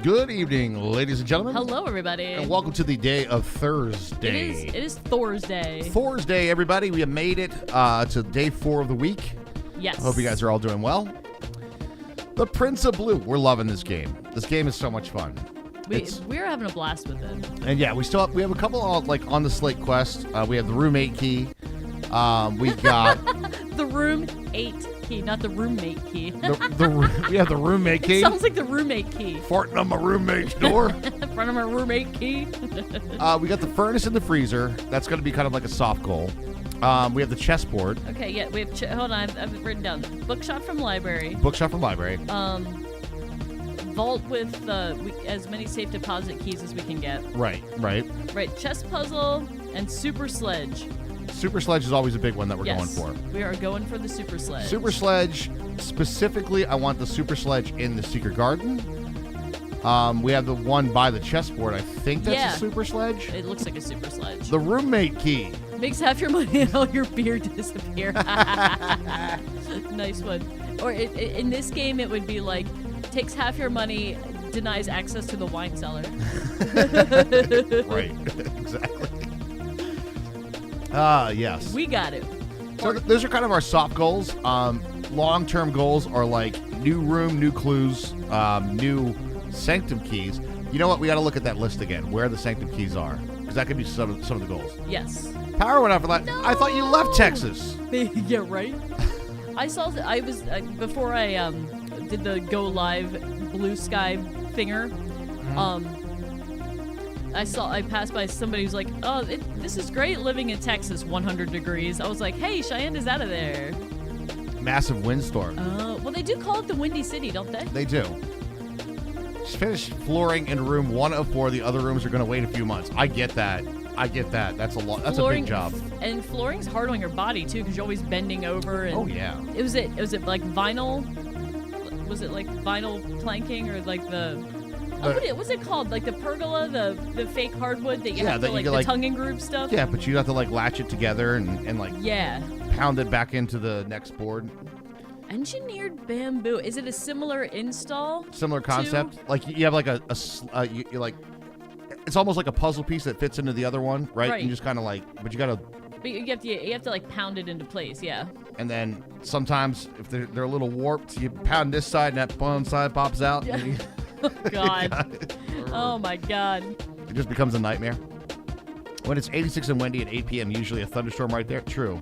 Good evening, ladies and gentlemen. Hello, everybody. And welcome to the day of Thursday. It is Thursday. Thursday, everybody. We have made it to day 4 of the week. Yes. I hope you guys are all doing well. The Prince of Blue. We're loving this game. This game is so much fun. We're having a blast with it. And yeah, we have a couple on the slate quest. We have the roommate key. We got the room 8 key, not the roommate key. we have the roommate key. It sounds like the roommate key. Farting on my roommate's door. In front of my roommate key. We got the furnace and the freezer. That's going to be kind of like a soft goal. We have the chessboard. Okay, yeah, we have. Hold on, I've written down bookshop from library. Bookshop from library. Vault with as many safe deposit keys as we can get. Right. Chess puzzle and super sledge. Super Sledge is always a big one that we're going for. We are going for the Super Sledge. Super Sledge, specifically, I want the Super Sledge in the Secret Garden. We have the one by the chessboard. I think that's a Super Sledge. It looks like a Super Sledge. The roommate key. Makes half your money and all your beer disappear. Nice one. Or in this game, it would be like, takes half your money, denies access to the wine cellar. Right, exactly. Yes. We got it. So those are kind of our soft goals. Long-term goals are like new room, new clues, new sanctum keys. You know what? We got to look at that list again, where the sanctum keys are, because that could be some of the goals. Yes. Power went out for that. No! I thought you left Texas. Yeah, right? Before I did the go live blue sky finger, I passed by somebody who's like, oh, this is great living in Texas, 100 degrees. I was like, hey, Cheyenne is out of there. Massive windstorm. Well, they do call it the Windy City, don't they? They do. Just finished flooring in room 1 of 4. The other rooms are going to wait a few months. I get that. That's a lot. That's a big job. And flooring's hard on your body, too, because you're always bending over. And oh, yeah. Was it like vinyl? Was it like vinyl planking or like what's it called? Like the pergola, the fake hardwood that you have to the tongue and groove stuff? Yeah, but you have to latch it together and pound it back into the next board. Engineered bamboo. Is it a similar install? Similar concept. Like you have it's almost like a puzzle piece that fits into the other one, right? And you just kind of but you got to. But you have to pound it into place, yeah. And then sometimes if they're a little warped, you pound this side and that one side pops out. Yeah. Oh, God. Oh, my God. It just becomes a nightmare. When it's 86 and windy at 8 p.m., usually a thunderstorm right there. True.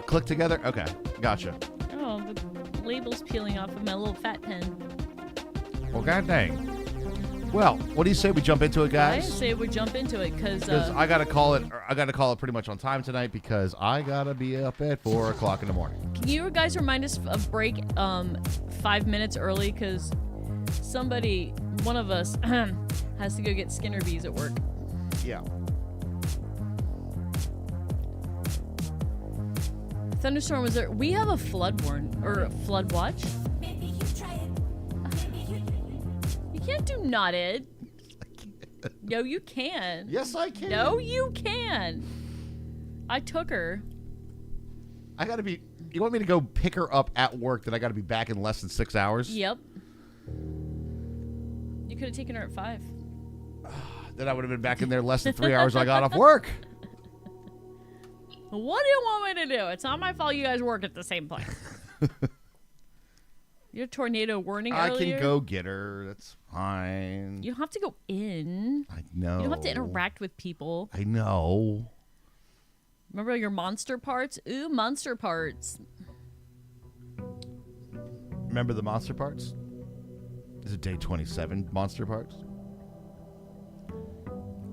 Click together. Okay. Gotcha. Oh, the label's peeling off of my little fat pen. Well, god dang. Well, what do you say we jump into it, guys? I say we jump into it because I gotta call it pretty much on time tonight because I gotta be up at 4 o'clock in the morning. Can you guys remind us of break 5 minutes early because one of us has to go get Skinner bees at work. Yeah. Thunderstorm was there. We have a flood watch. Maybe you try it. You can't do knotted. No, you can. Yes, I can. No, you can. I took her. You want me to go pick her up at work that I gotta be back in less than 6 hours? Yep. You could have taken her at 5. Then I would have been back in there less than 3 hours I got off work. What do you want me to do? It's not my fault you guys work at the same place. Your tornado warning earlier? I can go get her. That's fine. You don't have to go in. I know. You don't have to interact with people. I know. Remember your monster parts? Ooh, monster parts. Remember the monster parts? Is it day 27 monster parts?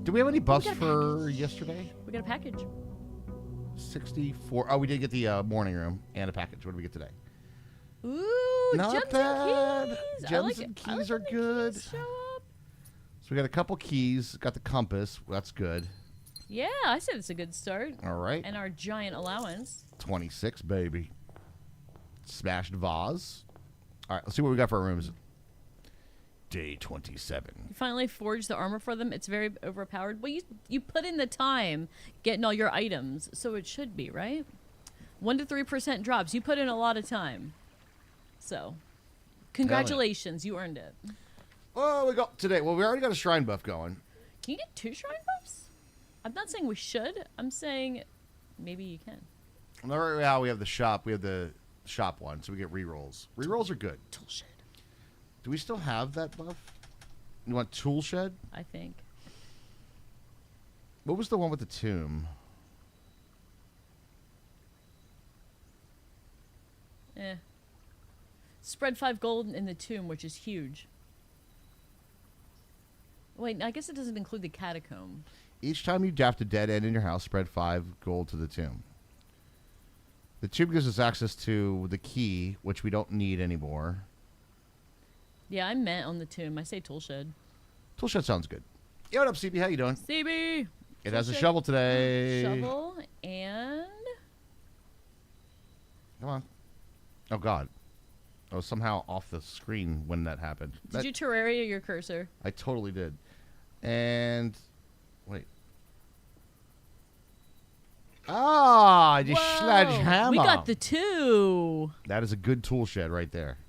Do we have any buffs for yesterday? We got a package. 64. Oh, we did get the morning room and a package. What did we get today? Ooh, not gems bad. And keys. Gems and keys are good. Keys show up. So we got a couple keys. Got the compass. Well, that's good. Yeah, I said it's a good start. All right. And our giant allowance. 26, baby. Smashed vase. All right, let's see what we got for our rooms. Day 27. You finally forged the armor for them. It's very overpowered. Well, you put in the time getting all your items, so it should be, right? 1 to 3% drops. You put in a lot of time. So, congratulations. You earned it. Oh, we got today. Well, we already got a shrine buff going. Can you get 2 shrine buffs? I'm not saying we should. I'm saying maybe you can. Right now we have the shop. We have the shop one, so we get rerolls. Rerolls are good. Tool shed. Do we still have that buff? You want tool shed? I think. What was the one with the tomb? Spread 5 gold in the tomb, which is huge. Wait, I guess it doesn't include the catacomb. Each time you draft a dead end in your house, spread 5 gold to the tomb. The tomb gives us access to the key, which we don't need anymore. Yeah, I meant on the tomb. I say tool shed. Tool shed sounds good. Yo, what up, CB? How you doing? CB! It has a shovel today. Shovel and... Come on. Oh, God. I was somehow off the screen when that happened. Did you Terraria your cursor? I totally did. And... Wait. Ah, the sledgehammer. We got the 2. That is a good tool shed right there.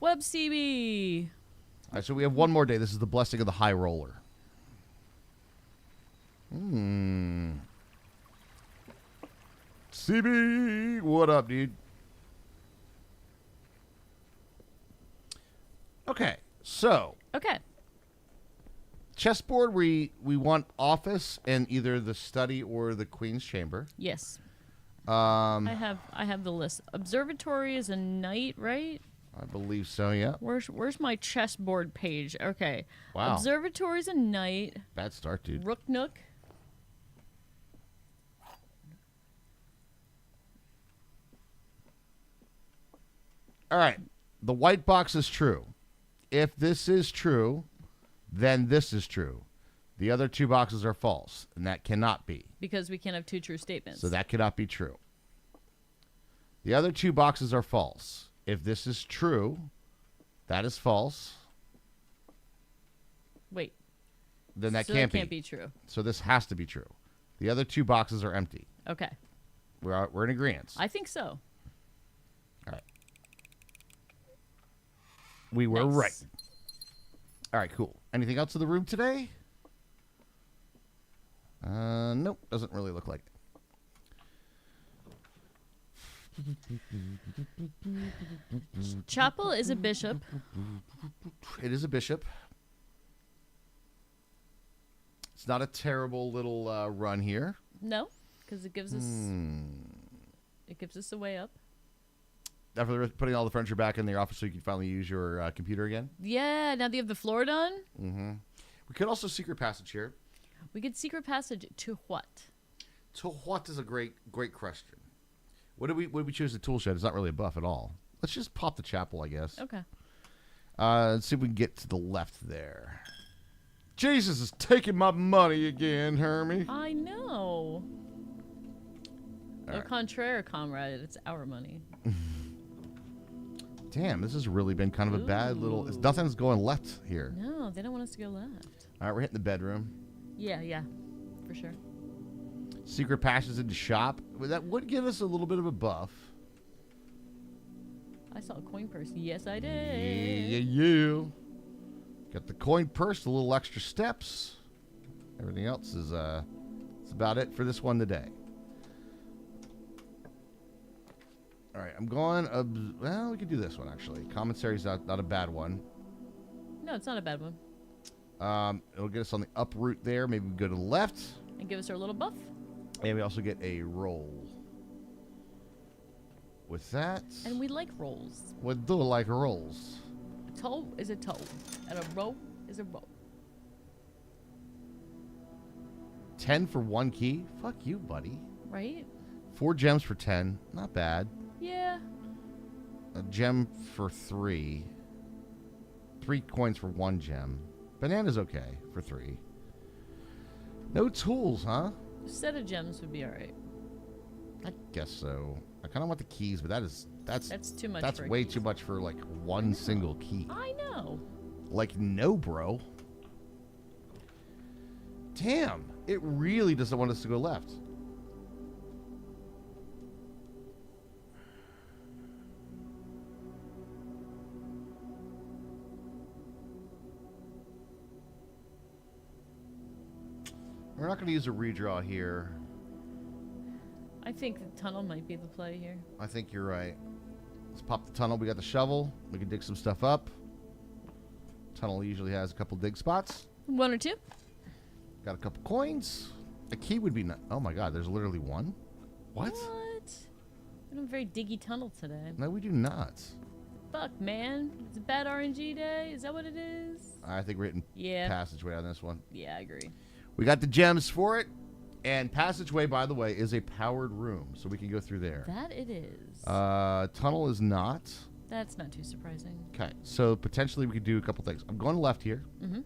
Web CB. All right, so we have one more day. This is the blessing of the high roller. CB, what up, dude? Okay, so Okay. chessboard. We want office and either the study or the queen's chamber. Yes. I I have the list. Observatory is a knight, right? believe so. Yeah. Where's my chessboard page? Okay. Wow. Observatory's a knight. Bad start, dude. Rook Nook. All right. The white box is true. If this is true, then this is true. The other 2 boxes are false, and that cannot be. Because we can't have 2 true statements. So that cannot be true. The other 2 boxes are false. If this is true, that is false. Wait. Then that So can't that can't be true. So this has to be true. The other 2 boxes are empty. Okay. We're in agreement. I think so. All right. We were Nice. right. All right, cool. Anything else in the room today? Nope. Doesn't really look like it. Chapel is a bishop. It is a bishop. It's not a terrible little run here. No, because it gives us a way up. After putting all the furniture back in the office so you can finally use your computer again. Yeah, now that you have the floor done, We could also secret passage here. we could secret passage to what? To what is a great question. What did we choose the tool shed? It's not really a buff at all. Let's just pop the chapel, I guess. Okay. Let's see if we can get to the left there. Jesus is taking my money again, Hermie. I know. Au right. contraire, comrade, it's our money. Damn, this has really been kind of a bad little... Nothing's going left here. No, they don't want us to go left. All right, we're hitting the bedroom. Yeah, for sure. Secret passages into shop. Well, that would give us a little bit of a buff. I saw a coin purse. Yes, I did. Yeah. Got the coin purse, a little extra steps. Everything else is that's about it for this one today. All right, I'm going. Well, we could do this one actually. Commissary's not a bad one. No, it's not a bad one. It'll get us on the up route there. Maybe we go to the left, And give us our little buff. and we also get a roll. With that, And we like rolls. we do like rolls. A toe is a toe. And a row is a row. 10 for 1 key. Fuck you, buddy. Right? 4 gems for 10. Not bad. Yeah. A gem for 3. 3 coins for 1 gem. Banana's okay for 3. No tools, huh? A set of gems would be alright. I guess so. I kind of want the keys, but that is That's too much. That's for a way key. too much for like one single key. I know. Like, no, bro. Damn. It really doesn't want us to go left. We're not going to use a redraw here. I think the tunnel might be the play here. I think you're right. Let's pop the tunnel. We got the shovel. We can dig some stuff up. Tunnel usually has a couple dig spots. 1 or 2. Got a couple coins. A key would be oh my god, there's literally one? What? What? We don't have a very diggy tunnel today. No, we do not. Fuck, man. It's a bad RNG day. Is that what it is? I think we're hitting Yeah. passageway on this one. Yeah, I agree. We got the gems for it. And passageway, by the way, is a powered room, so we can go through there. That it is. Tunnel is not. That's not too surprising. Okay, so potentially we could do a couple things. I'm going left here. Mm-hmm.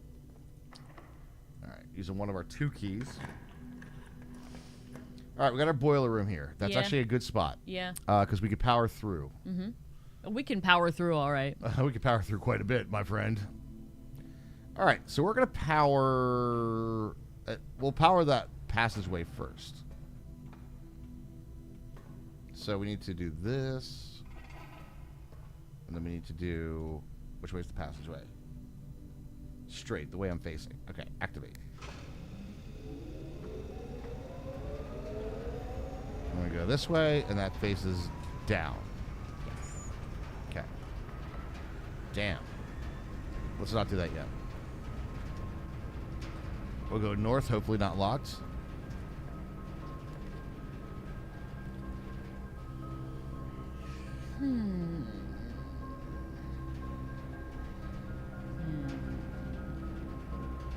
All right, using one of our 2 keys. All right, we got our boiler room here. That's Yeah. actually a good spot Yeah. because we could power through. We can power through all right. We could power through quite a bit, my friend. All right, so we're going to power... we'll power that passageway first. So we need to do this. And then we need to do... Which way is the passageway? Straight, the way I'm facing. Okay, activate. I'm going to go this way, and that faces down. Okay. Damn. Let's not do that yet. We'll go north, hopefully not locked.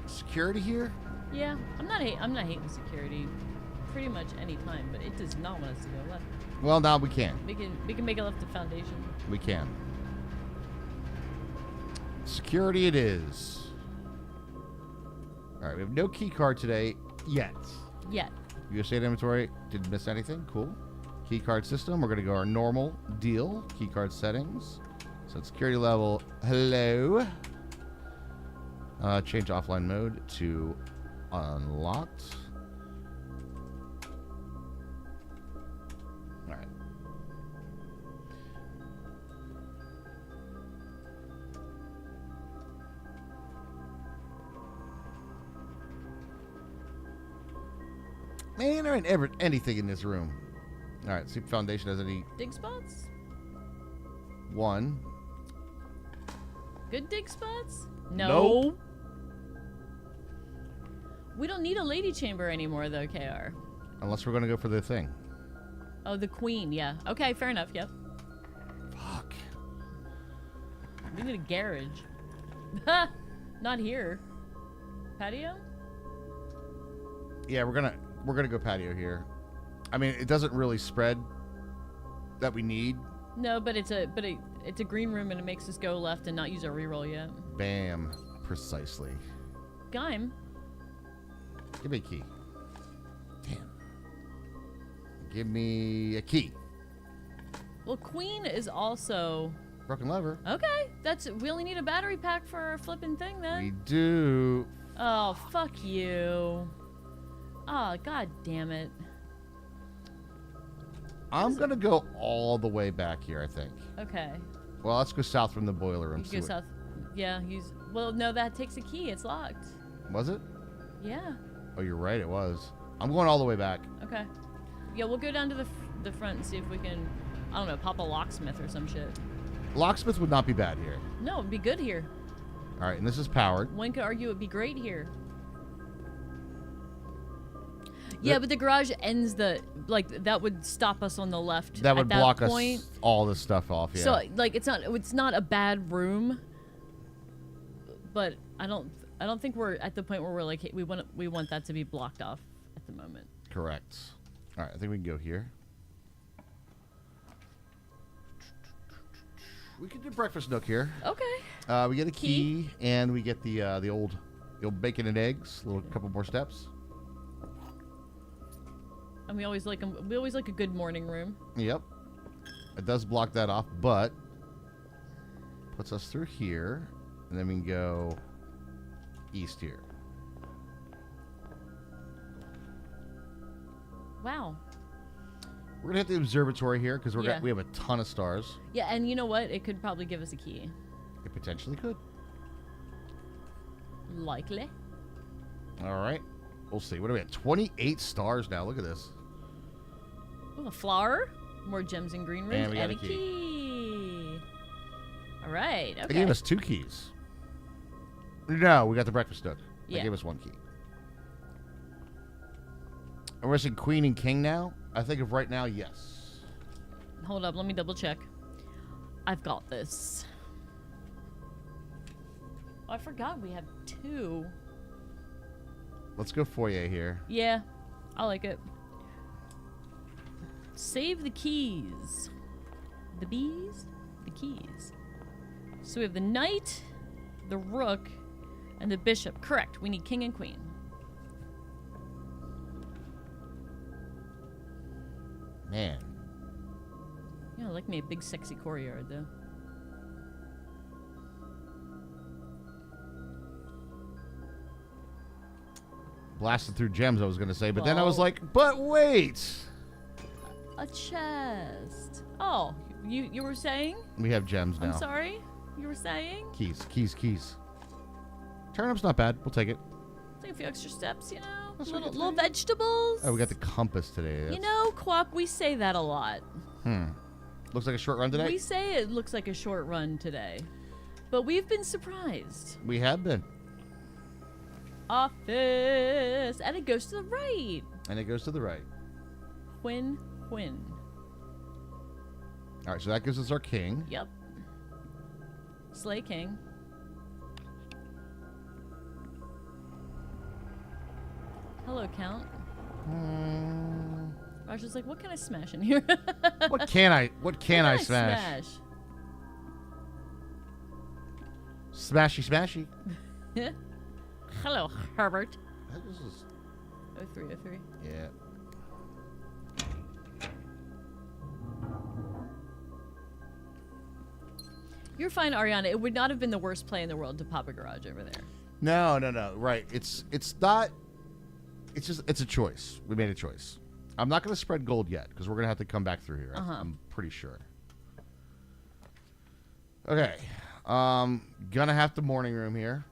Security here? Yeah, I'm not hating security pretty much any time, but it does not want us to go left. Well, now we can. We can make it left to foundation. We can. Security it is. All right, we have no key card today yet. Yet. USA inventory, didn't miss anything. Cool. Key card system, we're going to go our normal deal. Key card settings. So security level, hello. Change offline mode to unlocked. All right. Man, there ain't ever anything in this room. All right, see if Foundation has any. Dig spots? One. Good dig spots? No. Nope. We don't need a lady chamber anymore, though, KR. Unless we're going to go for the thing. Oh, the queen, yeah. Okay, fair enough, yep. Fuck. We need a garage. Not here. Patio? Yeah, we're gonna go patio here. I mean, it doesn't really spread that we need. No, but it's a green room and it makes us go left and not use our reroll yet. Bam. Precisely. Gaim. Give me a key. Damn. Give me a key. Well, queen is also Broken lever. okay. We only need a battery pack for our flipping thing then. We do. Oh, fuck you. Oh, god damn it. I'm gonna go all the way back here, I think. Okay. Well, let's go south from the boiler room. You go south. Yeah, well, no, that takes a key. It's locked. Was it? Yeah. Oh, you're right, it was. I'm going all the way back. Okay. Yeah, we'll go down to the front and see if we can, I don't know, pop a locksmith or some shit. Locksmith would not be bad here. No, it'd be good here. All right, and this is powered. One could argue it'd be great here. Yeah, but the garage ends that would stop us on the left. That would at block that point. us all this stuff off. Yeah. So it's not a bad room, but I don't think we're at the point where we're like, hey, we want that to be blocked off at the moment. Correct. All right, I think we can go here. We can do breakfast nook here. Okay. We get a key, and we get the old bacon and eggs. A couple more steps. And we always like a good morning room. Yep. It does block that off, but puts us through here, and then we can go east here. Wow. We're gonna hit the observatory here because Yeah. we have a ton of stars. Yeah, and you know what? It could probably give us a key. It potentially could. Likely. All right, we'll see. What are we at? 28 stars now. Look at this. Ooh, a flower. More gems and green rooms. And we got and a key. All right. Okay. They gave us 2 keys. No, we got the breakfast nook. They Yeah. gave us 1 key. And we're missing queen and king now. I think of right now, yes. Hold up. Let me double check. I've got this. Oh, I forgot we have 2. Let's go foyer here. Yeah, I like it. Save the keys. The bees? The keys. So we have the knight, the rook, and the bishop. Correct. We need king and queen. Man. Yeah, I like me a big sexy courtyard though. Blasted through gems, I was going to say. But then I was Well- like, but wait. A chest. Oh, you were saying? We have gems now. I'm sorry? You were saying? Keys. Turnip's not bad. We'll take it. Take a few extra steps, you know? That's what I Little get vegetables. Oh, we got the compass today. You That's- know, Quap, we say that a lot. Looks like a short run today. We say it looks like a short run today. But we've been surprised. We have been. Office. And it goes to the right. And it goes to the right. Quinn. All right, so that gives us our king. Yep. Slay King. Hello, Count. Raj was like, what can I smash in here? What can I smash? Smashy. Hello, Herbert. This is, 0303. yeah. You're fine, Ariana. It would not have been the worst play in the world to pop a garage over there. No. Right. It's not. It's a choice. We made a choice. I'm not going to spread gold yet because we're going to have to come back through here. I'm pretty sure. Okay. Gonna have the morning room here.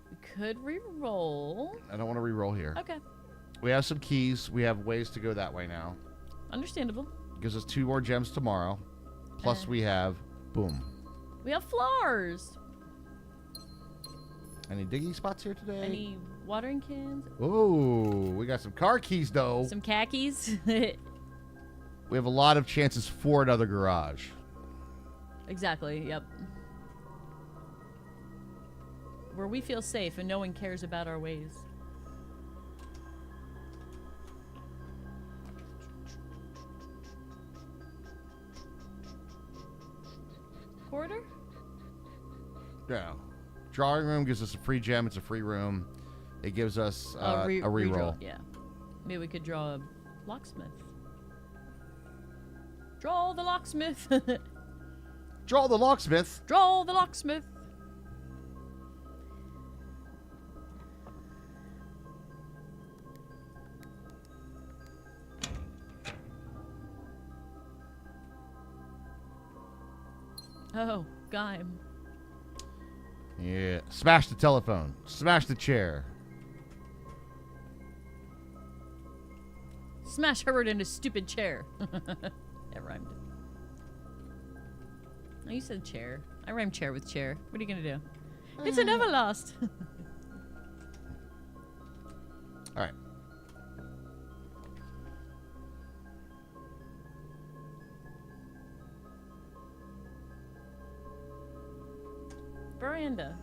We could re-roll. I don't want to re-roll here. Okay. We have some keys. We have ways to go that way now. Understandable. Gives us 2 more gems tomorrow. Plus we have boom. We have flowers. Any diggy spots here today? Any watering cans? Oh, we got some car keys though. Some khakis? We have a lot of chances for another garage. Exactly, yep. Where we feel safe and no one cares about our ways. Quarter? Yeah. Drawing room gives us a free gem. It's a free room. It gives us a Redraw, reroll. yeah. Maybe we could draw a locksmith. Draw the locksmith. Draw the locksmith. Draw the locksmith. Oh, Gaim. Yeah. Smash the telephone. Smash the chair. Smash Herbert in his stupid chair. That rhymed. Oh, you said chair. I rhymed chair with chair. What are you gonna do? It's an Everlast. All right. Veranda.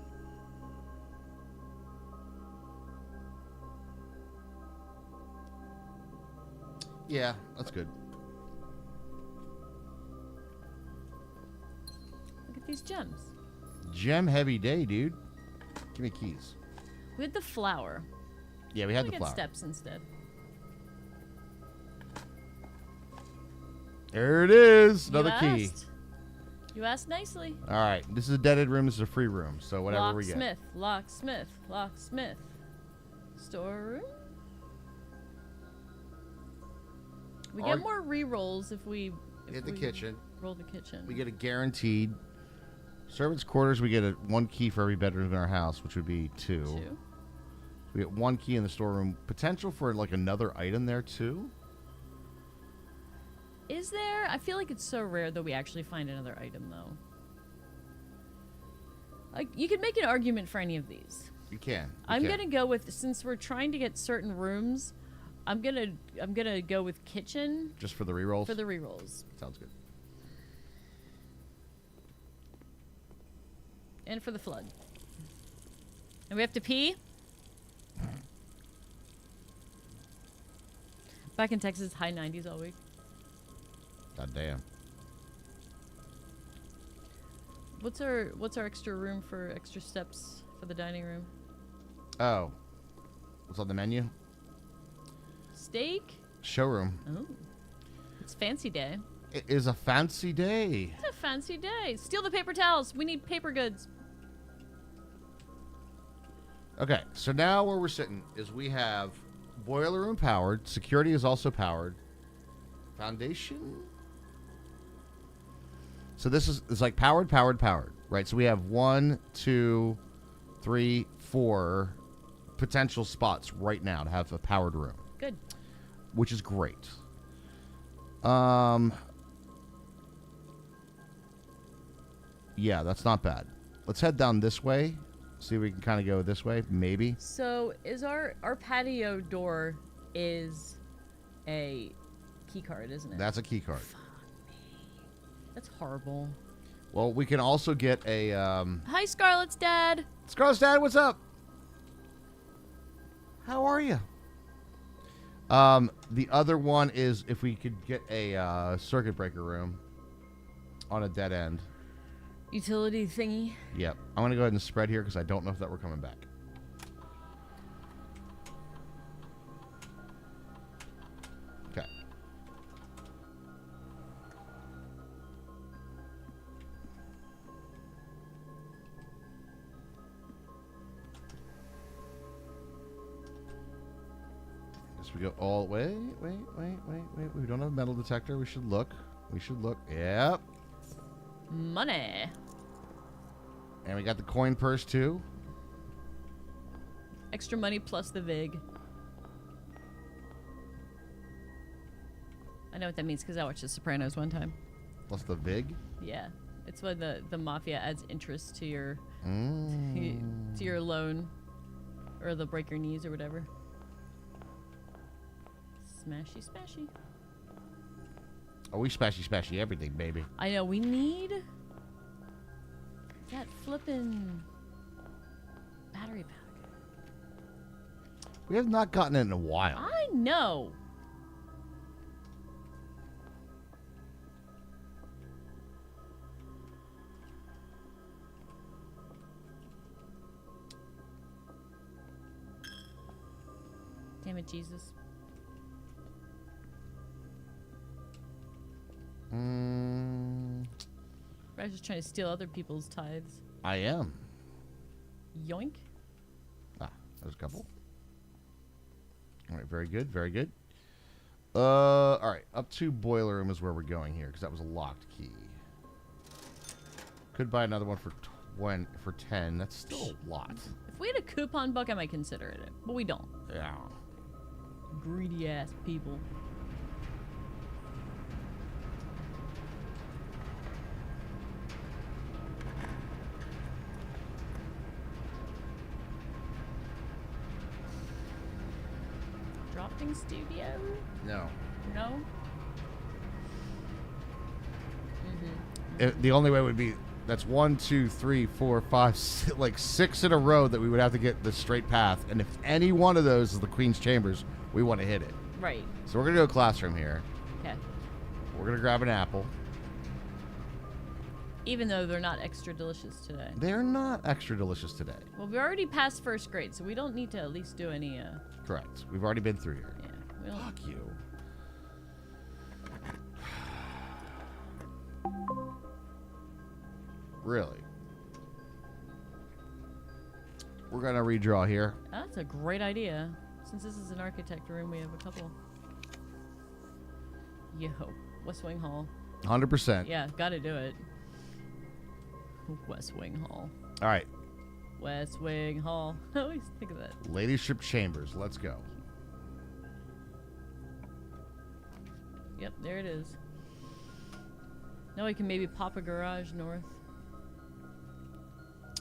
Yeah, that's good. Look at these gems. Gem heavy day, dude. Give me keys. We had the flower. Yeah, we had We the get flower. steps instead. There it is. You Another key. asked. You asked nicely. All right. This is a dead-end room. This is a free room. So whatever we get. Locksmith, locksmith, locksmith. Storeroom? We Are- get more re-rolls if we Hit the kitchen. roll the kitchen. We get a guaranteed. Servants' quarters, we get one key for every bedroom in our house, which would be 2. 2. We get 1 key in the storeroom. Potential for like another item there too. Is there? I feel like it's so rare that we actually find another item, though. Like, you could make an argument for any of these. You can. I'm gonna go with, since we're trying to get certain rooms, I'm gonna go with kitchen Just for the rerolls. for the rerolls Sounds good. and for the flood. And we have to pee. Back in Texas, high 90s all week. God damn. What's our extra room for extra steps for the dining room? Oh. What's on the menu? Steak? Showroom. Oh. It's fancy day. It is a fancy day. It's a fancy day. Steal the paper towels. We need paper goods. Okay, so now where we're sitting is we have boiler room powered. Security is also powered. Foundation. So this is it's like powered, right? So we have 1, 2, 3, 4 potential spots right now to have a powered room, Good. which is great. Yeah, that's not bad. Let's head down this way. See if we can kind of go this way, maybe. So is our patio door is a key card, isn't it? That's a key card. That's horrible. Well, we can also get a Hi, Scarlett's dad. Scarlett's dad, what's up? How are you? The other one is if we could get a circuit breaker room on a dead end. Utility thingy. Yep. I'm going to go ahead and spread here because I don't know if that we're coming back. Okay. Guess we go all... Wait. We don't have a metal detector. We should look. Yep. Money. And we got the coin purse, too. Extra money plus the VIG. I know what that means because I watched The Sopranos one time. Plus the VIG. Yeah. It's when the mafia adds interest to your Mm. to your loan, or they'll break your knees or whatever. Smashy, smashy. Oh, we spashy everything, baby. I know, we need that flippin' battery pack. We have not gotten it in a while. I know. Damn it, Jesus. I was just trying to steal other people's tithes. I am. Yoink. There's a couple. All right, very good, very good. All right, up to boiler room is where we're going here because that was a locked key. Could buy another one for 10. That's still a lot. If we had a coupon book, I might consider it, but we don't. Yeah. Greedy ass people. Drafting studio? No. No? The only way would be that's 1, 2, 3, 4, 5, like 6 in a row that we would have to get the straight path. And if any one of those is the Queen's Chambers, we want to hit it. Right. So we're gonna go classroom here. Okay. We're gonna grab an apple. Even though they're not extra delicious today. They're not extra delicious today. Well, we already passed first grade, so we don't need to at least do any, Correct. We've already been through here. yeah. We don't, Fuck you. Really. We're going to redraw here. That's a great idea. Since this is an architect room, we have a couple. Yo, West Wing Hall. 100%. Yeah, gotta do it. West Wing Hall. All right. West Wing Hall. I always think of that. Ladyship Chambers. Let's go. Yep, there it is. Now we can maybe pop a garage north.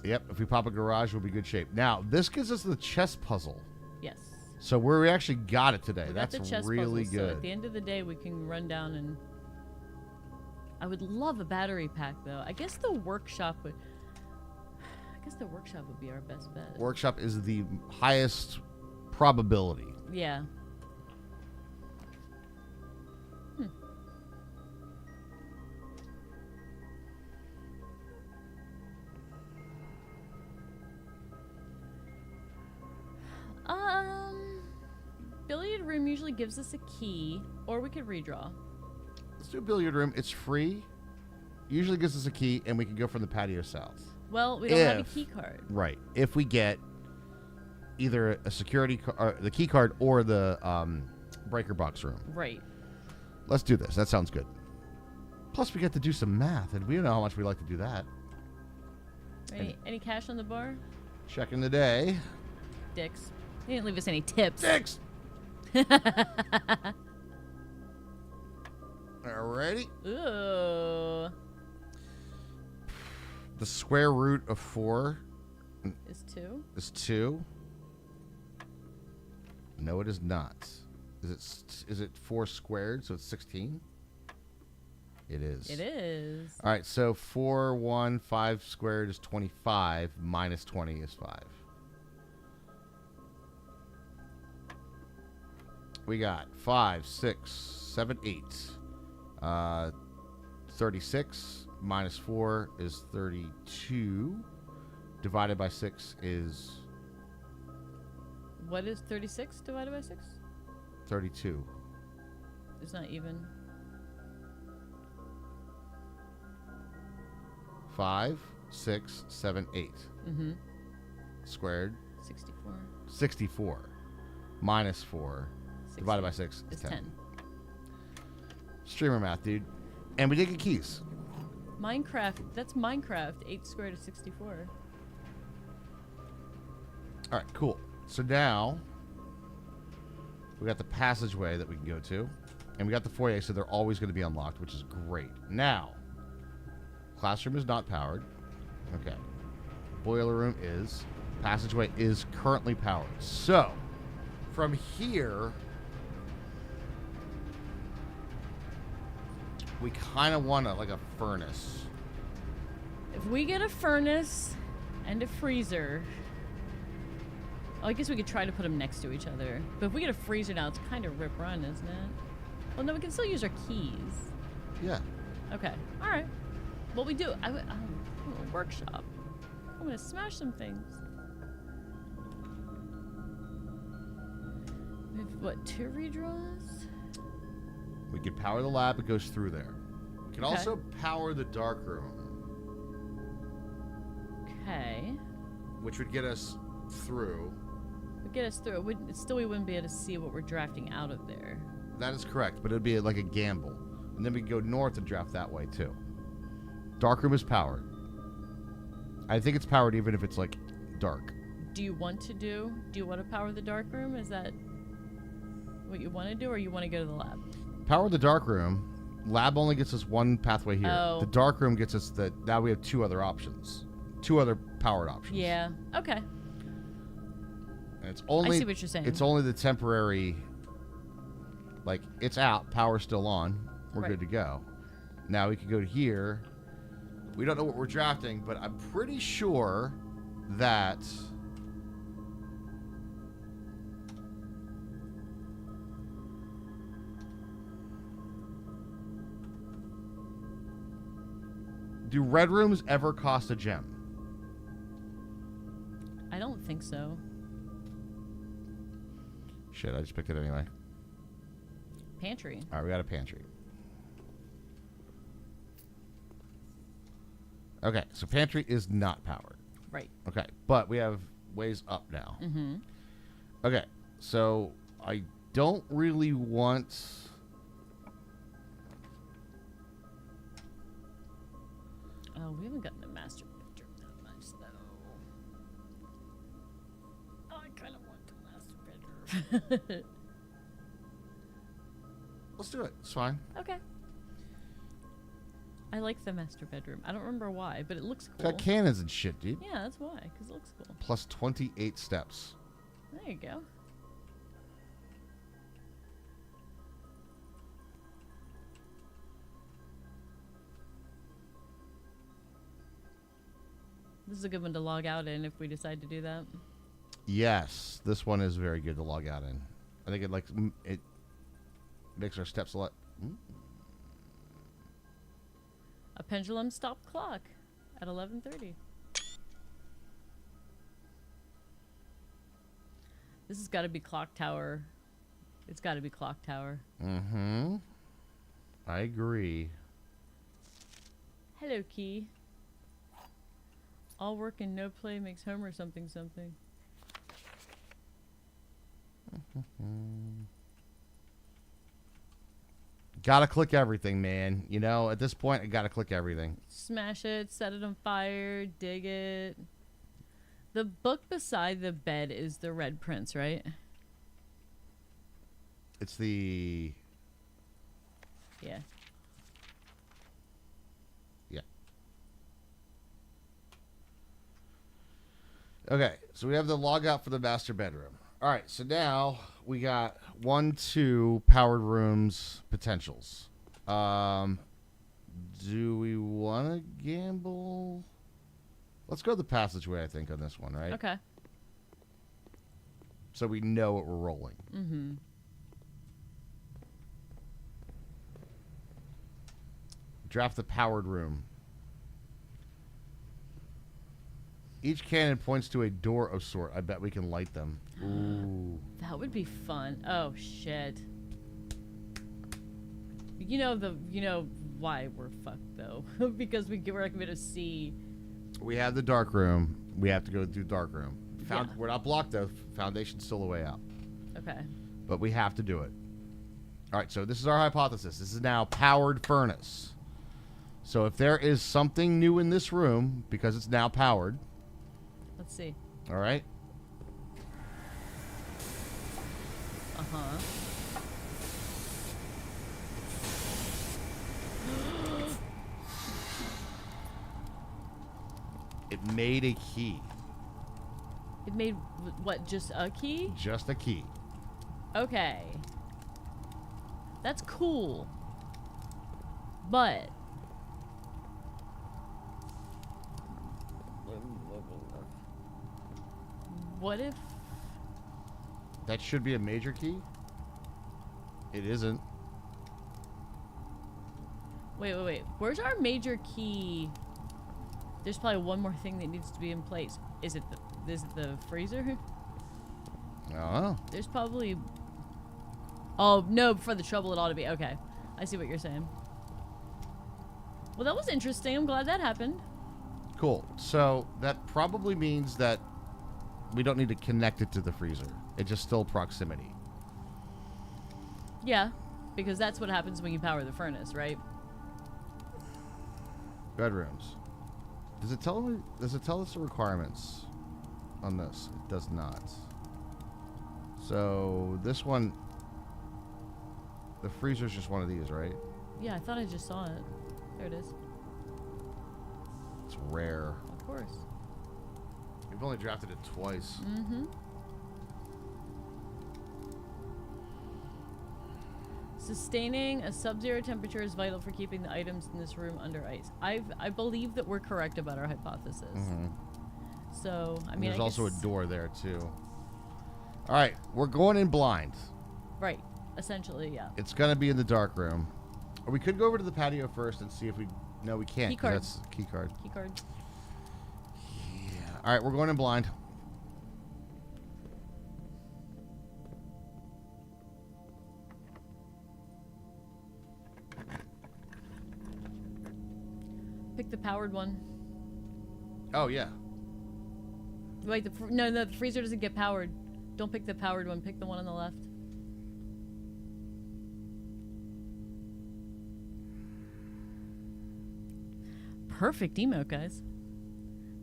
Yep, if we pop a garage, we'll be good shape. Now, this gives us the chess puzzle. Yes. So we actually got it today. We got That's the chess really puzzle, good. So at the end of the day, we can run down and. I would love a battery pack, though. I guess the workshop would. I guess the workshop would be our best bet. Workshop is the highest probability. Yeah. Billiard room usually gives us a key, or we could redraw. Let's do a billiard room. It's free. Usually gives us a key, and we can go from the patio south. Well, we don't have a If- key card. Right. If we get either a security or the key card or the breaker box room. Right. Let's do this. That sounds good. Plus, we get to do some math, and we don't know how much we like to do that. Any cash on the bar? Checking the day. Dicks. They didn't leave us any tips. Six. Alrighty. Ooh. The square root of 4 Is 2? is 2. No, it is not. Is it 4 squared, so it's 16? It is. It is. All right, so 4, 1, 5 squared is 25. Minus 20 is 5. We got 5, 6, 7, 8. 36 minus 4 is 32. Divided by 6 is What is 36 divided by 6? 32. It's not even. 5, 6, 7, 8. Mm-hmm. Squared, 64. 64. Minus 4. Divided by 6 is It's 10. 10. Streamer math, dude. And we did get keys. Minecraft. That's Minecraft. 8 squared is 64. All right, cool. So now we got the passageway that we can go to, and we got the foyer, so they're always going to be unlocked, which is great. Now, classroom is not powered. Okay. Boiler room is. Passageway is currently powered. So, from here, we kind of want like a furnace. If we get a furnace and a freezer. Oh, I guess we could try to put them next to each other. But if we get a freezer now, it's kind of rip run, isn't it? Well, no, we can still use our keys. Yeah. Okay. All right. What we do? I'm a workshop. I'm gonna smash some things. We have what? 2 redraws? We could power the lab. It goes through there. We can Okay. also power the dark room, Okay. which would get us through. Would get us through. Still, we wouldn't be able to see what we're drafting out of there. That is correct, but it would be like a gamble. And then we could go north and draft that way, too. Dark room is powered. I think it's powered even if it's, like, dark. Do you want to power the dark room? Is that what you want to do, or you want to go to the lab? Power the dark room. Lab only gets us one pathway here. Oh. The dark room gets us the... Now we have 2 other options. 2 other powered options. Yeah. Okay. And it's only, I see what you're saying. It's only the temporary... Like, it's out. Power's still on. We're Right. good to go. Now we can go to here. We don't know what we're drafting, but I'm pretty sure that... Do red rooms ever cost a gem? I don't think so. Shit, I just picked it anyway. Pantry. All right, we got a pantry. Okay, so pantry is not powered. Right. Okay, but we have ways up now. Mm-hmm. Okay, so I don't really want. Oh, we haven't gotten the master bedroom that much, though. Oh, I kind of want the master bedroom. Let's do it. It's fine. Okay. I like the master bedroom. I don't remember why, but it looks It's cool. got cannons and shit, dude. Yeah, that's why, because it looks cool. Plus 28 steps. There you go. This is a good one to log out in if we decide to do that. Yes, this one is very good to log out in. I think it makes our steps a lot. A pendulum stop clock at 11:30. This has got to be clock tower. It's got to be clock tower. Mm-hmm. I agree. Hello, Key. All work and no play makes Homer something something. Gotta click everything, man. You know, at this point, I gotta click everything. Smash it, set it on fire, dig it. The book beside the bed is the Red Prince, right? It's the. Yeah. Yeah. Okay, so we have the log out for the master bedroom. All right, so now we got 1, 2 powered rooms potentials. Do we want to gamble? Let's go the passageway, I think, on this one, right? Okay. So we know what we're rolling. Mm-hmm. Draft the powered room. Each cannon points to a door of sort. I bet we can light them. Ooh. That would be fun. Oh shit. You know why we're fucked though, because we're going to see. We have the dark room. We have to go through dark room. Yeah. We're not blocked though. Foundation's still a way out. Okay. But we have to do it. All right, so this is our hypothesis. This is now powered furnace. So if there is something new in this room, because it's now powered, Let's see. all right, Uh-huh. it made a key. It made what? Just a key? Just a key. Okay. That's cool. But what if That should be a major key. It isn't. wait. Where's our major key? There's probably one more thing that needs to be in place. Is it the freezer? I don't know. There's probably. Oh no! For the trouble, it ought to be. Okay, I see what you're saying. Well, that was interesting. I'm glad that happened. Cool. So that probably means that we don't need to connect it to the freezer. It's just still proximity. Yeah, because that's what happens when you power the furnace, right? Bedrooms. Does it tell me? Does it tell us the requirements on this? It does not. So this one, the freezer's just one of these, right? Yeah, I thought I just saw it. There it is. It's rare. Of course. We've only drafted it twice. Mm-hmm. Sustaining a sub-zero temperature is vital for keeping the items in this room under ice. I believe that we're correct about our hypothesis. So, I And mean, there's I also a guess- door there too. All right, we're going in blind. Right. Essentially, yeah. It's gonna be in the dark room, or we could go over to the patio first and see if we. No, we can't. Key 'cause card. That's key card. Key card. Yeah. All right, we're going in blind. Pick the powered one. Oh, yeah. Wait, no, the freezer doesn't get powered. Don't pick the powered one. Pick the one on the left. Perfect emote, guys.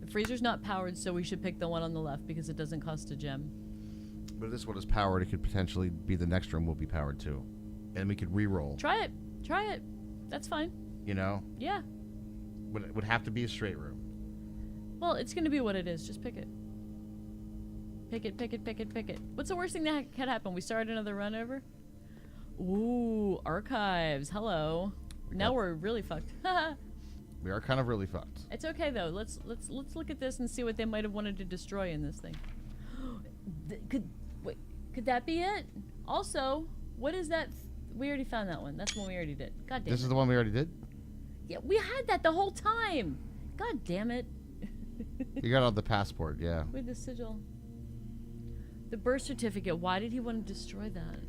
The freezer's not powered, so we should pick the one on the left because it doesn't cost a gem. But if this one is powered, it could potentially be the next room will be powered too. And we could re-roll. Try it. Try it. That's fine. You know? Yeah. Would have to be a straight room. Well, it's going to be what it is. Just pick it. Pick it, pick it, pick it, pick it. What's the worst thing that could happen? We start another run over? Ooh, archives. Hello. Now Yep. we're really fucked. We are kind of really fucked. It's okay though. Let's look at this and see what they might have wanted to destroy in this thing. Could that be it? Also, what is that? We already found that one. That's the one we already did. God damn This it. is the one we already did? Yeah, we had that the whole time. God damn it. You got all the passport, yeah. With the sigil. The birth certificate. Why did he want to destroy that?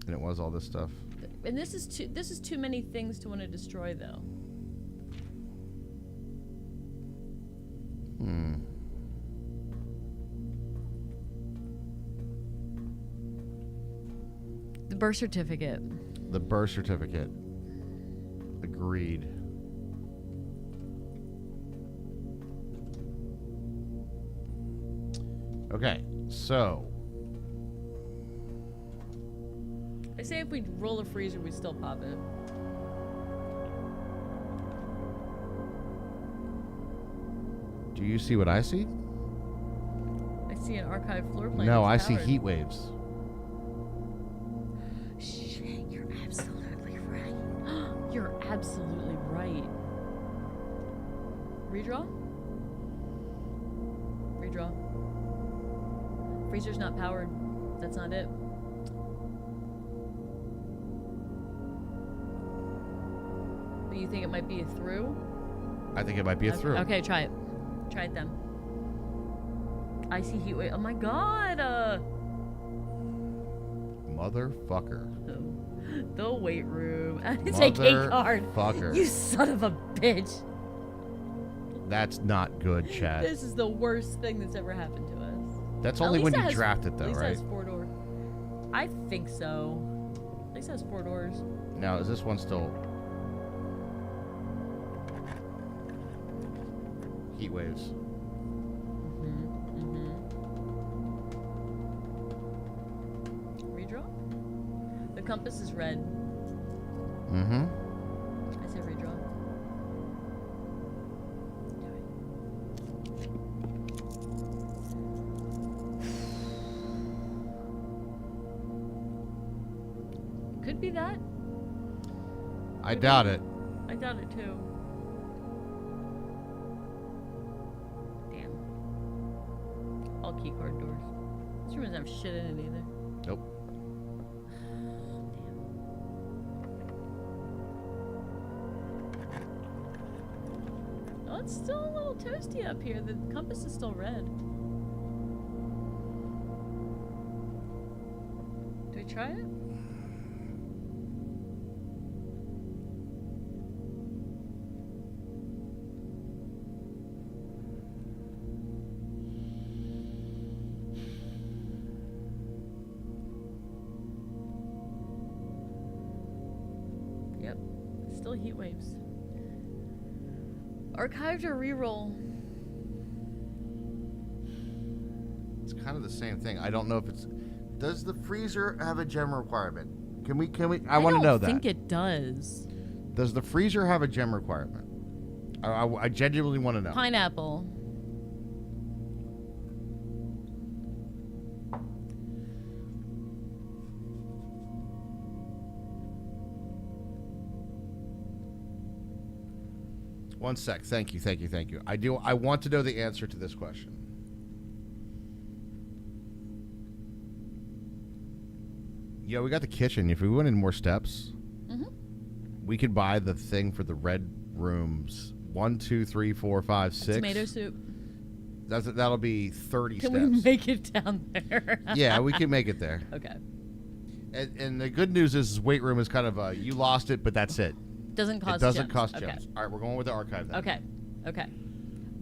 And it was all this stuff. And this is too many things to want to destroy though. The birth certificate. The birth certificate. Agreed. Okay, so I say if we roll a freezer, we still pop it. do you see what I see? I see an archive floor plan. No, I that's see powered. heat waves. Shit, you're absolutely right. You're absolutely right. Redraw? Redraw. Freezer's not powered. That's not it. But you think it might be a through? I think it might be a through. Okay, try it. Try it then. I see heat wave. Oh my god! Motherfucker. The weight room. It's a K card. Motherfucker. You son of a bitch. That's not good, Chad. This is the worst thing that's ever happened to us. That's only when Lisa you has- draft it, though, Lisa right? has 4-door. I think so. Lisa has 4 doors. Now, is this one still... Heat waves. Redraw? The compass is red. Mm-hmm. I say redraw. Could be that. I doubt it. I doubt it too. Damn. All keycard doors. This room doesn't have shit in it either. Nope. Oh, it's still a little toasty up here. The compass is still red. Do we try it? Yep. Still heat waves. Archived or reroll? It's kind of the same thing. I don't know if it's... Does the freezer have a gem requirement? Can we... I want to know that. I think it does. Does the freezer have a gem requirement? I genuinely want to know. Pineapple. One sec. Thank you. I want to know the answer to this question. Yeah, we got the kitchen. If we wanted more steps, we could buy the thing for the red rooms. 1, 2, 3, 4, 5, 6. Tomato soup. That'll be 30 Can steps. we make it down there? Yeah, we can make it there. Okay. And the good news is weight room is kind of you lost it, but that's it. Doesn't cost It doesn't gems. cost Okay. gems. All right, we're going with the archive then. Okay. Okay.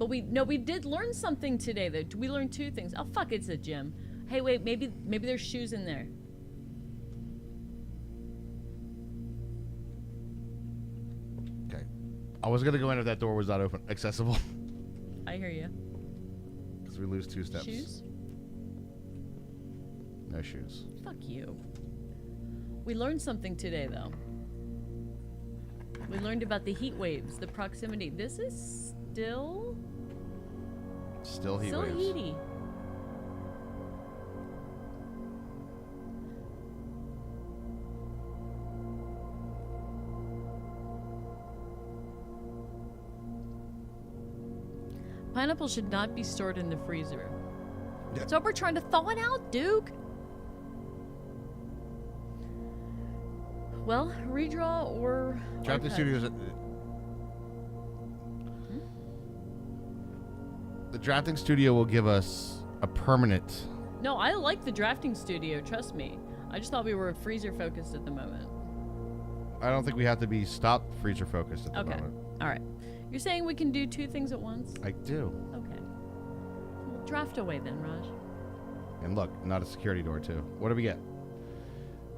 But we did learn something today though. We learned 2 things. Oh fuck, it's a gym. Hey, wait, maybe there's shoes in there. Okay. I was gonna go in if that door was not open, accessible, I hear you. because we lose 2 steps. Shoes? No shoes. Fuck you. We learned something today though. We learned about the heat waves, the proximity. This is still Still heat still waves. heaty. Pineapple should not be stored in the freezer. Yeah. So we're trying to thaw it out, Duke. Well, redraw or Drafting archive. Studios. The drafting studio will give us a permanent. No, I like the drafting studio. Trust me. I just thought we were freezer focused at the moment. I don't think we have to be stop freezer focused at the Okay. moment. All right. You're saying we can do 2 things at once? I do. Okay. Well, draft away then, Raj. And look, not a security door too. What do we get?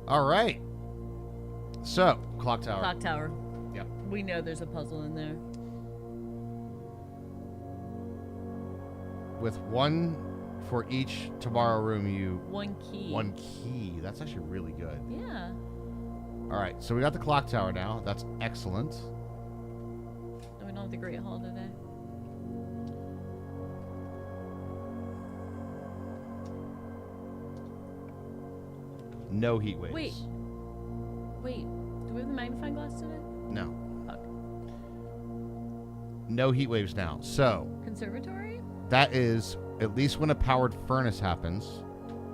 All right. So, clock tower. Clock tower. Yep. We know there's a puzzle in there. With 1 for each tomorrow room, you 1 key. 1 key. That's actually really good. Yeah. All right. So we got the clock tower now. That's excellent. And we don't have the Great Hall today. No heat waves. Wait. Wait. Do we have the magnifying glass today? No. Fuck. No heat waves now. So Conservatory? that is at least when a powered furnace happens.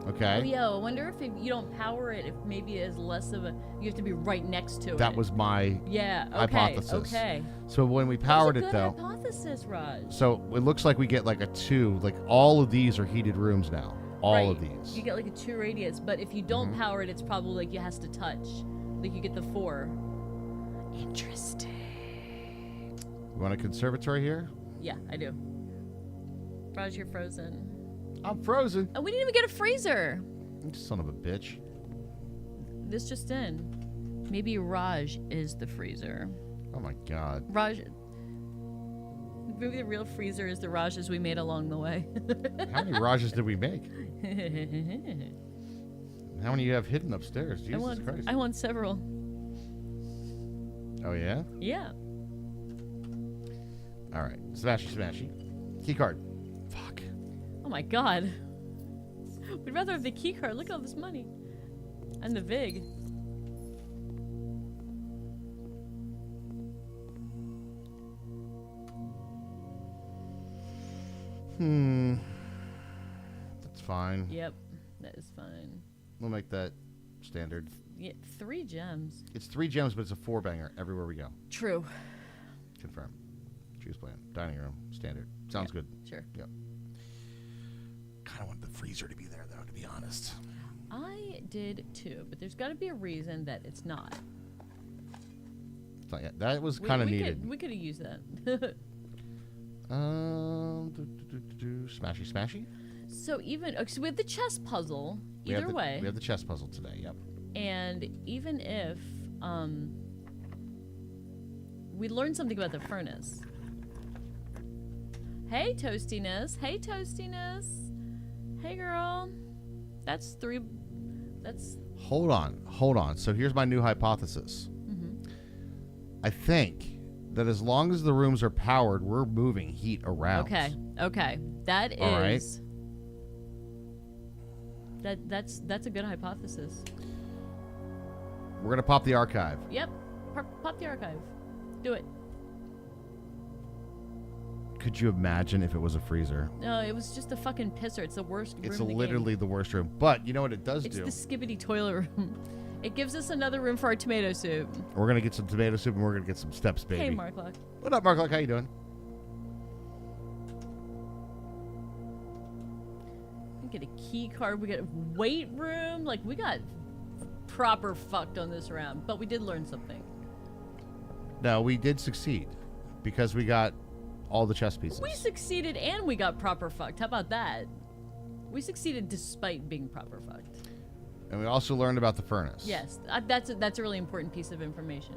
Okay. Oh, yeah. I wonder if you don't power it, if maybe it is less of a. You have to be right next to it. That was my Yeah. Okay. hypothesis. Okay. So when we That was powered a it good though, hypothesis, Raj. so it looks like we get like a 2. Like all of these are heated rooms now. All of Right. these. You get like a 2 radius, but if you don't Mhm. power it, it's probably like it has to touch. Like you get the 4. Interesting. You want a conservatory here? Yeah, I do. Raj, you're frozen. I'm frozen. Oh, we didn't even get a freezer. You son of a bitch. This just in. Maybe Raj is the freezer. Oh my god. Raj. Maybe the real freezer is the Rajas we made along the way. How many Rajas did we make? How many you have hidden upstairs? Jesus Christ. I want several. Oh yeah? Yeah. All right. Smashy, smashy. Key card. Fuck. Oh my god. We'd rather have the key card. Look at all this money. And the VIG. That's fine. Yep. That is fine. We'll make that standard. Yeah, 3 gems. It's 3 gems, but it's a 4-banger everywhere we go. True. Confirm. Choose plan. Dining room. Standard. Sounds good. Sure. Yep. Kind of want the freezer to be there, though, to be honest. I did too, but there's got to be a reason that it's not. It's not yet. That was We- kind of we needed. We could have used that. Smashy, smashy. So even so we have the chess puzzle We have either the- way, We have the chess puzzle today. Yep. and even if we learned something about the furnace. Hey Toastiness, hey Toastiness, hey girl. That's 3. That's Hold on. So here's my new hypothesis. I think that as long as the rooms are powered, we're moving heat around. okay. Okay, that is. All right. That's a good hypothesis. We're gonna pop the archive. Yep. Pop the archive. Do it. Could you imagine if it was a freezer? No, it was just a fucking pisser. It's the worst room It's in the literally the worst room. But you know what it does game. It's do? the skibbity toilet room. It gives us another room for our tomato soup. We're gonna get some tomato soup and we're gonna get some steps, baby. Hey, Marklock. What up, Mark? How you doing? We get a key card. We get a weight room. Like, we got proper fucked on this round. But we did learn something. No, we did succeed because we got all the chess pieces. We succeeded and we got proper fucked. How about that? We succeeded despite being proper fucked. And we also learned about the furnace. Yes, that's a really important piece of information.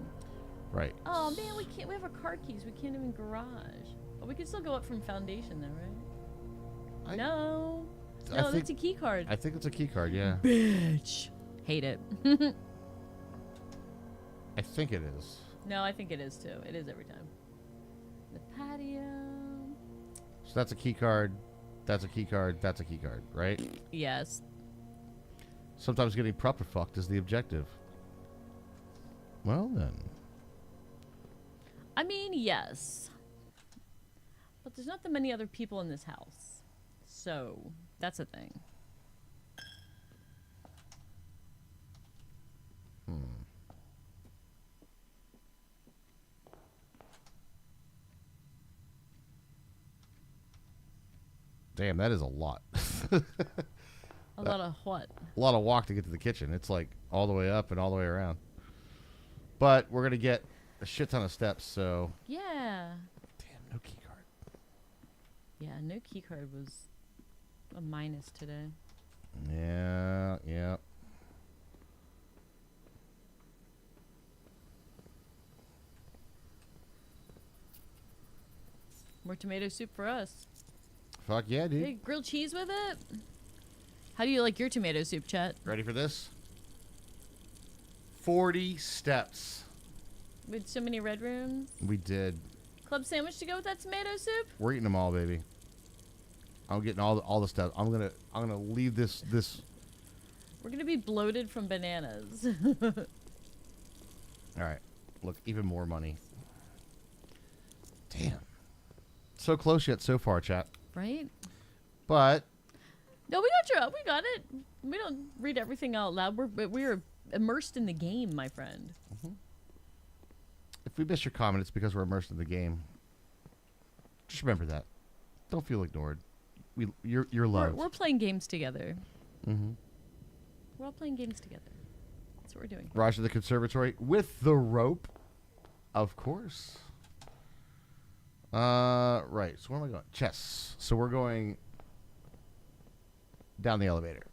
Right. Oh man, we can't. We have our car keys. We can't even garage. But we can still go up from foundation, though, right? No, think- that's a key card. I think it's a key card, yeah. Bitch, hate it. I think it is. No, I think it is too. It is every time. The patio. So that's a key card. That's a key card. That's a key card, right? Yes. Sometimes getting proper fucked is the objective. Well then. I mean, yes. But there's not that many other people in this house. So, that's a thing. Damn, that is a lot. A lot of what? A lot of walk to get to the kitchen. It's like all the way up and all the way around. But we're going to get a shit ton of steps, so. Yeah. Damn, no key card. Yeah, no key card was a minus today. Yeah, yeah. More tomato soup for us. Fuck yeah, dude. Hey, grilled cheese with it? How do you like your tomato soup, Chet? Ready for this? 40 steps. With so many red rooms? We did. Club sandwich to go with that tomato soup? We're eating them all, baby. I'm getting all the steps. I'm gonna leave this. We're gonna be bloated from bananas. All right. Look, even more money. Damn. So close yet so far, chat. Right? But No, we got it. We don't read everything out loud. We're immersed in the game, my friend. if we miss your comment, it's because we're immersed in the game. Just remember that. Don't feel ignored. You're loved. We're playing games together. Mm-hmm. We're all playing games together. That's what we're doing. Rise to the conservatory with the rope, of course. Right. So where am I going? Chess. So we're going down the elevator.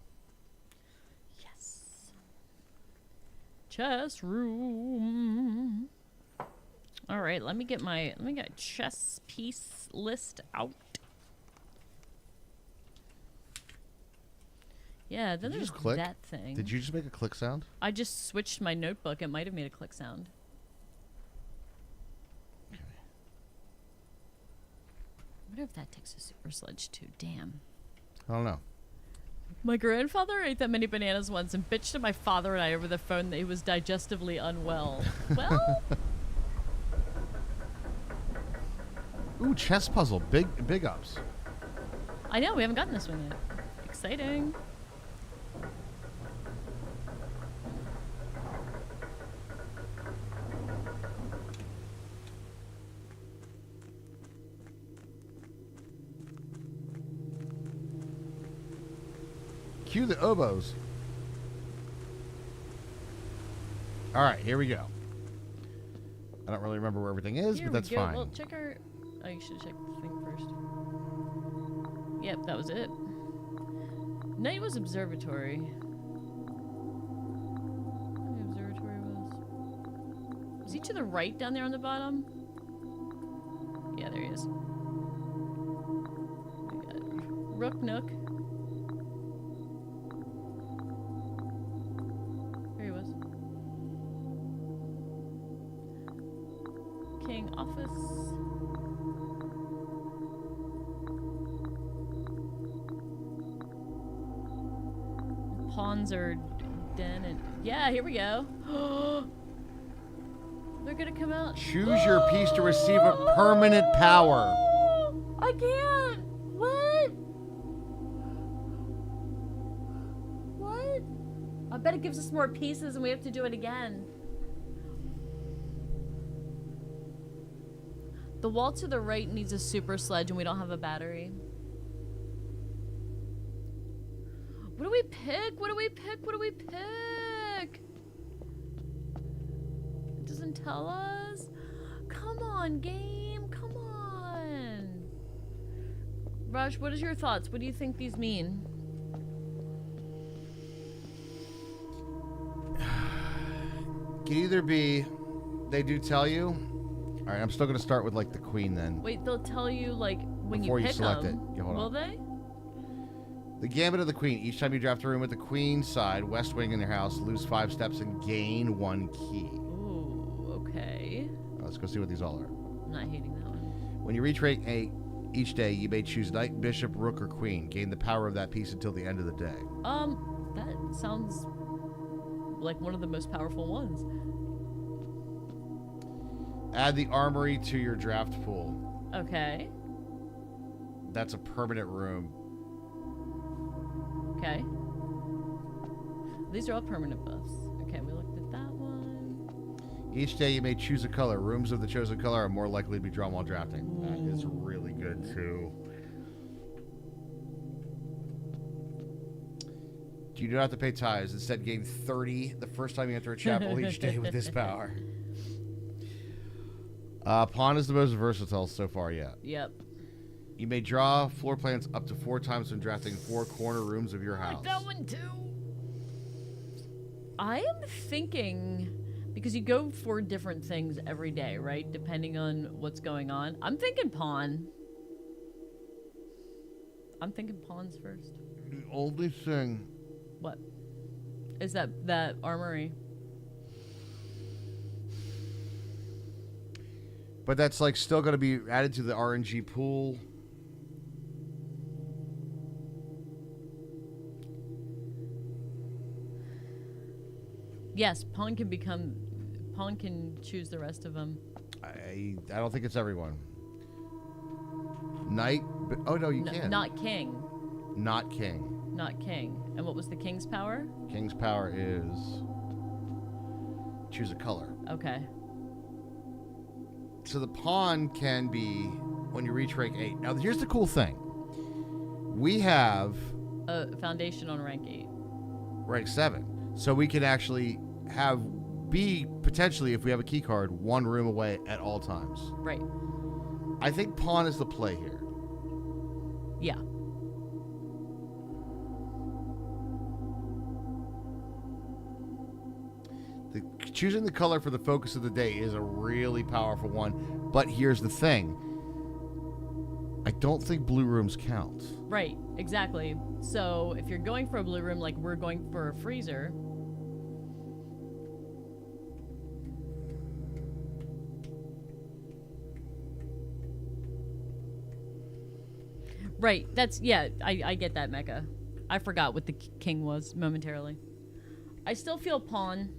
Yes. Chess room. All right, let me get chess piece list out. Yeah, then Did you there's just click? that thing. Did you just make a click sound? I just switched my notebook. It might have made a click sound. I wonder if that takes a super sledge too. Damn. I don't know. My grandfather ate that many bananas once and bitched at my father and I over the phone that he was digestively unwell. Well, Ooh, chess puzzle. Big ups. I know, we haven't gotten this one yet. Exciting. Cue the oboes. All right, here we go. I don't really remember where everything is, Here but that's we go. fine. Well, check our... Oh, you should have checked the thing first. Yep, that was it. Night was observatory. The observatory was... Was he to the right down there on the bottom? Yeah, there he is. We got Rook Nook. There he was. King Office. Pawns are den and yeah, here we go. They're gonna come out. Choose your piece to receive a permanent power. I can't. What? What? I bet it gives us more pieces and we have to do it again. The wall to the right needs a super sledge and we don't have a battery. What do we pick? What do we pick? What do we pick? It doesn't tell us. Come on, game. Come on. Raj, what is your thoughts? What do you think these mean? Can either be, they do tell you. All right, I'm still gonna start with like the queen then. Wait, they'll tell you like when Before you you pick select them. it. Yeah, hold Will on. they? The Gambit of the Queen. Each time you draft a room with the queen side, west wing in your house, lose 5 steps and gain 1 key. Ooh, okay. Let's go see what these all are. I'm not hating that one. When you reach rank 8 each day, you may choose knight, bishop, rook, or queen. Gain the power of that piece until the end of the day. That sounds like one of the most powerful ones. Add the armory to your draft pool. Okay. That's a permanent room. Okay. These are all permanent buffs. Okay, we looked at that one. Each day you may choose a color. Rooms of the chosen color are more likely to be drawn while drafting. That is really good too. You do not have to pay tithes. Instead, gain 30 the first time you enter a chapel each day with this power. Pawn is the most versatile so far yet. Yep. You may draw floor plans up to 4 times when drafting 4 corner rooms of your house. Like that one too. I am thinking, because you go for different things every day, right? Depending on what's going on. I'm thinking pawn. I'm thinking pawns first. The only thing... What? Is that armory? But that's like still going to be added to the RNG pool. Yes, pawn can choose the rest of them. I don't think it's everyone. Knight. Oh no, you can. Not king. Not king. Not king. And what was the king's power? King's power is choose a color. Okay. So the pawn can be when you reach rank 8. Now here's the cool thing. We have A foundation on rank 8. rank 7. So we can actually be potentially, if we have a key card, 1 room away at all times. Right. I think pawn is the play here. Yeah. Choosing the color for the focus of the day is a really powerful one. But here's the thing. I don't think blue rooms count. Right, exactly. So if you're going for a blue room like we're going for a freezer, right, that's, yeah, I get that, Mecca. I forgot what the king was momentarily. I still feel pawn.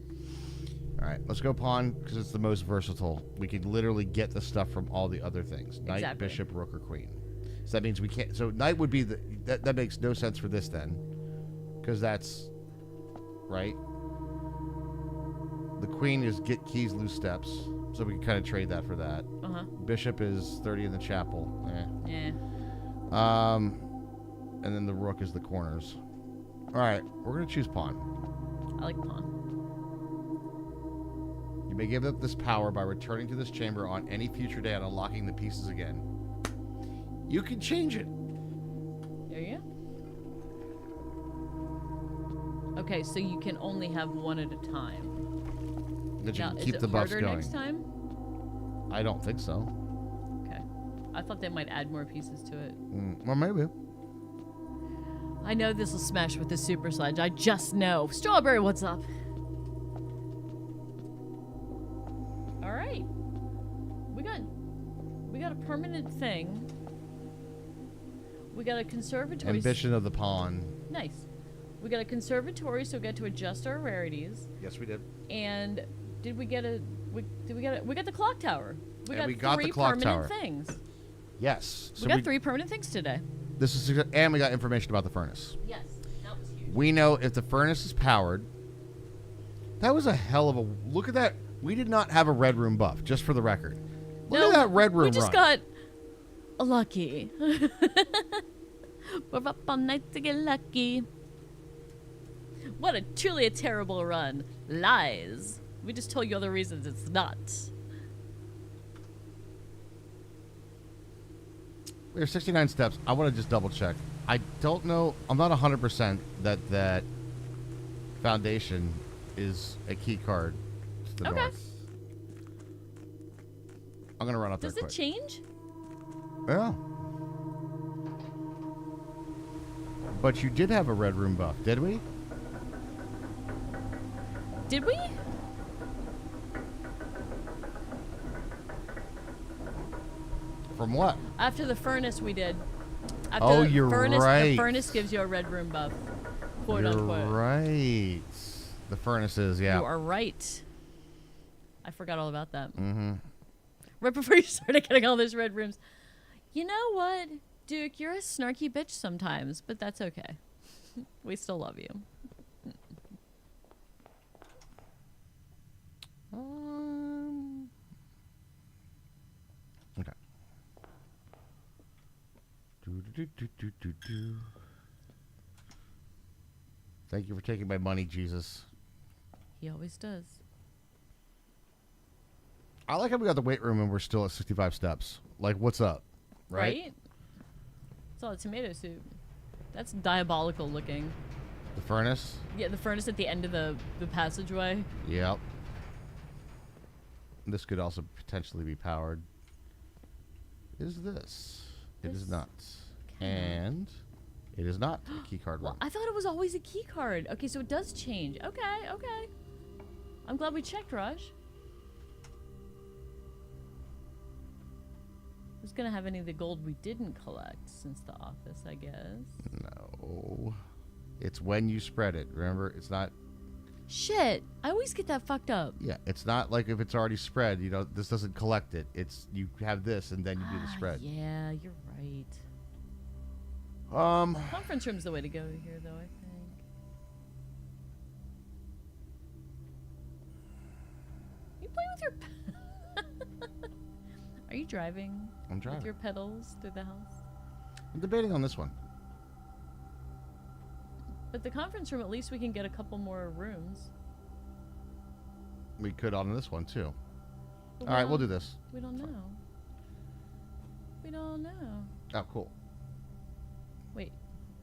All right, let's go pawn because it's the most versatile. We can literally get the stuff from all the other things. Knight, Exactly. bishop, rook, or queen. So that means we can't. So knight would be that makes no sense for this then, because that's right. The queen is get keys, lose steps. So we can kind of trade that for that. Uh-huh. Bishop is 30 in the chapel. Yeah. And then the rook is the corners. All right, we're gonna choose pawn. I like pawn. You may give up this power by returning to this chamber on any future day and unlocking the pieces again. You can change it. There you go. Okay, so you can only have one at a time. That you Now, can is keep it the buffs harder going. next time? I don't think so. Okay. I thought they might add more pieces to it. Well, maybe. I know this will smash with the super sledge. I just know. Strawberry, what's up? All right. We got a permanent thing. We got a conservatory. Ambition of the pawn. Nice. We got a conservatory, so we got to adjust our rarities. Yes, we did. And we got the clock tower. And we got got the three clock permanent tower. things. Yes. We got 3 permanent things today. This is, and we got information about the furnace. Yes, that was huge. We know if the furnace is powered. That was a hell of a look at that. We did not have a red room buff, just for the record. Look at that red room we just run. got lucky. We're up all night to get lucky. What a truly a terrible run. Lies. We just told you other reasons it's not. There's 69 steps. I want to just double check. I don't know. I'm not 100% that foundation is a key card to the Okay. north. I'm gonna run up Does there it quick. change? Yeah. But you did have a red room buff, did we? Did we? From what? After the furnace, we did. After Oh, the you're furnace, right. The furnace gives you a red room buff. Quote You're unquote. right. The furnaces, yeah. You are right. I forgot all about that. Mm-hmm. Right before you started getting all those red rooms. You know what, Duke? You're a snarky bitch sometimes, but that's okay. We still love you. Okay. Do. Thank you for taking my money, Jesus. He always does. I like how we got the weight room and we're still at 65 steps. Like, what's up? Right? It's all tomato soup. That's diabolical looking. The furnace? Yeah, the furnace at the end of the passageway. Yep. This could also potentially be powered. Is this? It is This not. cannot. And it is not a key card Well, room. I thought it was always a key card. Okay, so it does change. Okay, okay. I'm glad we checked, Raj. Who's gonna have any of the gold we didn't collect since the office, I guess? No. It's when you spread it. Remember, it's not. Shit! I always get that fucked up. Yeah, it's not like if it's already spread. You know, this doesn't collect it. It's you have this and then you do the spread. Yeah, you're right. Conference room's the way to go here, though, I think. You playing with your... Are you driving? I'm driving. With your pedals through the house? I'm debating on this one. But the conference room, at least we can get a couple more rooms. We could on this one too. But All right, we'll do don't- this. We don't know. We don't know. Oh, cool. Wait,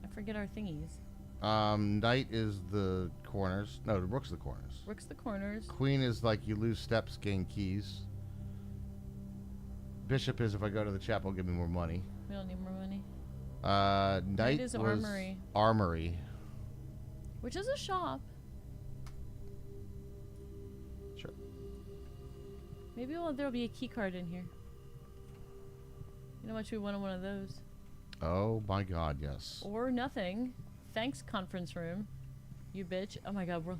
I forget our thingies. Knight is the corners. No, the rook's the corners. Rook's the corners. Queen is like you lose steps, gain keys. Bishop is if I go to the chapel, give me more money. We don't need more money. Knight is was armory. Armory. Which is a shop. Sure. Maybe there'll be a key card in here. You know how much we wanted one of those? Oh my God, yes. Or nothing. Thanks, conference room. You bitch. Oh my god, we're...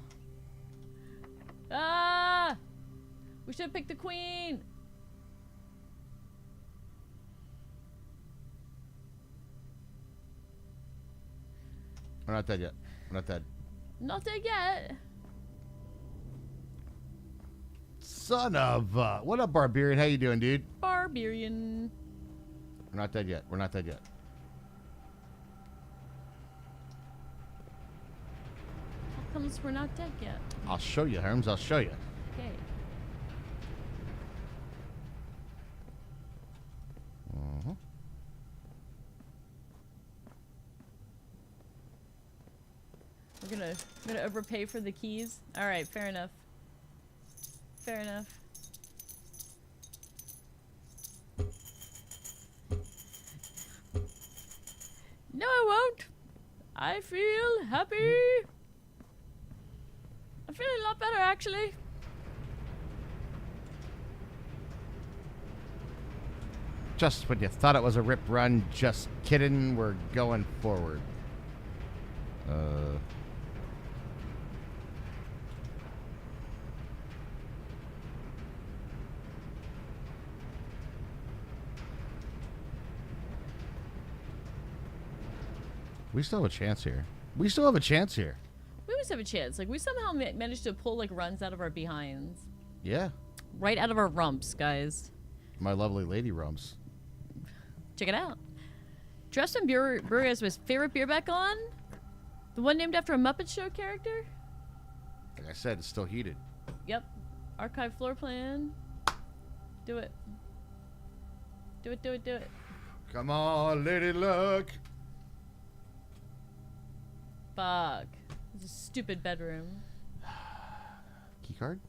Ah! We should have picked the queen! We're not dead yet. We're not dead. Not dead yet. Son of what up, Barbarian? How you doing, dude? Barbarian. We're not dead yet. We're not dead yet. How comes we're not dead yet? I'll show you, Herms. I'll show you. Okay. Uh-huh. We're gonna overpay for the keys. All right, fair enough. Fair enough. No, I won't. I feel happy. I'm feeling a lot better, actually. Just when you thought it was a rip run, just kidding. We're going forward. We still have a chance here. We still have a chance here. We always have a chance. Like, we somehow managed to pull, like, runs out of our behinds. Yeah. Right out of our rumps, guys. My lovely lady rumps. Check it out. Dresden Brewery has his favorite beer back on. The one named after a Muppet Show character. Like I said, it's still heated. Yep. Archive floor plan. Do it. Do it, do it, do it. Come on, Lady Luck. Fuck. It's a stupid bedroom. Key card?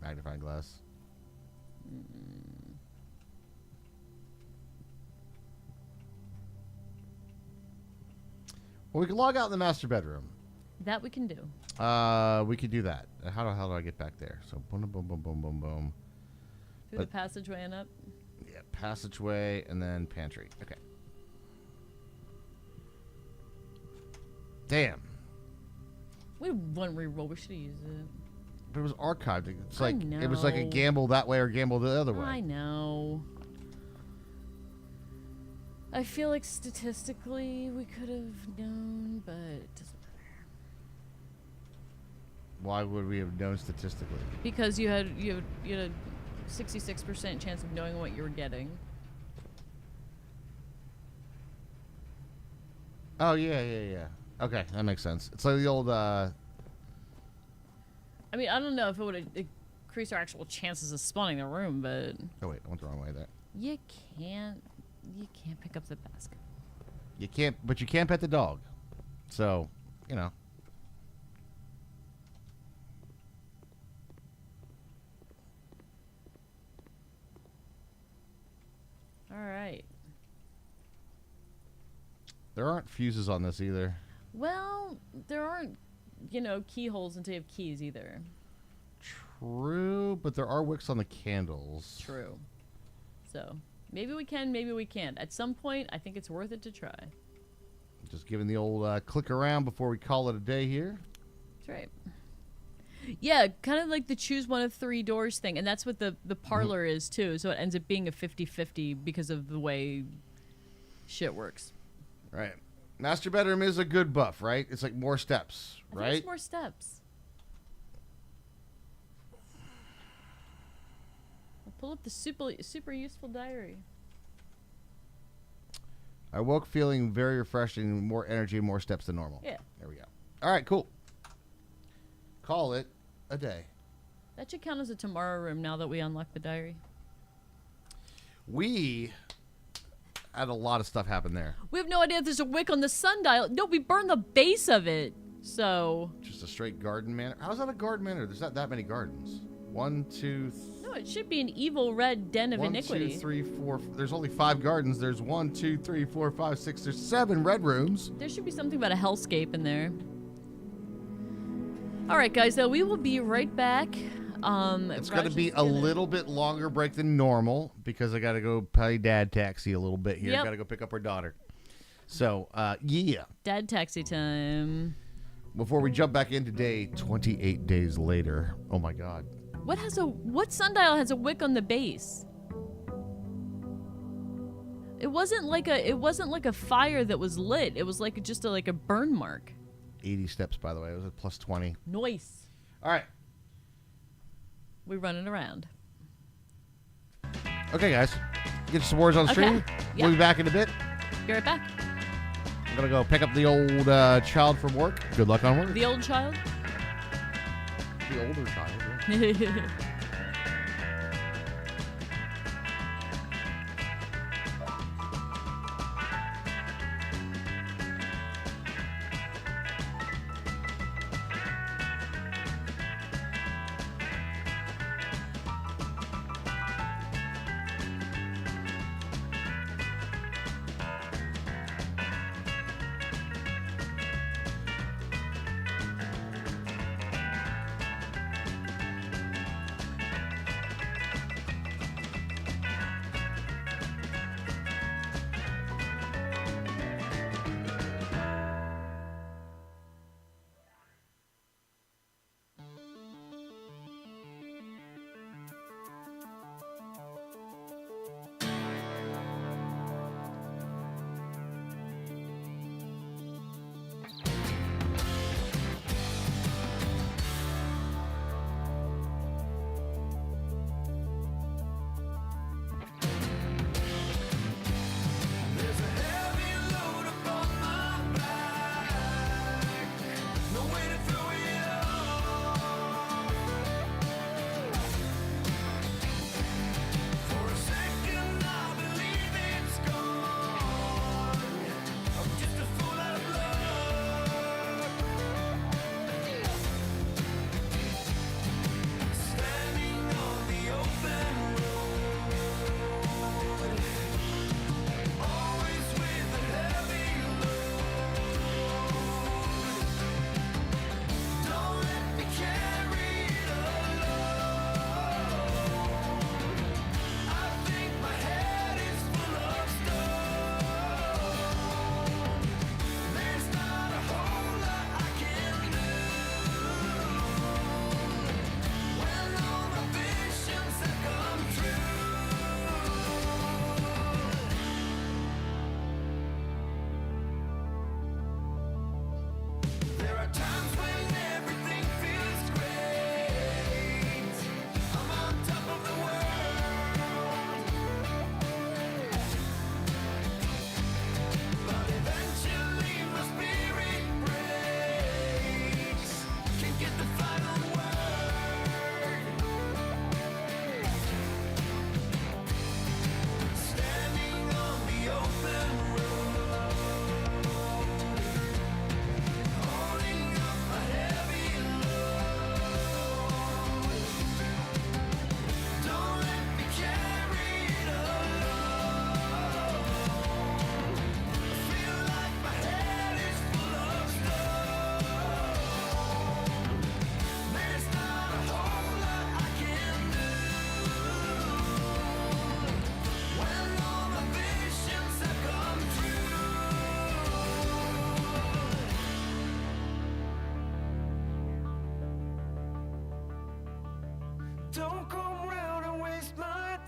Magnifying glass. Well, we can log out in the master bedroom. That we can do. We could do that. How the hell do I get back there? So boom, boom, boom, boom, boom, boom. Through the passageway and up. Yeah, passageway and then pantry. Okay. Damn. We had one reroll. We should have used it. But it was archived. It's I like it was like a know. gamble that way or gamble the other way. I know. I feel like statistically we could have known, but it doesn't matter. Why would we have known statistically? Because you had a 66% chance of knowing what you were getting. Oh yeah. Okay, that makes sense. It's like the old. I mean, I don't know if it would increase our actual chances of spawning the room, but Oh wait, I went the wrong way there. you can't pick up the basket. You can't, but you can't pet the dog. So, you know. All right. There aren't fuses on this either. Well, there aren't, keyholes until you have keys either. True, but there are wicks on the candles. True. So maybe we can, maybe we can't. At some point, I think it's worth it to try. Just giving the old click around before we call it a day here. That's right. Yeah, kind of like the choose one of three doors thing, and that's what the parlor is too. So it ends up being a 50-50 because of the way shit works. Right. Master bedroom is a good buff, right? It's like more steps, I think right? it's more steps. I'll pull up the super useful diary. I woke feeling very refreshing, more energy, more steps than normal. Yeah. There we go. All right, cool. Call it a day. That should count as a tomorrow room now that we unlock the diary. We had a lot of stuff happen there. We have no idea if there's a wick on the sundial. No, we burned the base of it. So. Just a straight garden manor. How's that a garden manor? There's not that many gardens. 1, 2, No, it should be an evil red den of 1, iniquity. 2, 3, 4. There's only 5 gardens. There's 1, 2, 3, 4, 5, 6. There's 7 red rooms. There should be something about a hellscape in there. All right, guys. So we will be right back. It's going to Raj be is a gonna- little bit longer break than normal because I got to go pay dad taxi a little bit here. Yep. Got to go pick up our daughter. So, yeah. Dad taxi time. Before we jump back into day 28 days later. Oh my God. What sundial has a wick on the base? It wasn't like a fire that was lit. It was like just a burn mark. 80 steps, by the way. It was a plus 20. Nice. All right. We running around. Okay, guys. Get some words on the Okay. stream. Yeah. We'll be back in a bit. Be right back. I'm going to go pick up the old child from work. Good luck on work. The old child. The older child. Yeah.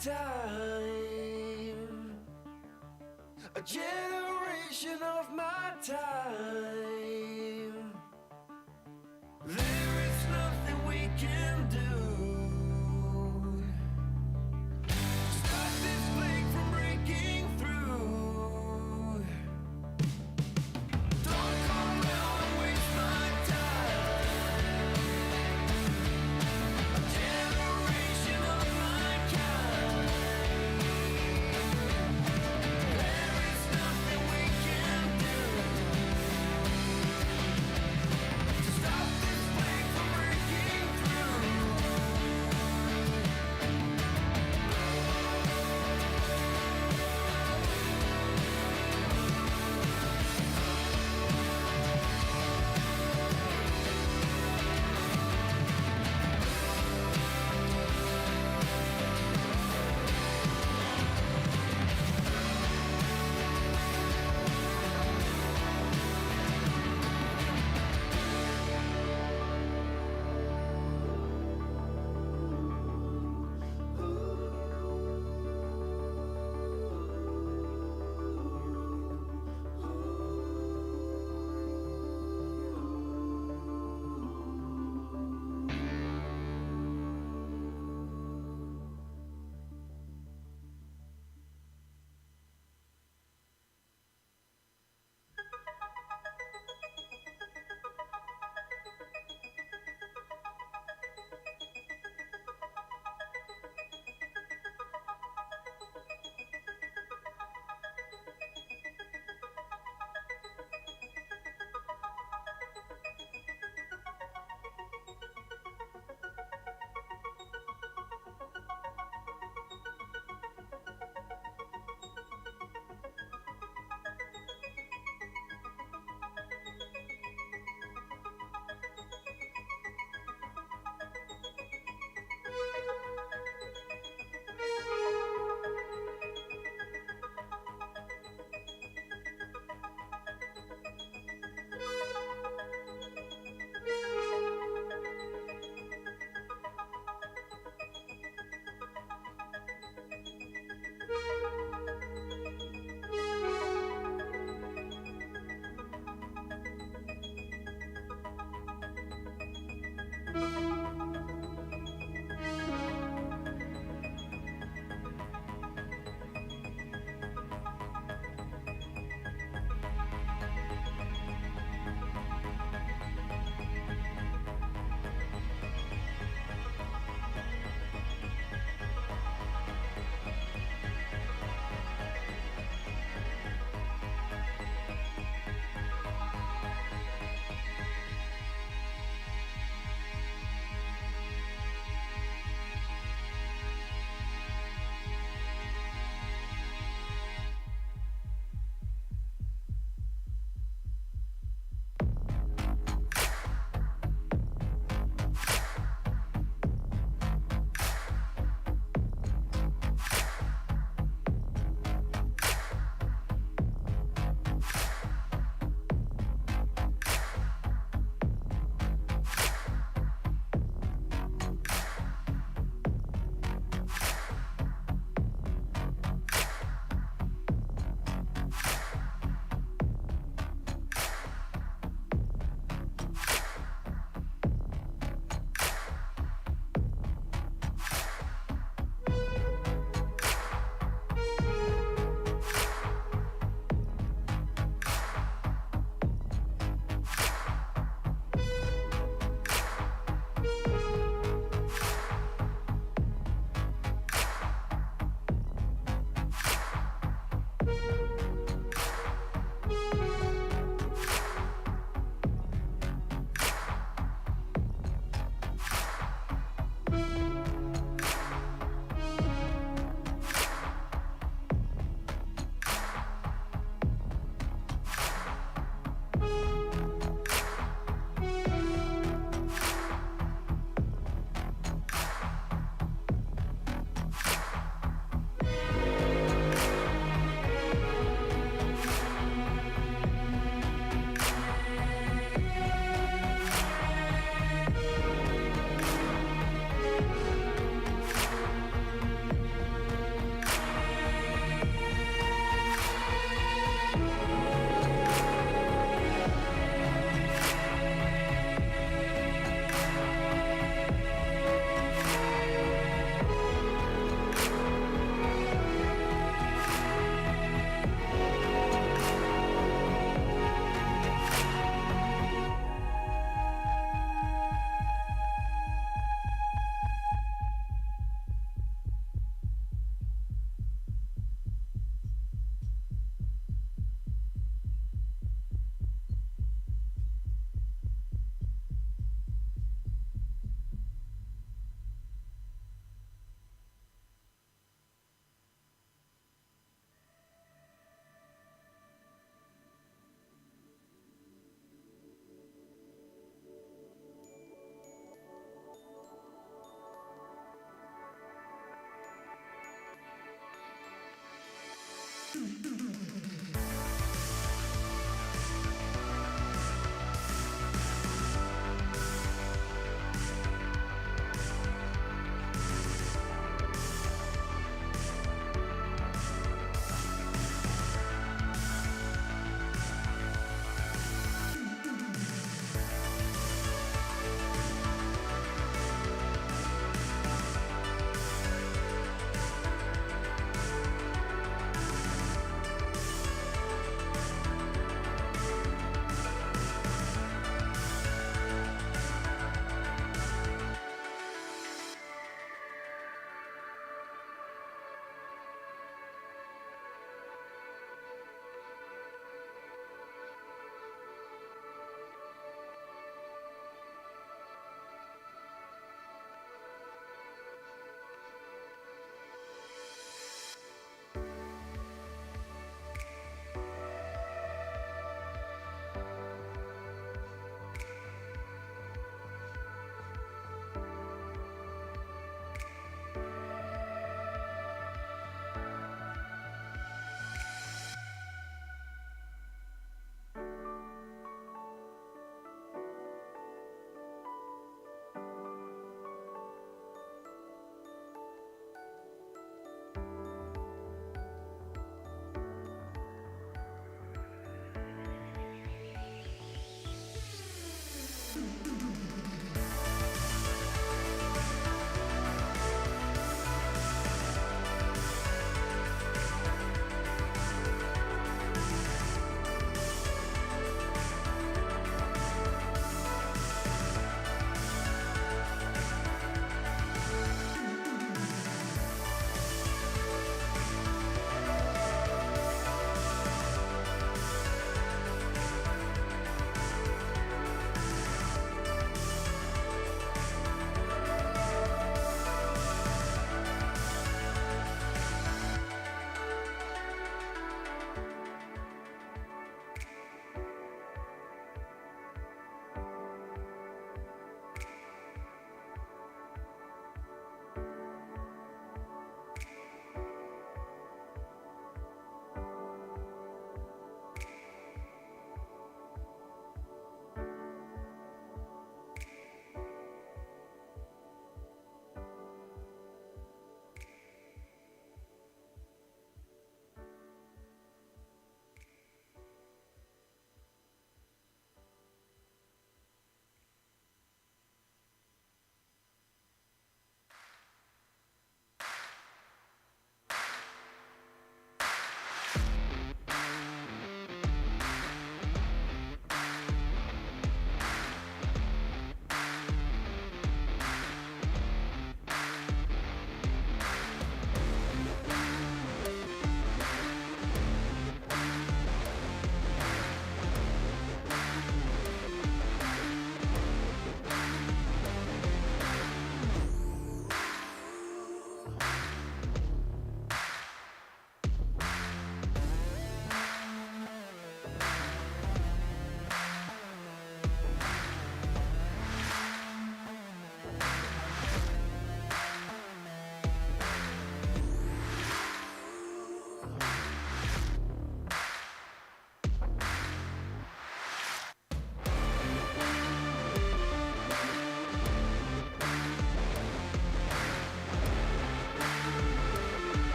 time. A generation of my time. There is nothing we can do to stop this plague from breaking through. Don't come round and waste my time. A generation of mankind. There is nothing we can do to stop this plague from breaking through.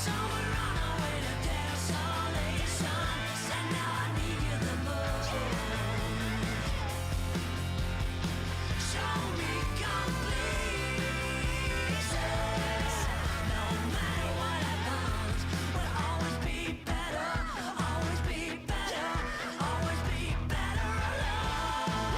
Somewhere on our way to desolation. And now I need you the most. Show me completion. No matter what happens, we'll always be better. Always be better. Always be better alone.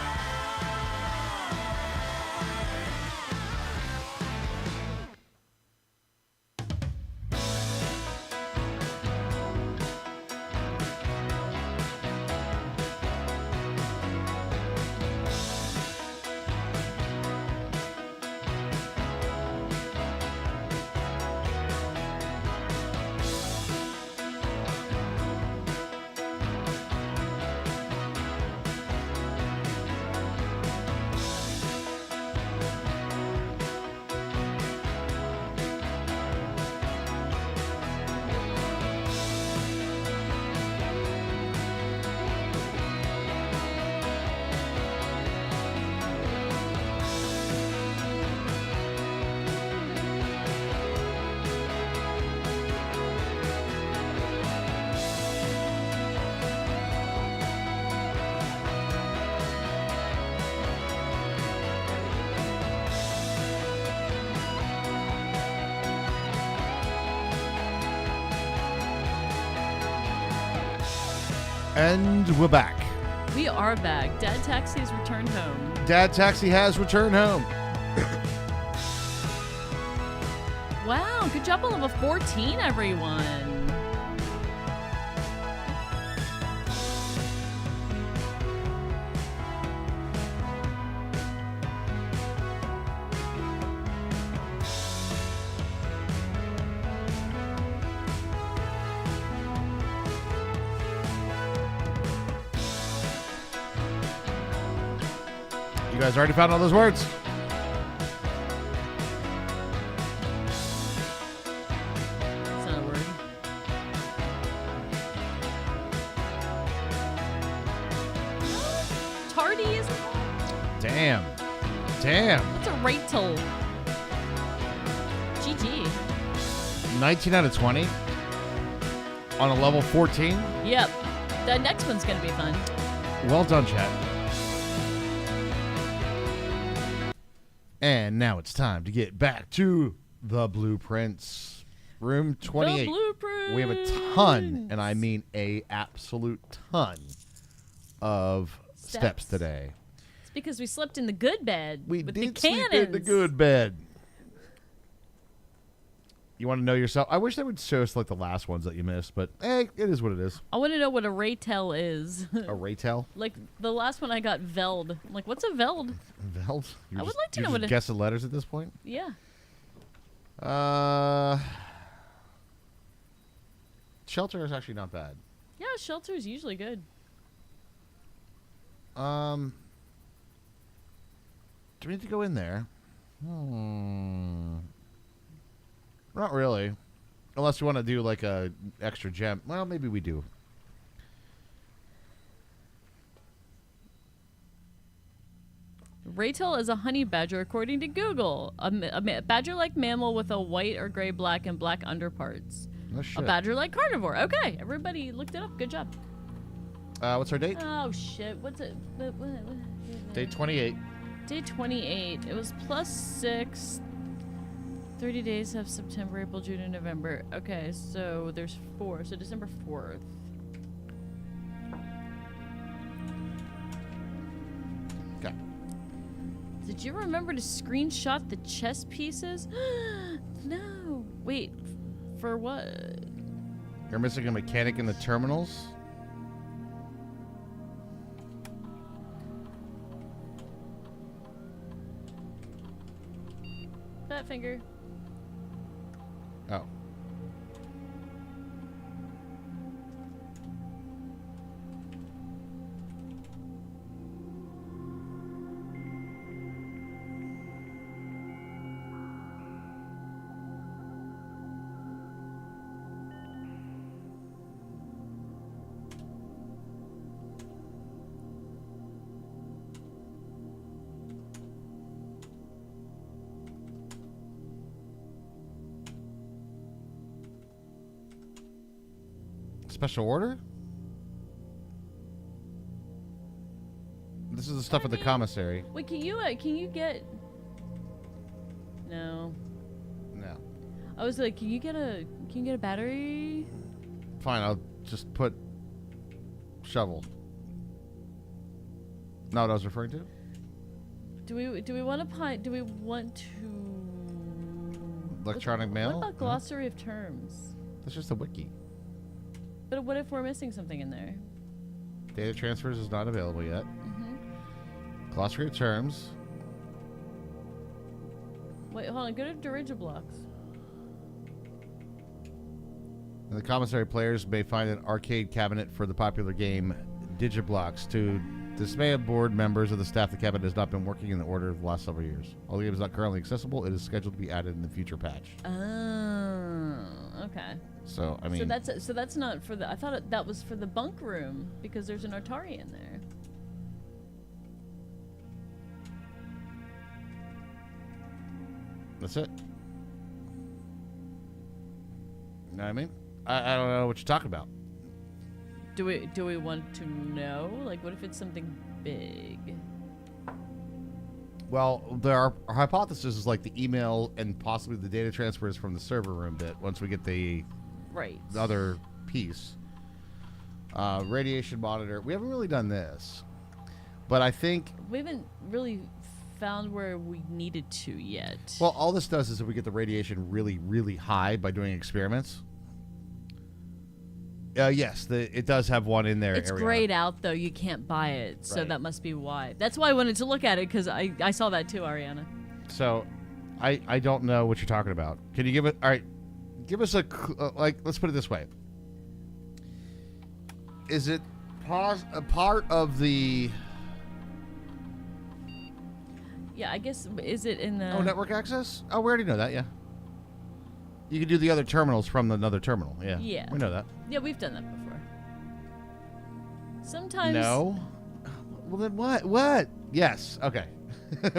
And we're back. We are back. Dad Taxi has returned home. Dad Taxi has returned home. Wow, good job on level 14, everyone. You guys already found all those words? That's not a word. Tardy is Damn. Damn. What's a ratel? GG. 19 out of 20 on a level 14. Yep. The next one's gonna be fun. Well done, chat. And now it's time to get back to the blueprints. Room 28. The blueprint. We have a ton, and I mean a absolute ton of steps today. It's because we slept in the good bed We with did the sleep cannons. in the good bed. You want to know yourself? I wish they would show us like the last ones that you missed, but hey, it is what it is. I want to know what a ratel is. A Raytel? Like the last one I got Veld. I'm like, what's a Veld? Veld? You're I would just- like to you're know just what it- guessing letters at this point? Yeah. Shelter is actually not bad. Yeah, shelter is usually good. Do we need to go in there? Not really. Unless you want to do like a extra gem. Well, maybe we do. Ratel is a honey badger according to Google. A badger-like mammal with a white or gray black and black underparts. Oh, A shit. badger-like carnivore. Okay, everybody looked it up. Good job. What's our date? Oh shit, what's it? Date 28. Day 28. It was +6. 30 days have September, April, June, and November. Okay, so there's 4. So December 4th. Okay. Did you remember to screenshot the chess pieces? No. Wait. For what? You're missing a mechanic in the terminals? Fat finger. Oh. Special order? This is the stuff at the commissary. Wait, can you get? No. No. I was like, can you get a battery? Fine, I'll just put shovel. Not what I was referring to? Do we want to do we want to Electronic mail? What about glossary of terms? That's just a wiki. But what if we're missing something in there? Data transfers is not available yet. Glossary of terms. Wait, hold on. Go to Dirigiblocks. And the commissary players may find an arcade cabinet for the popular game Digiblocks. To dismay of board members of the staff, the cabinet has not been working in the order of the last several years. Although the game is not currently accessible, it is scheduled to be added in the future patch. Oh, okay. So, I mean... So that's not for the... I thought that was for the bunk room, because there's an Atari in there. That's it. You know what I mean? I don't know what you're talking about. Do we want to know? Like, what if it's something big? Well, our hypothesis is like the email and possibly the data transfers from the server room bit once we get the Right. other piece. Radiation monitor. We haven't really done this. But I think... We haven't really found where we needed to yet. Well, all this does is if we get the radiation really, really high by doing experiments. Yes, it does have one in there. It's Ariana. grayed out, though. You can't buy it, so Right. that must be why. That's why I wanted to look at it, because I saw that too, Ariana. So, I don't know what you're talking about. Can you give it... All right, give us a... like, let's put it this way. Is it a part of the... Yeah, I guess, is it in the... Oh, network access? Oh, we already know that, yeah. You can do the other terminals from another terminal, yeah. Yeah. We know that. Yeah, we've done that before. Sometimes... No? Well, then what? What? Yes, okay.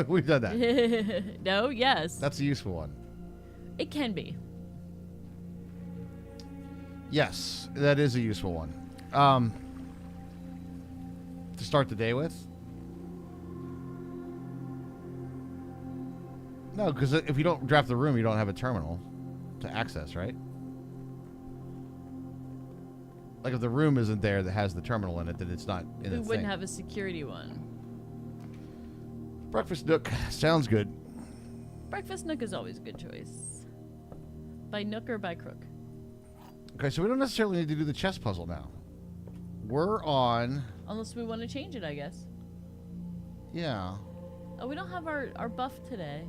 We've done that. No, yes. That's a useful one. It can be. Yes, that is a useful one. To start the day with? No, because if you don't draft the room, you don't have a terminal to access, right? Like if the room isn't there that has the terminal in it, then it's not in We the wouldn't thing. have a security one. Breakfast Nook sounds good. Breakfast Nook is always a good choice. By Nook or by Crook? Okay, so we don't necessarily need to do the chess puzzle now. We're on... Unless we want to change it, I guess. Yeah. Oh, we don't have our buff today.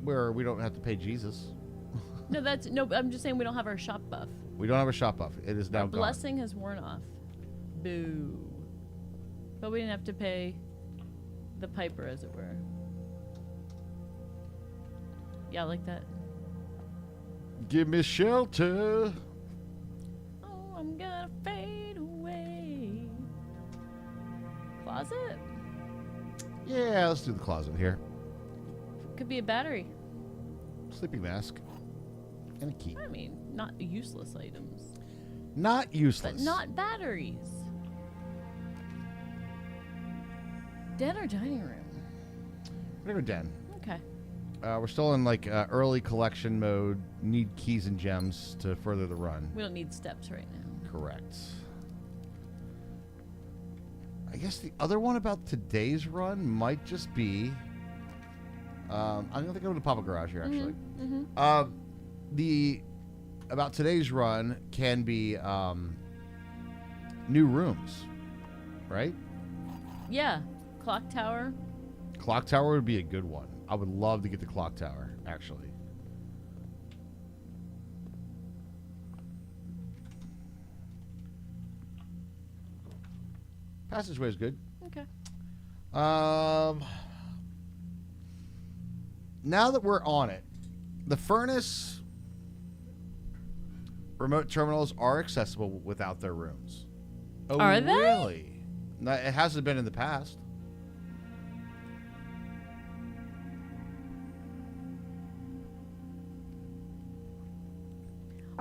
Where we don't have to pay Jesus. No, I'm just saying we don't have our shop buff. We don't have a shop buff. It is now Our gone. blessing has worn off. Boo. But we didn't have to pay the piper, as it were. Yeah, I like that. Give me shelter. Oh, I'm gonna fade away. Closet? Yeah, let's do the closet here. Could be a battery. Sleeping mask. And a key. I mean, not useless items, Not useless. but not batteries. Den or dining room? We're gonna go den. Okay. We're still in like early collection mode. Need keys and gems to further the run. We don't need steps right now. Correct. I guess the other one about today's run might just be... I'm going to go to Papa Garage here, actually. The about today's run can be new rooms, right? Yeah. Clock tower. Clock Tower would be a good one. I would love to get the Clock Tower, actually. Passageway is good. Okay. Now that we're on it, the furnace remote terminals are accessible without their rooms. Oh, Are they? really? No, it hasn't been in the past.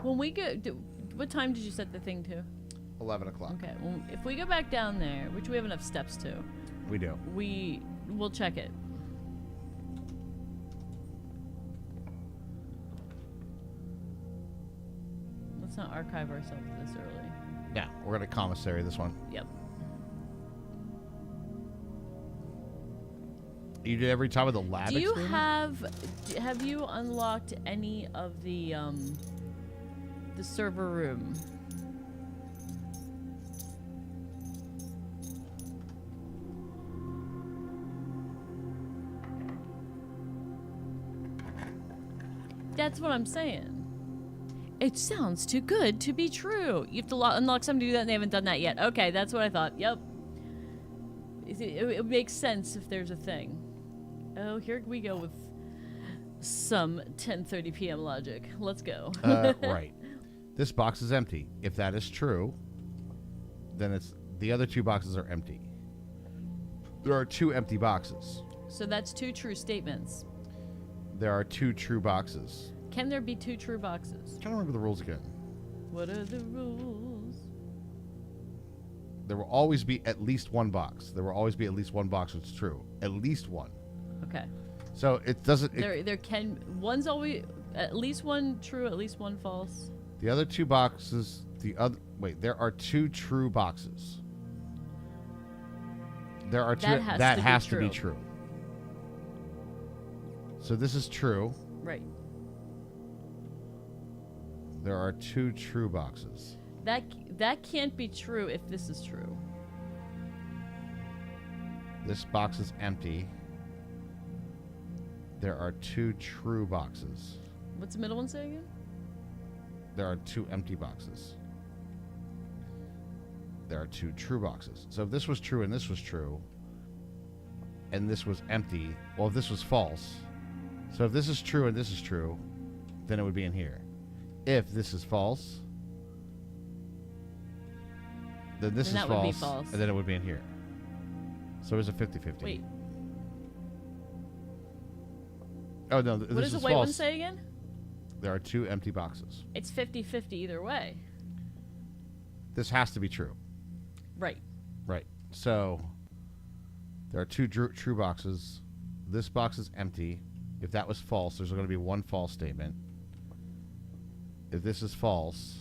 When we go, What time did you set the thing to? 11 o'clock. Okay. Well, if we go back down there, which we have enough steps to, We do. we'll check it. Let's not archive ourselves this early. Yeah, we're going to commissary this one. Yep. You did every time with the lab Do you experiment? have you unlocked any of the server room? That's what I'm saying. It sounds too good to be true. You have to unlock something to do that, and they haven't done that yet. Okay, that's what I thought. Yep. It makes sense if there's a thing. Oh, here we go with some 10:30 p.m. logic. Let's go. Right. This box is empty. If that is true, then it's the other two boxes are empty. There are two empty boxes. So that's two true statements. There are two true boxes. Can there be two true boxes? I'm trying to remember the rules again. What are the rules? There will always be at least one box. There will always be at least one box which is true. At least one. Okay. So it doesn't. There can one's always at least one true, at least one false. The other two boxes. There are two true boxes. There are two. That has to be true. So this is true. Right. There are two true boxes. That can't be true if this is true. This box is empty. There are two true boxes. What's the middle one say again? There are two empty boxes. There are two true boxes. So if this was true and this was true, and this was empty, well, if this was false. So if this is true and this is true, then it would be in here. If this is false, then this Then is that would be false, false. and then it would be in here. So it's a 50-50. Wait. Oh, no, What this does the is white one false. say again? There are two empty boxes. It's 50-50 either way. This has to be true. Right. Right. So there are two true boxes. This box is empty. If that was false, there's going to be one false statement. If this is false,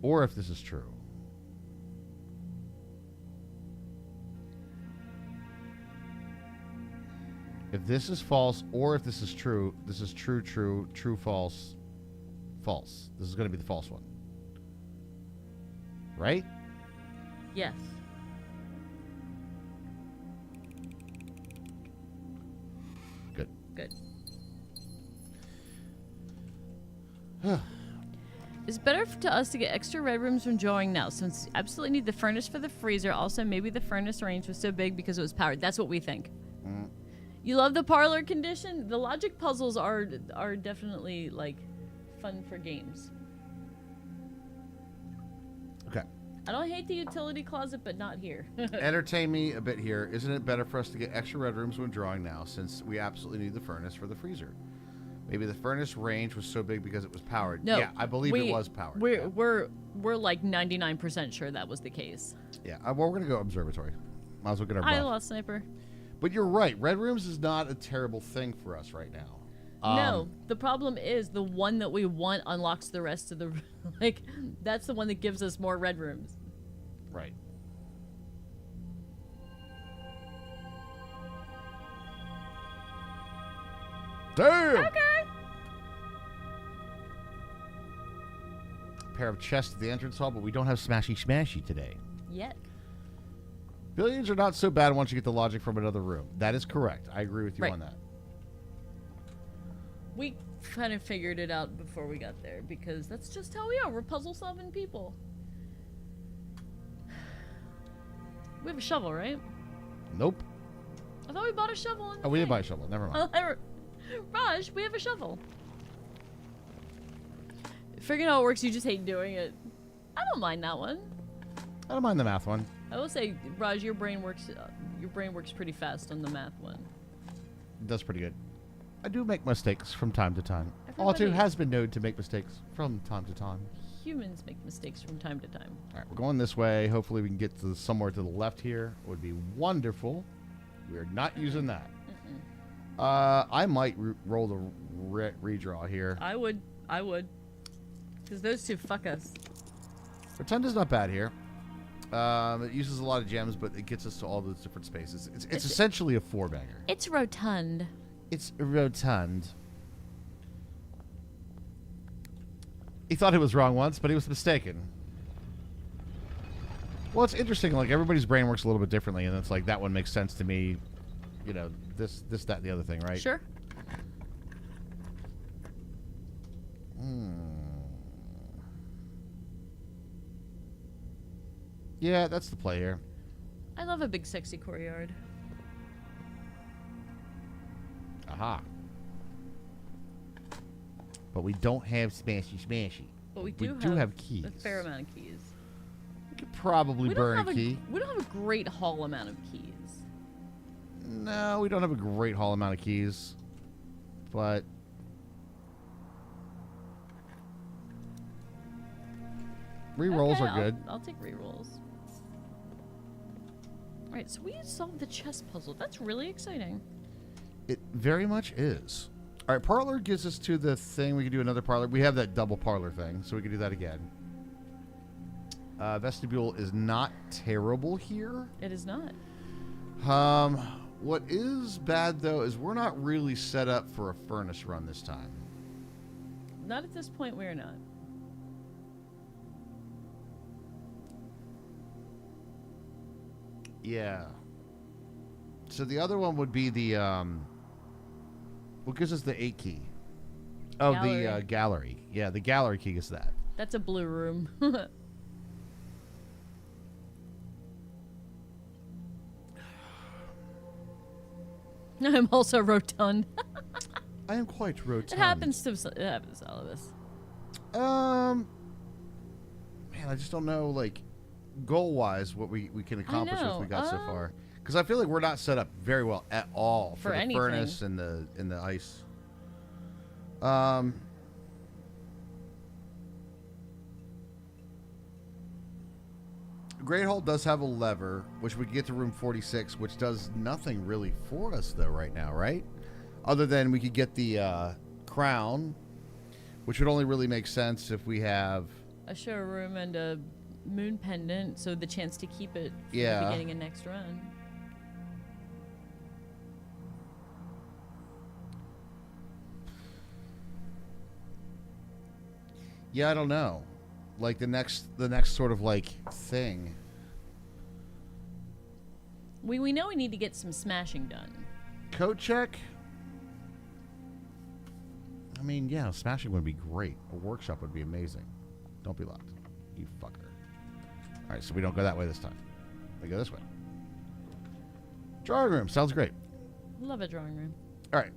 or if this is true. If this is false, or if this is true, this is true, true, true, false, false. This is going to be the false one. Right? Yes. Good. Good. It's better to us to get extra red rooms from Joing now, since we absolutely need the furnace for the freezer. Also, maybe the furnace range was so big because it was powered. That's what we think. You love the parlor condition? The logic puzzles are definitely, like, fun for games. Okay. I don't hate the utility closet, but not here. Entertain me a bit here. Isn't it better for us to get extra red rooms when drawing now, since we absolutely need the furnace for the freezer? Maybe the furnace range was so big because it was powered. No, Yeah, I believe it was powered. We're like 99% sure that was the case. Yeah, well, we're going to go observatory. Might as well get our I buff. lost sniper. But you're right. Red rooms is not a terrible thing for us right now. No, the problem is the one that we want unlocks the rest of the like. That's the one that gives us more red rooms. Right. Damn! Okay. Pair of chests at the entrance hall, but we don't have Smashy Smashy today. Yet. Billions are not so bad once you get the logic from another room. That is correct. I agree with you Right. on that. We kind of figured it out before we got there because that's just how we are. We're puzzle-solving people. We have a shovel, right? Nope. I thought we bought a shovel. Oh, we did buy a shovel. Never mind. Raj, we have a shovel. Figuring out how it works, you just hate doing it. I don't mind that one. I don't mind the math one. I will say, Raj, your brain works pretty fast on the math one. It does pretty good. I do make mistakes from time to time. Everybody- R2 has been known to make mistakes from time to time. Humans make mistakes from time to time. All right, we're going this way. Hopefully we can get to somewhere to the left here. Would be wonderful. We are not using that. I might roll the redraw here. I would. Because those two fuck us. Rotunda's not bad here. It uses a lot of gems, but it gets us to all those different spaces. It's essentially a four-banger. It's rotund. It's rotund. He thought he was wrong once, but he was mistaken. Well, it's interesting. Like, everybody's brain works a little bit differently, and it's like, that one makes sense to me. You know, this, that, and the other thing, right? Sure. Yeah, that's the play here. I love a big sexy courtyard. Aha. But we don't have smashy. But we We do, do have, have keys. a fair amount of keys. We could probably burn a key. We don't have a great haul amount of keys. No, we don't have a great haul amount of keys. But rerolls Okay, are good. I'll take rerolls. Alright, so we solved the chess puzzle. That's really exciting. It very much is. All right, parlor gives us to the thing. We can do another parlor. We have that double parlor thing, so we can do that again. Vestibule is not terrible here. It is not. What is bad, though, is we're not really set up for a furnace run this time. Not at this point, we're not. Yeah. So the other one would be the, what gives us the 8 key? Oh, the Gallery. gallery. Yeah, the gallery key is that. That's a blue room. I'm also rotund. I am quite rotund. It happens to all of us. Man, I just don't know, like, goal-wise, what we can accomplish with what we got so far. Because I feel like we're not set up very well at all for the anything. furnace and the ice. Great Hall does have a lever, which we can get to room 46, which does nothing really for us, though, right now, right? Other than we could get the crown, which would only really make sense if we have... A showroom and a moon pendant, so the chance to keep it for Yeah. the beginning of next run. Yeah, I don't know. Like the next sort of like thing. We know we need to get some smashing done. Code check. I mean, yeah, smashing would be great. A workshop would be amazing. Don't be locked, you fucker. All right, so we don't go that way this time. We go this way. Drawing room sounds great. Love a drawing room. All right,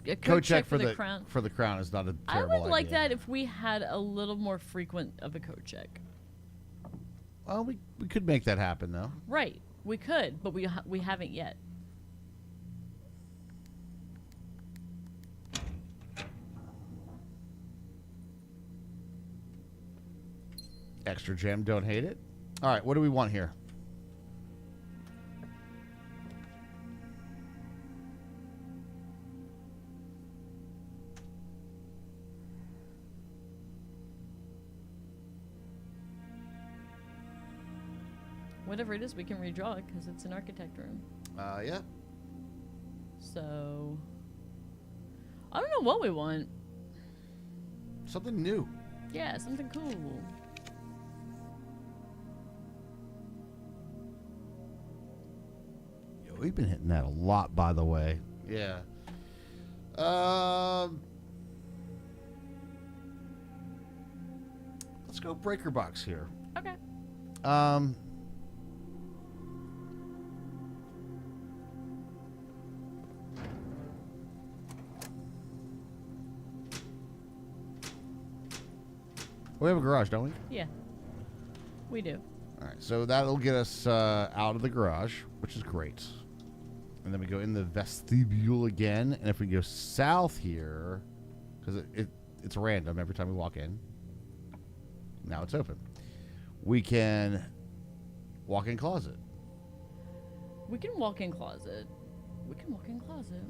A code check for the crown. for the crown is not a I terrible would like idea. that if we had a little more frequent of a code check. Well, we could make that happen though. Right, we could, but we haven't yet. Extra gem, don't hate it. All right, what do we want here? Whatever it is, we can redraw it because it's an architect room. Yeah. So, I don't know what we want. Something new. Yeah, something cool. Yo, we've been hitting that a lot, by the way. Yeah. Let's go breaker box here. Okay. We have a garage, don't we? Yeah. We do. All right, so that'll get us out of the garage, which is great. And then we go in the vestibule again. And if we go south here, because it's random every time we walk in. Now it's open. We can walk in closet. We can walk in closet. We can walk in closet.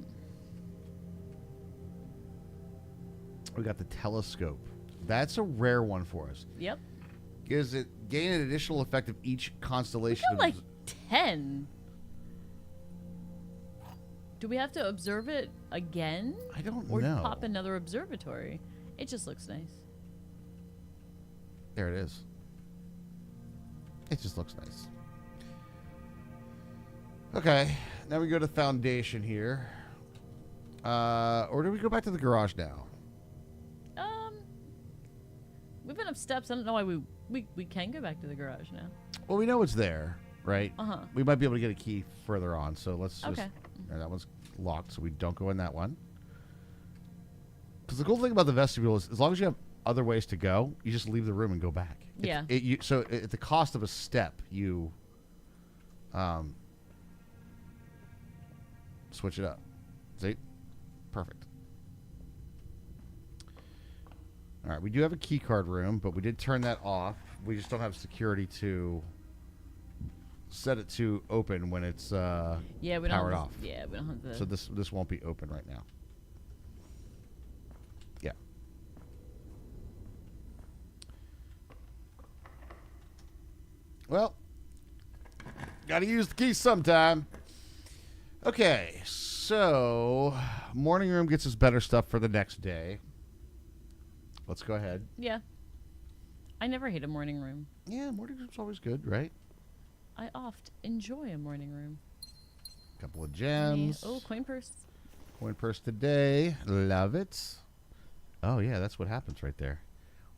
We got the telescope. That's a rare one for us. Yep. Gives it gain an additional effect of each We constellation. got like 10. Do we have to observe it again? I don't Or know. pop another observatory? It just looks nice. There it is. It just looks nice. Okay, now we go to foundation here. Or do we go back to the garage now? We've been up steps. I don't know why we can go back to the garage now. Well, we know it's there, right? Uh-huh. We might be able to get a key further on, so let's just... Okay. And that one's locked, so we don't go in that one. Because the cool thing about the vestibule is, as long as you have other ways to go, you just leave the room and go back. Yeah. So at the cost of a step, you switch it up. See? Perfect. All right, we do have a key card room, but we did turn that off. We just don't have security to set it to open when it's Yeah, we don't powered have off. Yeah, we don't have the... So this won't be open right now. Yeah. Well, gotta use the key sometime. Okay, so morning room gets us better stuff for the next day. Let's go ahead. Yeah. I never hate a morning room. Yeah, morning room's always good, right? I oft enjoy a morning room. Couple of gems. Oh, coin purse. Coin purse today. Love it. Oh, yeah, that's what happens right there.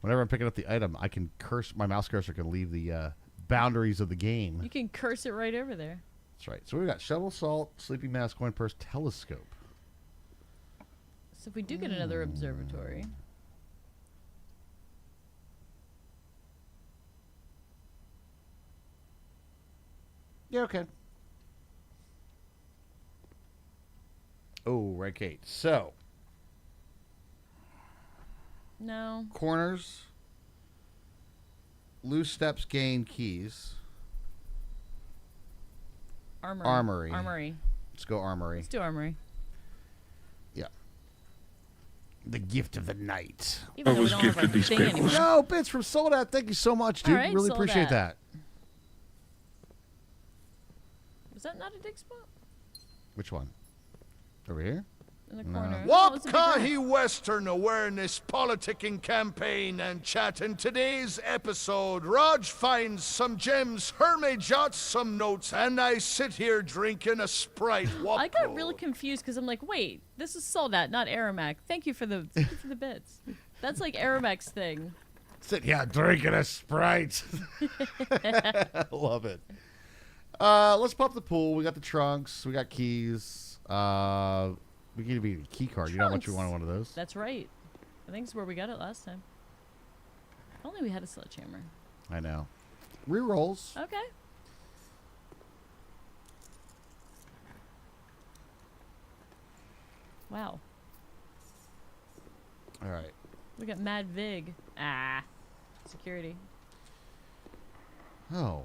Whenever I'm picking up the item, I can curse. My mouse cursor can leave the boundaries of the game. You can curse it right over there. That's right. So we got shovel, salt, sleeping mask, coin purse, telescope. So if we do get another observatory... Yeah, okay. Oh, right, Kate. So, No. corners, loose steps, gain keys. Armory. Armory. Armory. Let's go armory. Let's do armory. Yeah. The gift of the night. Even though we don't have our thing anymore. No, Bits from Sold Out. Thank you so much, dude. All right, really Sold appreciate Out. that. Was that not a dig spot? Which one? Over here? In the No. corner. No, it's a big room. Wapkahi Western Awareness Politicking Campaign and chat. In today's episode, Raj finds some gems, Herme jots some notes, and I sit here drinking a Sprite. I got really confused because I'm like, wait, this is Soldat, not Aramac. Thank you for the bits. That's like Aramac's thing. Sit here drinking a Sprite. Love it. Let's pop the pool. We got the trunks. We got keys. We can be a key card. You know how much we Trunks. wanted one of those? That's right. I think it's where we got it last time. If only we had a sledgehammer. I know. Rerolls. Okay. Wow. All right. We got Mad Vig. Ah. Security. Oh.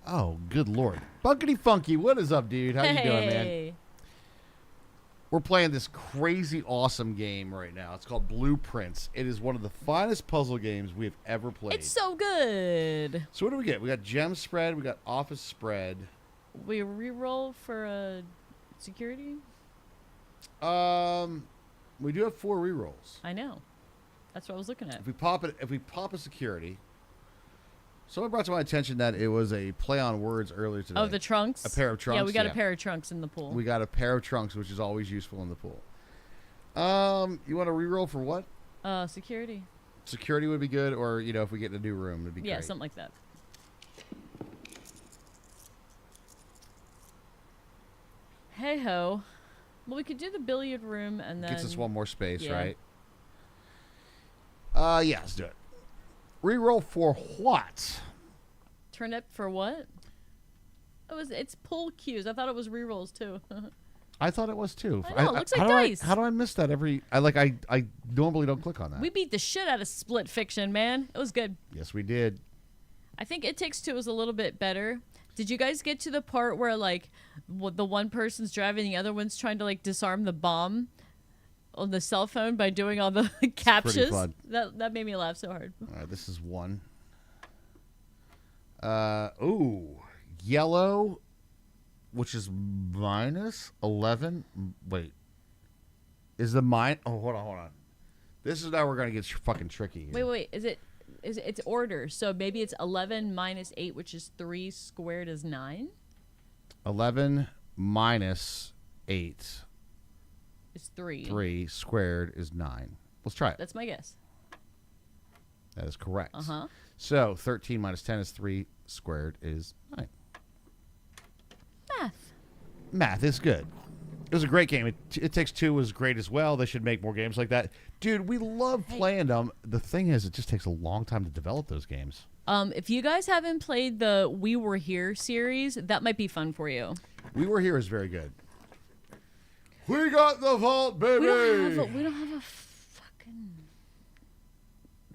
Oh, good lord. Bunkety Funky, what is up, dude? How you doing, man? Hey. We're playing this crazy awesome game right now. It's called Blueprints. It is one of the finest puzzle games we have ever played. It's so good. So what do we get? We got gem spread. We got office spread. We re-roll for security? We do have 4 rerolls. I know. That's what I was looking at. If we pop a security. Someone brought to my attention that it was a play on words earlier today. Oh, the trunks? A pair of trunks. Yeah, we got yeah. a pair of trunks in the pool. We got a pair of trunks, which is always useful in the pool. You want to reroll for what? Security. Security would be good, or if we get in a new room, it'd be Yeah, great. something like that. Hey ho. Well, we could do the billiard room and then Gets us one more space, yeah. right? Yeah, let's do it. Reroll for what? turn up for what? It's pull cues. I thought it was rerolls too. I thought it was too. I know, it looks like how dice. How do I miss that every? I normally don't click on that. We beat the shit out of Split Fiction, man. It was good. Yes, we did. I think It Takes Two was a little bit better. Did you guys get to the part where like the one person's driving, the other one's trying to like disarm the bomb on the cell phone by doing all the captures? fun. That made me laugh so hard. All right, this is one. Yellow, which is minus 11. Wait, is the mine? Oh, hold on. This is now we're gonna get fucking tricky here. Wait. It's order. So maybe it's 11 minus 8, which is 3 squared is 9. 11 minus 8. It's 3. 3 squared is 9. Let's try it. That's my guess. That is correct. Uh-huh. So 13 minus 10 is 3 squared is 9. Math is good. It was a great game. It Takes Two was great as well. They should make more games like that. Dude, we love playing them. The thing is, it just takes a long time to develop those games. If you guys haven't played the We Were Here series, that might be fun for you. We Were Here is very good. We got the vault, baby! We don't have a fucking...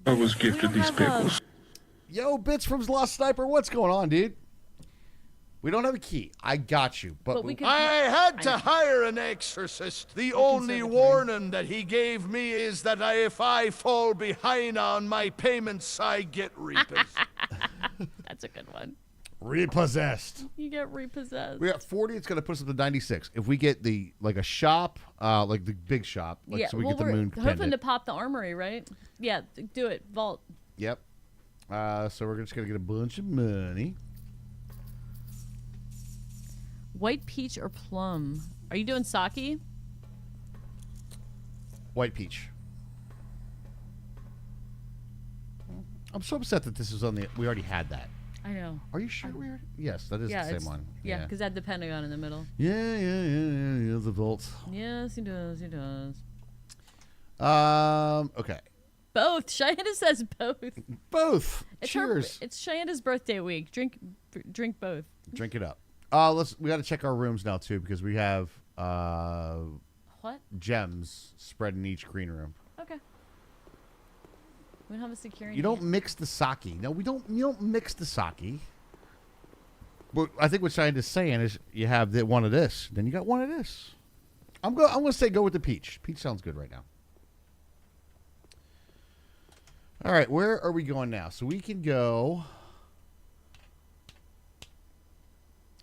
I was gifted these pickles. Yo, Bits from Lost Sniper, what's going on, dude? We don't have a key. I got you. But we could... I had to hire an exorcist. The only warning that he gave me is that if I fall behind on my payments, I get repossessed. That's a good one. Repossessed. You get repossessed. We got 40. It's going to put us up to 96. If we get a shop, like the big shop, so we get the moon we're hoping pendant. to pop the armory, right? Yeah, do it. Vault. Yep. So we're just going to get a bunch of money. White peach or plum? Are you doing sake? White peach. I'm so upset that this is on the... We already had that. I know. Are you sure we already... Yes, that is the same one. Yeah, because that had the Pentagon in the middle. Yeah, the vault. Yes, he does. He does. Okay. Both. Cheyenne says both. Both. It's Cheers. It's Cheyenne's birthday week. Drink both. Drink it up. We got to check our rooms now too because we have What? gems spread in each green room. Okay. We don't have a security. You don't mix the sake. No, we don't. You don't mix the sake. But I think what Cheyenne is saying is you have one of this, then you got one of this. I'm gonna say go with the peach. Peach sounds good right now. All right, where are we going now? So we can go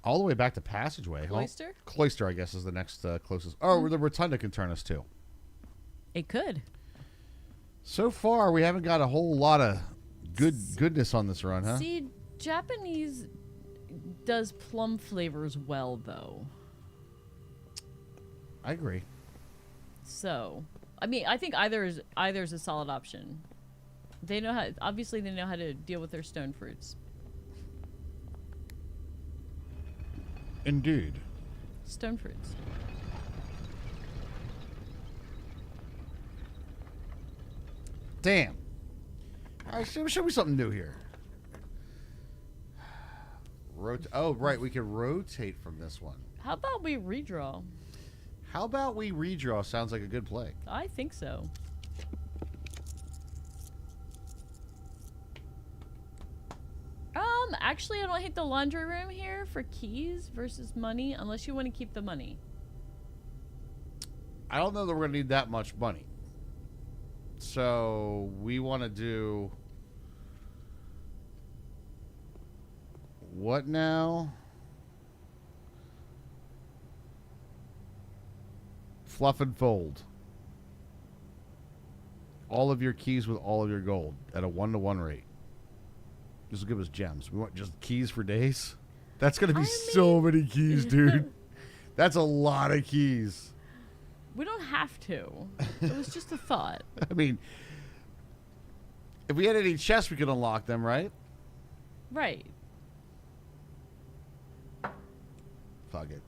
all the way back to Passageway. Cloister? Cloister, I guess, is the next closest. Oh, the Rotunda can turn us too. It could. So far, we haven't got a whole lot of goodness on this run, huh? See, Japanese does plum flavors well, though. I agree. So, I mean, I think either is a solid option. They know how. Obviously, they know how to deal with their stone fruits. Indeed. Stone fruits. Damn. All right, show me something new here. Oh, right. We can rotate from this one. How about we redraw? How about we redraw? Sounds like a good play. I think so. Actually, I don't hate the laundry room here for keys versus money, unless you want to keep the money. I don't know that we're going to need that much money. So we want to do... What now? Fluff and fold. All of your keys with all of your gold at a 1-to-1 rate. This will give us gems. We want just keys for days. That's going to be so many keys, dude. That's a lot of keys. We don't have to. It was just a thought. I mean, if we had any chests, we could unlock them, right? Right. Fuck it.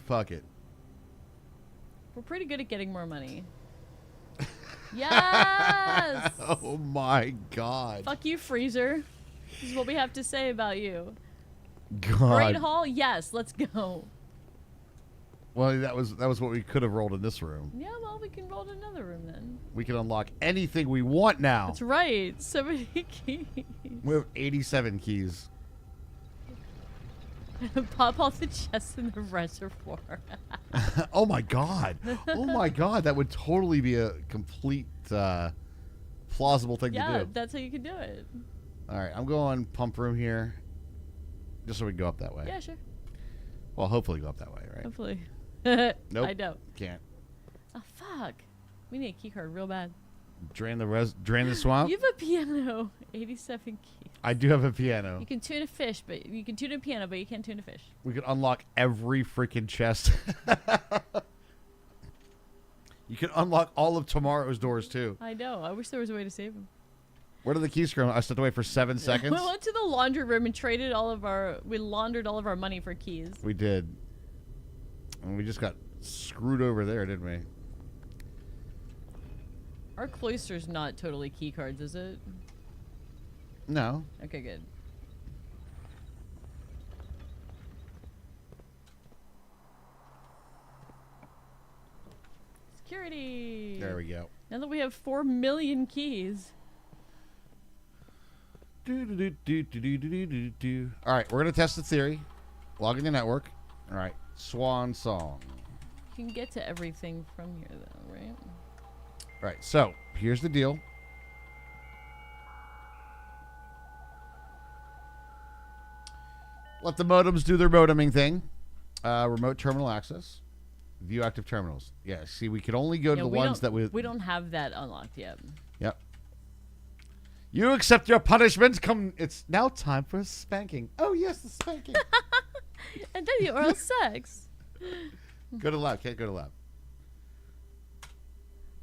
Fuck it. We're pretty good at getting more money. Yes! Oh my god. Fuck you, Freezer. This is what we have to say about you. Great God. Hall, yes, let's go. Well, that was what we could have rolled in this room. Yeah, well, we can roll to another room then. We can unlock anything we want now. That's right. So many keys. We have 87 keys. Pop all the chests in the reservoir. Oh my god. Oh my god. That would totally be a complete plausible thing to Yeah, do. that's how you can do it. All right, I'm going pump room here, just so we can go up that way. Yeah, sure. Well, hopefully go up that way, right? Hopefully. Nope. I don't. Can't. Oh, fuck. We need a key card real bad. Drain the swamp. You have a piano. 87 keys. I do have a piano. You can tune a fish, but you can tune a piano, but you can't tune a fish. We could unlock every freaking chest. You can unlock all of tomorrow's doors too. I know. I wish there was a way to save them. Where did the keys go? I stepped away for 7 seconds. We went to the laundry room and traded we laundered all of our money for keys. We did. And we just got screwed over there, didn't we? Our cloister's not totally key cards, is it? No. Okay, good. Security. There we go. Now that we have 4 million keys. All right, we're gonna test the theory. Log in the network. All right, Swan Song. You can get to everything from here, though, right? All right, so here's the deal. Let the modems do their modeming thing. Remote terminal access. View active terminals. Yeah, see, we can only go to the ones that we don't have that unlocked yet. Yep. You accept your punishment. Come, it's now time for a spanking. Oh yes, the spanking. And then the oral sex. Go to lab. Can't go to lab.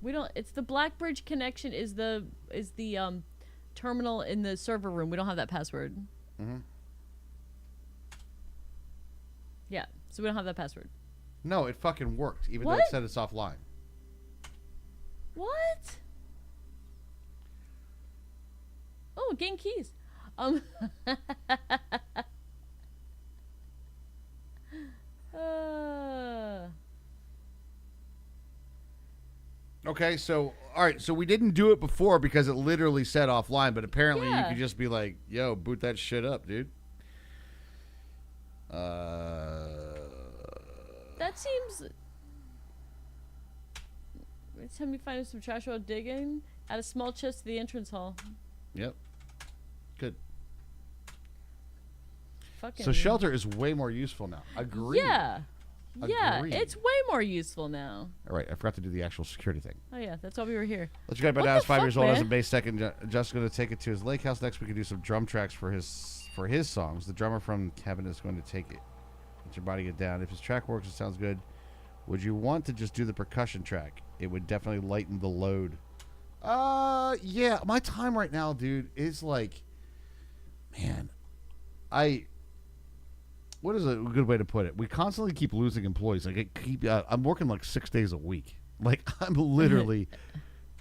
We don't. It's the Blackbridge connection. Is the terminal in the server room? We don't have that password. Mm-hmm. Yeah, so we don't have that password. No, it fucking worked, even though it What? said it's offline. What? Oh, gain keys. Okay, so all right, so we didn't do it before because it literally said offline, but apparently you Yeah. could just be like, "Yo, boot that shit up, dude." That seems. It's time we find some trash while digging. Add a small chest to the entrance hall. Yep. Good. Fucking. So shelter is way more useful now. Agreed. Yeah. Yeah, Agreed. it's way more useful now. All right, I forgot to do the actual security thing. Oh yeah, that's why we were here. Let you guys by What now the is 5 years fuck, old, has a man? bass second. Just going to take it to his lake house. Next, we can do some drum tracks for his songs. The drummer from Kevin is going to take it. Let your body get down. If his track works, it sounds good. Would you want to just do the percussion track? It would definitely lighten the load. Yeah. My time right now, dude, is like, man, what is a good way to put it? We constantly keep losing employees. Like I'm working like 6 days a week. Like I'm literally,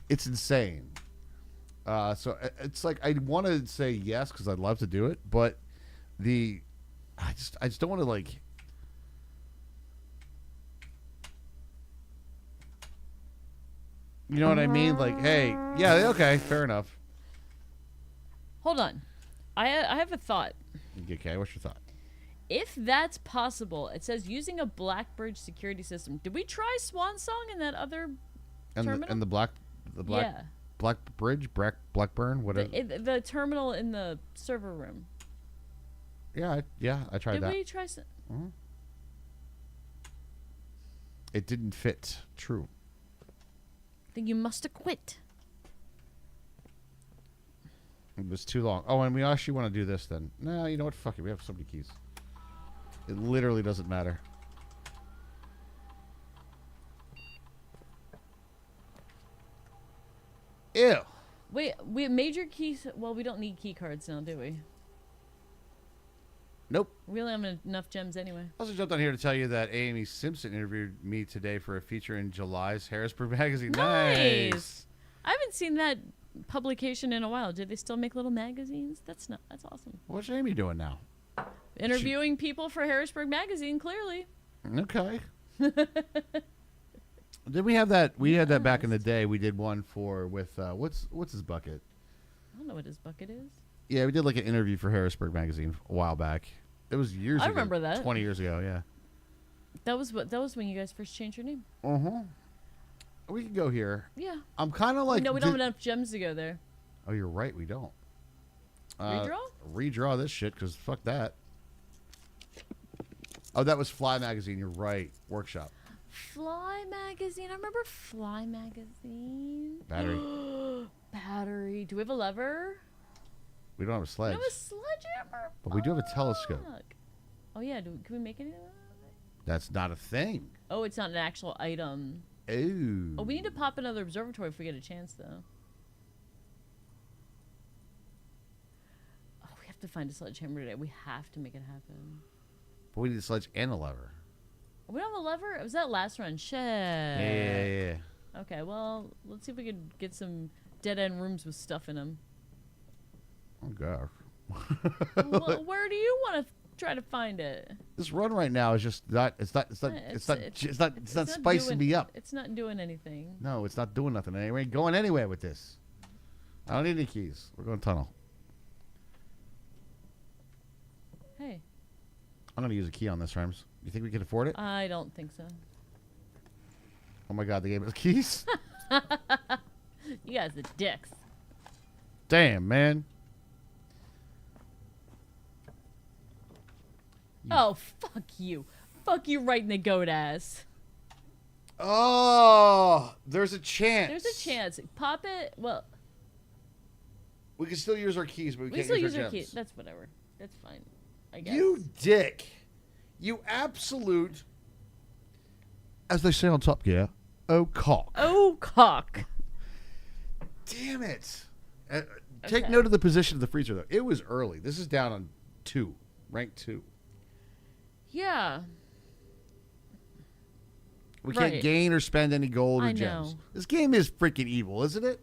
it's insane. So it's like I want to say yes because I'd love to do it, but I just don't want to like. You know what I mean? Like, hey, yeah, okay, fair enough. Hold on, I have a thought. Okay, what's your thought? If that's possible, it says using a Blackbridge security system. Did we try Swan Song in that other terminal? And the black Yeah. Black Bridge, Blackburn, whatever. The terminal in the server room. I tried Did that. we try? It didn't fit. True. Then you must have quit. It was too long. Oh, and we actually want to do this then. No, you know what? Fuck it. We have so many keys. It literally doesn't matter. Ew. Wait, we major keys. Well, we don't need key cards now, do we? Nope. We only have enough gems anyway. I also jumped on here to tell you that Amy Simpson interviewed me today for a feature in July's Harrisburg magazine. Nice. I haven't seen that publication in a while. Do they still make little magazines? That's awesome. What's Amy doing now? Interviewing people for Harrisburg Magazine, clearly. Okay. Did we have that? We had that back in the day. We did one with what's his bucket? I don't know what his bucket is. Yeah, we did like an interview for Harrisburg Magazine a while back. It was years ago. I remember that. 20 years ago, yeah. That was when you guys first changed your name. Uh-huh. We can go here. Yeah. I'm kind of like... No, we don't have enough gems to go there. Oh, you're right. We don't. Redraw? Redraw this shit, because fuck that. Oh, that was Fly Magazine. You're right. Workshop. Fly Magazine. I remember Fly Magazine. Battery. Battery. Do we have a lever? We don't have a We sledge. have a sledgehammer. But we do have a telescope. Fuck. Oh, yeah. Can we make it? That's not a thing. Oh, it's not an actual item. Ooh. Oh, we need to pop another observatory if we get a chance, though. Oh, we have to find a sledgehammer today. We have to make it happen. But we need a sledge and a lever. We don't have a lever? It was that last run. Shit. Yeah. Okay, well, let's see if we could get some dead-end rooms with stuff in them. Oh, God. Well, where do you want to try to find it? This run right now is just not. It's not spicing me up. It's not doing anything. No, it's not doing nothing. We ain't going anywhere with this. I don't need any keys. We're going tunnel. Hey, I'm going to use a key on this, Rhymes. You think we can afford it? I don't think so. Oh my God, they gave us keys? You guys are dicks. Damn, man. Oh, fuck you. Fuck you right in the goat ass. Oh, there's a chance. There's a chance. Pop it. Well, We can still use our keys, but we we can't still use use our our gems. key. That's whatever. That's fine. I guess. You dick. You absolute, as they say on Top Gear, oh cock. Oh, cock. Damn it. Take Okay. note of the position of the freezer, though. It was early. This is down on 2, rank 2. Yeah. We can't Right. gain or spend any gold or I gems. know. This game is freaking evil, isn't it?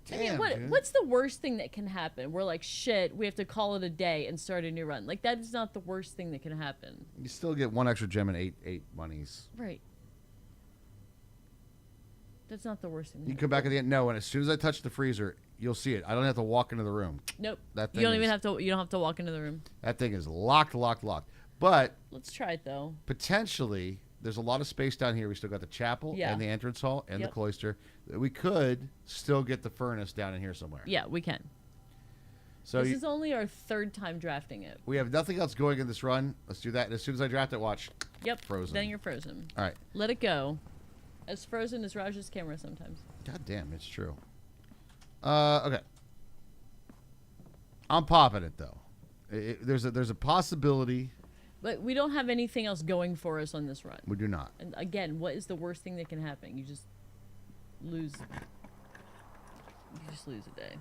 I mean, Damn, dude. what's the worst thing that can happen? We're like, shit, we have to call it a day and start a new run. Like, that is not the worst thing that can happen. You still get 1 extra gem and 8 monies. Right. That's not the worst thing. You can come back at the end. No, and as soon as I touch the freezer, you'll see it. I don't have to walk into the room. Nope. That You don't thing even is- have to. You don't have to walk into the room. That thing is locked. But Let's try it though. potentially, there's a lot of space down here. We still got the chapel Yeah. and the entrance hall and the Yep. cloister. We could still get the furnace down in here somewhere. Yeah, we can. So This is only our third time drafting it. we have nothing else going in this run. Let's do that. And as soon as I draft it, watch. Yep. Frozen. Then you're frozen. All right. Let it go. As frozen as Raj's camera sometimes. God damn, it's true. Okay. I'm popping it though. There's a possibility. But we don't have anything else going for us on this run. We do not. And again, what is the worst thing that can happen? You just lose. You just lose a day.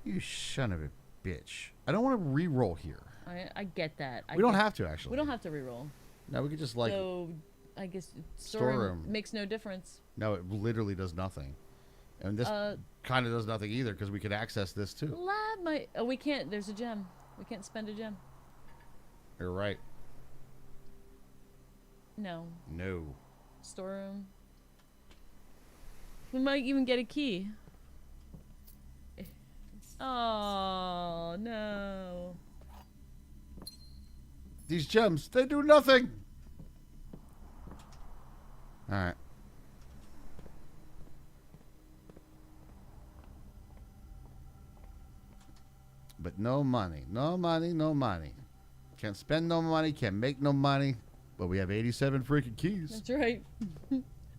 You son of a bitch. I don't want to re-roll here. I get that. We don't have to actually. We don't have to reroll. No, we could just like. So, I guess Storeroom. storeroom makes no difference. No, it literally does nothing. And this kind of does nothing either because we could access this too. Lab might. Oh, we can't. There's a gem. We can't spend a gem. You're right. No. No. Storeroom. We might even get a key. Oh no. These gems, they do nothing. All right. But no money. No money, no money. Can't spend no money, can't make no money. But we have 87 freaking keys. That's right.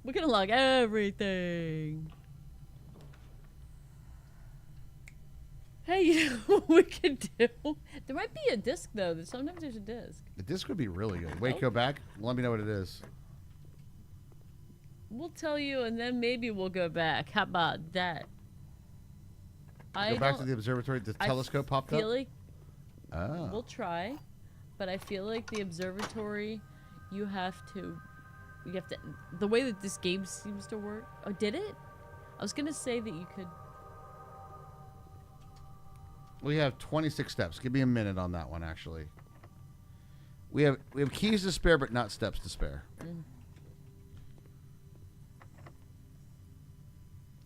We can unlock everything. Hey, you know what we could do? There might be a disc though. Sometimes there's a disc. The disc would be really good. Wait, go back. Let me know what it is. We'll tell you, and then maybe we'll go back. How about that? Go back to the observatory. The telescope popped up. feel like Oh. we'll try, but I feel like the observatory, you have to, the way that this game seems to work. Oh, did it? I was gonna say that you could. We have 26 steps. Give me a minute on that one, actually. We have keys to spare, but not steps to spare.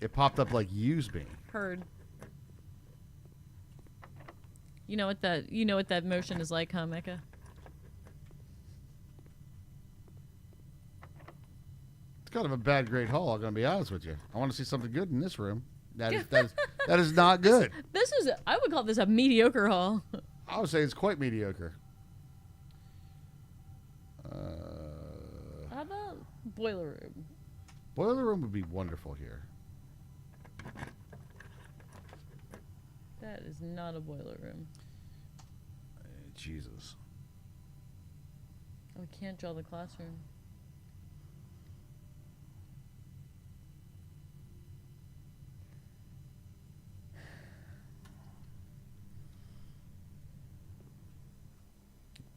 It popped up like use me. Heard. You know what that motion is like, huh, Mecca? It's kind of a bad great haul, I'm going to be honest with you. I want to see something good in this room. That is not good. I would call this a mediocre haul. I would say it's quite mediocre. How about boiler room? Boiler room would be wonderful here. That is not a boiler room. Jesus. Oh, we can't draw the classroom.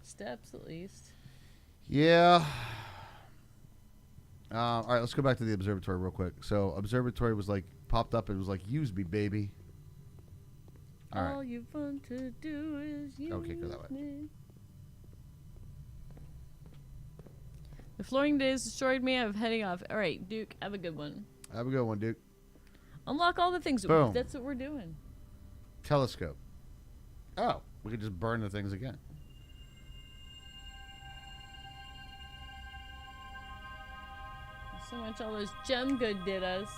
Steps, at least. Yeah. All right, let's go back to the observatory real quick. So, observatory was like, popped up, it was like, use me, baby. All All right. you want to do is use Okay, go that way. me. The flooring days destroyed me. I'm heading off. All right, Duke, have a good one. Have a good one, Duke. Unlock all the things. Boom. That's what we're doing. Telescope. Oh, we could just burn the things again. So much all those gem good did us.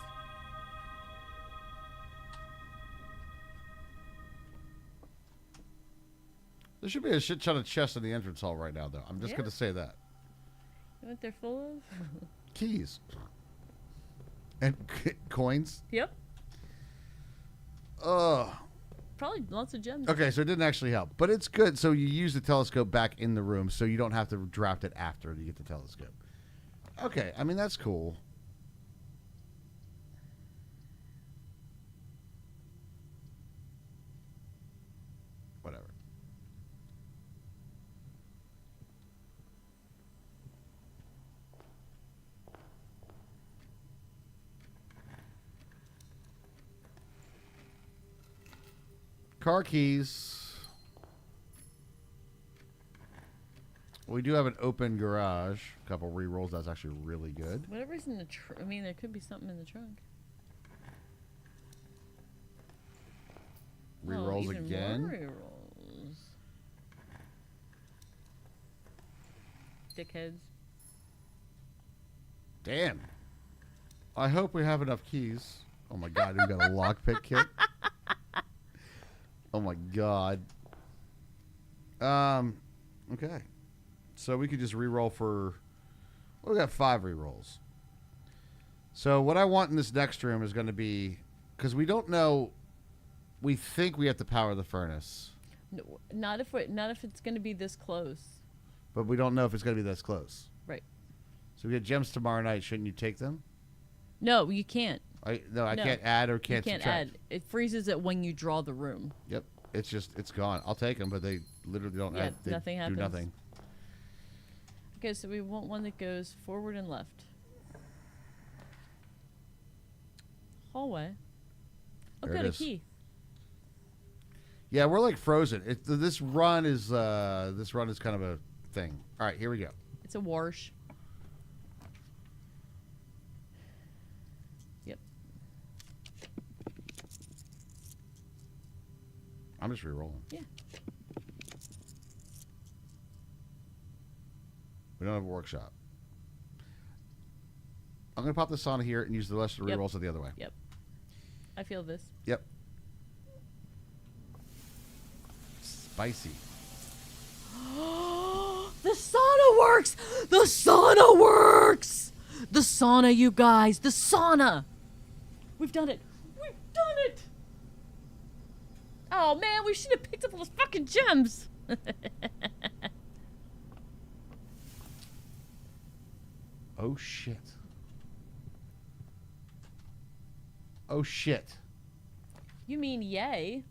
There should be a shit ton of chests in the entrance hall right now, though. I'm just Yeah. going to say that. You know what they're full of? Keys. And coins. Yep. Ugh. Probably lots of gems. Okay, so it didn't actually help. But it's good. So you use the telescope back in the room so you don't have to draft it after you get the telescope. Okay, I mean, that's cool. Whatever. Car keys. We do have an open garage. A couple re-rolls. That's actually really good. Whatever's in the I mean, there could be something in the trunk. Re-rolls even again. More re-rolls. Dickheads. Damn. I hope we have enough keys. Oh my god, we got a lockpick kit. Oh my god. Okay. So we could just re-roll for... Well, we got 5 re-rolls. So what I want in this next room is going to be... Because we don't know... We think we have to power the furnace. No, not if it's going to be this close. But we don't know if it's going to be this close. Right. So we get gems tomorrow night. Shouldn't you take them? No, you can't. I No. can't add or can't You can't subtract. add. It freezes it when you draw the room. Yep. It's gone. I'll take them, but they literally don't Yeah, add. They nothing happens. do nothing. Okay, so we want one that goes forward and left. Hallway. Oh, There it good, a is. key. Yeah, we're like frozen. This run is kind of a thing. All right, here we go. It's a wash. Yep. I'm just re-rolling. Yeah. We don't have a workshop. I'm gonna pop this on here and use the rest of the Yep. re-rolls the other way. Yep. I feel this. Yep. Spicy. The sauna works! The sauna works! The sauna, you guys. The sauna. We've done it. We've done it. Oh, man, we should have picked up all those fucking gems. Oh shit. Oh shit. You mean yay?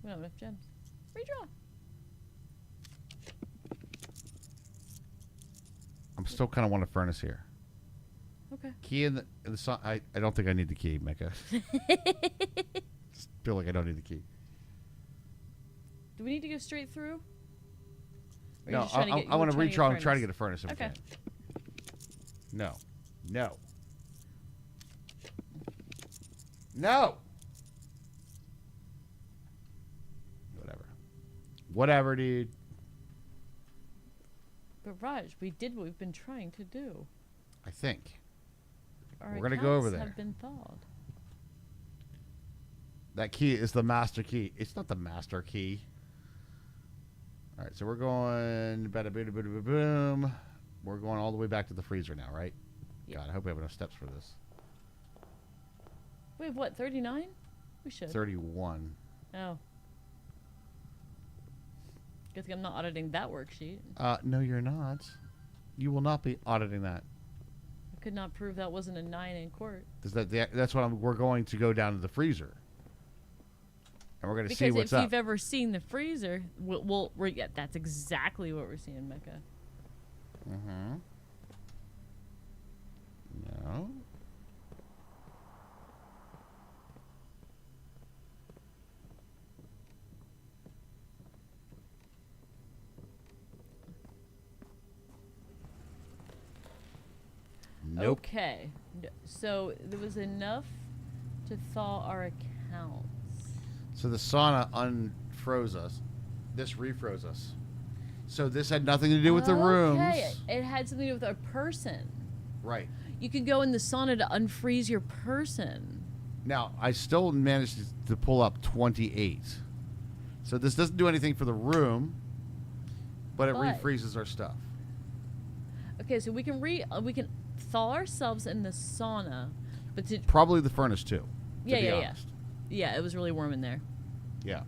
We don't have enough gems. Redraw. I'm still kind of want a furnace here. Okay. Key in the sun. I don't think I need the key, Mecca. Just feel like I don't need the key. Do we need to go straight through? Or are you No, just trying to get- I want to trying reach around and get try to furnace? get a furnace if Okay. we can. No. No. No. Whatever. Whatever, dude. But Raj, we did what we've been trying to do. I think. Our We're gonna go over accounts there. have been thawed. That key is the master key. It's not the master key. All right, so we're going bada bada bada boom. We're going all the way back to the freezer now, right? Yep. God, I hope we have enough steps for this. We have what, 39? We should. 31. Oh. Good thing I'm not auditing that worksheet. No, you're not. You will not be auditing that. I could not prove that wasn't a 9 in court. That's what we're going to go down to the freezer. And we're going to see Because what's if up. you've ever seen the freezer, yeah, that's exactly what we're seeing, Mecca. Mm-hmm. No. Nope. Okay. So there was enough to thaw our accounts. So the sauna unfroze us. This refroze us. So this had nothing to do with the rooms. Okay. It had something to do with our person. Right. You could go in the sauna to unfreeze your person. Now, I still managed to pull up 28. So this doesn't do anything for the room, but it But- refreezes our stuff. Okay, so we can thaw ourselves in the sauna, but to Probably the furnace too. To Yeah, be yeah, yeah. honest. yeah, it was really warm in there. Yeah.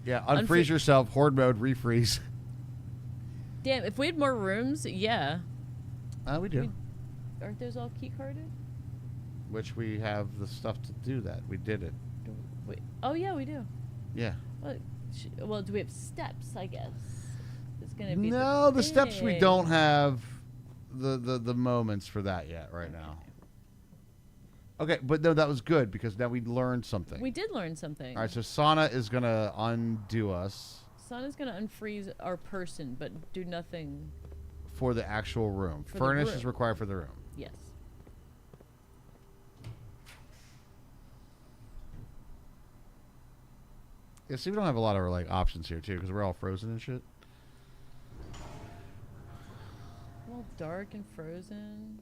Yeah, unfreeze yourself, horde mode, refreeze. Damn, if we had more rooms, yeah. We do. Aren't those all key carded? Which we have the stuff to do that. We did it. Wait. Oh yeah, we do. Yeah. Well, do we have steps? I guess it's gonna be. No, the steps we thing. don't have the moments for that yet right now. Okay, but no, that was good because now we learned something. We did learn something. All right, so sauna is gonna undo us Sauna's gonna unfreeze our person, but do nothing. for the actual room. For the Furnace is room. required for the room. Yes. Yeah, see, we don't have a lot of like options here too because we're all frozen and shit. All dark and frozen.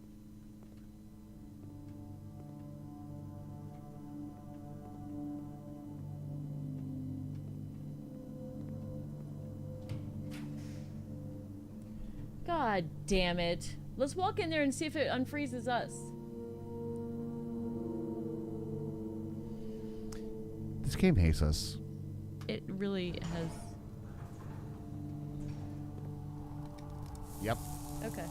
God damn it. Let's walk in there and see if it unfreezes us. This game hates us. It really has. Yep. Okay.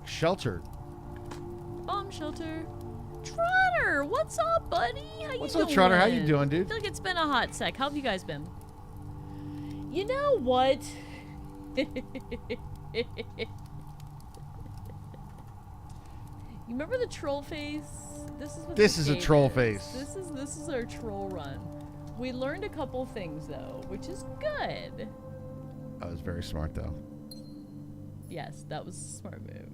Sheltered. Bomb shelter. Trotter, what's up, buddy? How you What's doing? up, Trotter? How you doing, dude? I feel like it's been a hot sec. How have you guys been? You know what? You remember the troll face? This is a game troll face. This is our troll run. We learned a couple things though, which is good. That was very smart though. Yes, that was a smart move.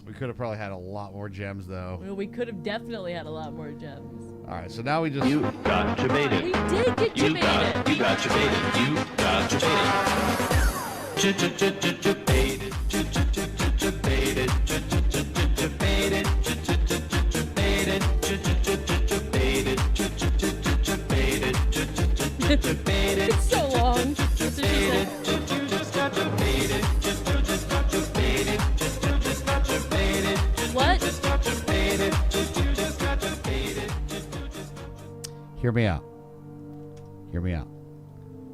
We could have probably had a lot more gems though. Well, we could have definitely had a lot more gems. All right, so now we just We did get jebaited. You got jebaited. You got jebaited. Jebaited. Jebaited. Jebaited. It's so long. That's what she said. What? hear me out. Hear me out.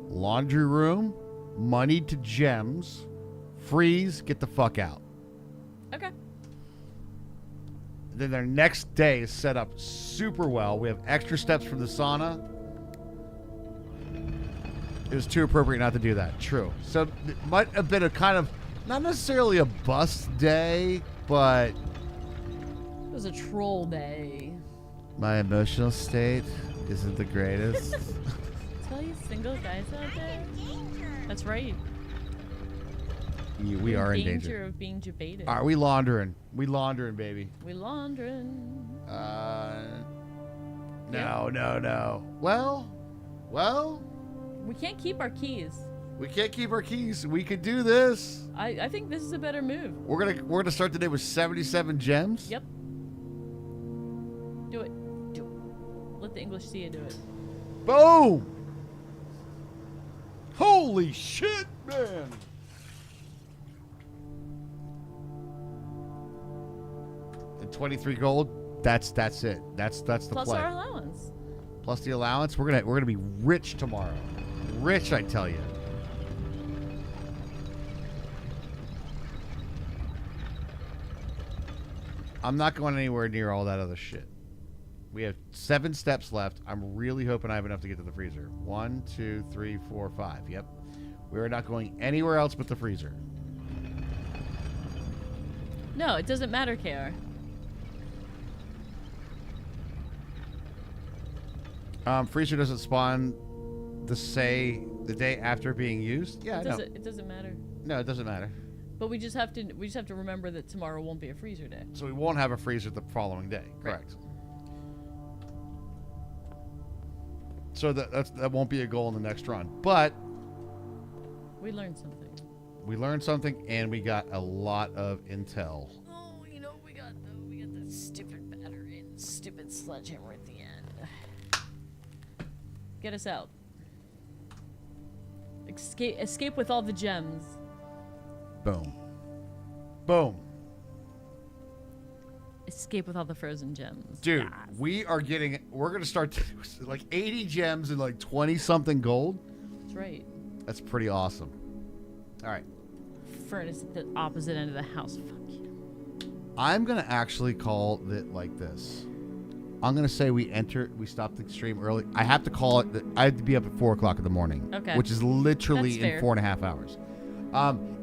Laundry room, money to gems, freeze, get the fuck out. Okay. Then their next day is set up super well. We have extra steps from the sauna. It was too appropriate not to do that. True. So it might have been a kind of, not necessarily a bust day, but was a troll day. My emotional state isn't the greatest. Tell you single guys out there. That's right. We are in danger. Of being debated. All right, we laundering. We laundering, baby. We laundering. No. Well. We can't keep our keys. We can't keep our keys. We could do this. I think this is a better move. We're gonna start the day with 77 gems. Yep. Do it. Let the English see you do it. Boom! Holy shit, man! And 23 gold. That's it. That's the Plus play. our allowance. Plus the allowance. We're gonna be rich tomorrow. Rich, I tell you. I'm not going anywhere near all that other shit. We have 7 steps left. I'm really hoping I have enough to get to the freezer. 1, 2, 3, 4, 5. Yep. We are not going anywhere else but the freezer. No, it doesn't matter, KR. Freezer doesn't spawn the day after being used. Yeah, no. It doesn't matter. No, it doesn't matter. But we just have to remember that tomorrow won't be a freezer day. So we won't have a freezer the following day. Correct. So that won't be a goal in the next run. But We learned something. we learned something and we got a lot of intel. Oh, you know what we got though? We got that stupid battery and stupid sledgehammer at the end. Get us out. Escape with all the gems. Boom. Boom. Escape with all the frozen gems. Dude, Yes. we're going to start like 80 gems and like 20 something gold. That's right. That's pretty awesome. All right. Furnace at the opposite end of the house. Fuck you. I'm going to actually call it like this. I'm going to say we stop the stream early. I have to call it that I have to be up at 4 o'clock in the morning. Okay. Which is literally That's fair. in 4.5 hours.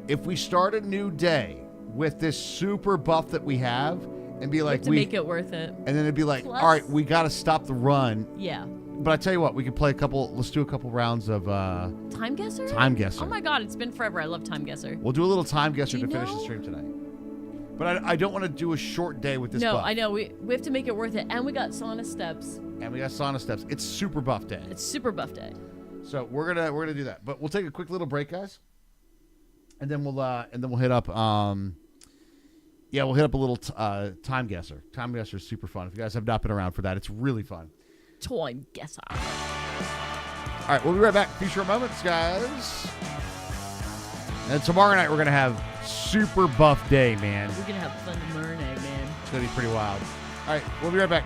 If we start a new day with this super buff that we have and be like, to make it worth it. and then it'd be like, Plus- all right, we got to stop the run. Yeah. But I tell you what, we could play let's do a couple rounds of, Time guesser? Time guesser. Oh my god, it's been forever. I love time guesser. we'll do a little time guesser Do to you finish the know- stream tonight. But I don't want to do a short day with this No, buff. I know. We have to make it worth it. And we got sauna steps. And we got sauna steps. It's super buff day. It's super buff day. So we're gonna do that. But we'll take a quick little break, guys. And then we'll hit up we'll hit up a little time guesser. Time guesser is super fun. If you guys have not been around for that, it's really fun. Time guesser. All right, we'll be right back. Future moments, guys. And tomorrow night we're gonna have super buff day, man. We're gonna have fun tomorrow night, man. It's gonna be pretty wild. All right, we'll be right back.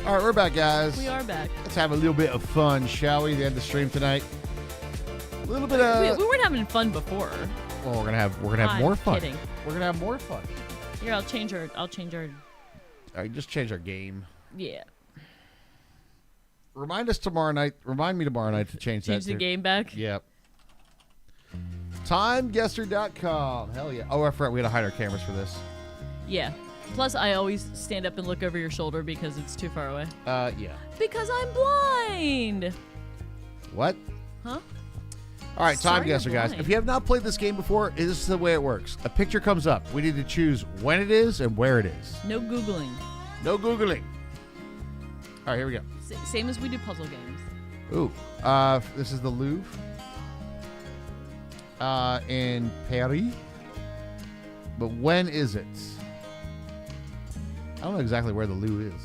All right, we're back, guys. We are back. Let's have a little bit of fun, shall we? The end of the stream tonight. A little bit of. We weren't having fun before. Well, we're gonna have I'm more fun. kidding. We're gonna have more fun. Here, I'll change our. All right, just change our game. Yeah. Remind me tomorrow night to change that. Change the game back. Yep. Timeguesser.com. Hell yeah. Oh, I forgot we had to hide our cameras for this. Yeah. Plus, I always stand up and look over your shoulder because it's too far away. Yeah. Because I'm blind. What? Huh? All right, Sorry Time Guesser, you're guys. blind. If you have not played this game before, this is the way it works. A picture comes up. We need to choose when it is and where it is. No Googling. No Googling. All right, here we go. Same as we do puzzle games. Ooh, this is the Louvre in Paris. But when is it? I don't know exactly where the Louvre is.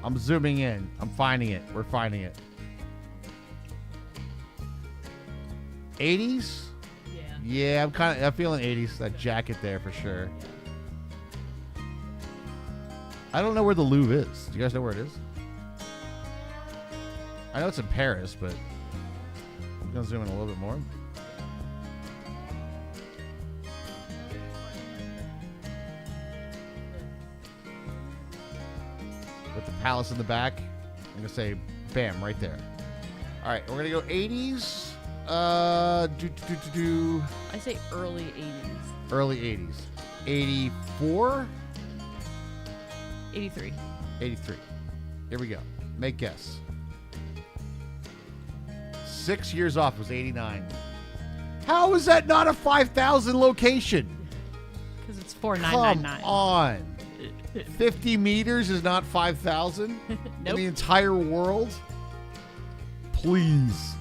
I'm zooming in. I'm finding it. We're finding it. 80s? Yeah, I'm feeling 80s. That jacket there for sure. I don't know where the Louvre is. Do you guys know where it is? I know it's in Paris, but I'm gonna zoom in a little bit more. With the palace in the back, I'm gonna say, bam, right there. All right, we're gonna go 80s. I say early 80s. Early 80s. 84? 83. 83. Here we go. Make guess. 6 years off was 89. How is that not a 5,000 location? Because it's Come 4999. on. 50 meters is not 5,000 in Nope. the entire world? Please.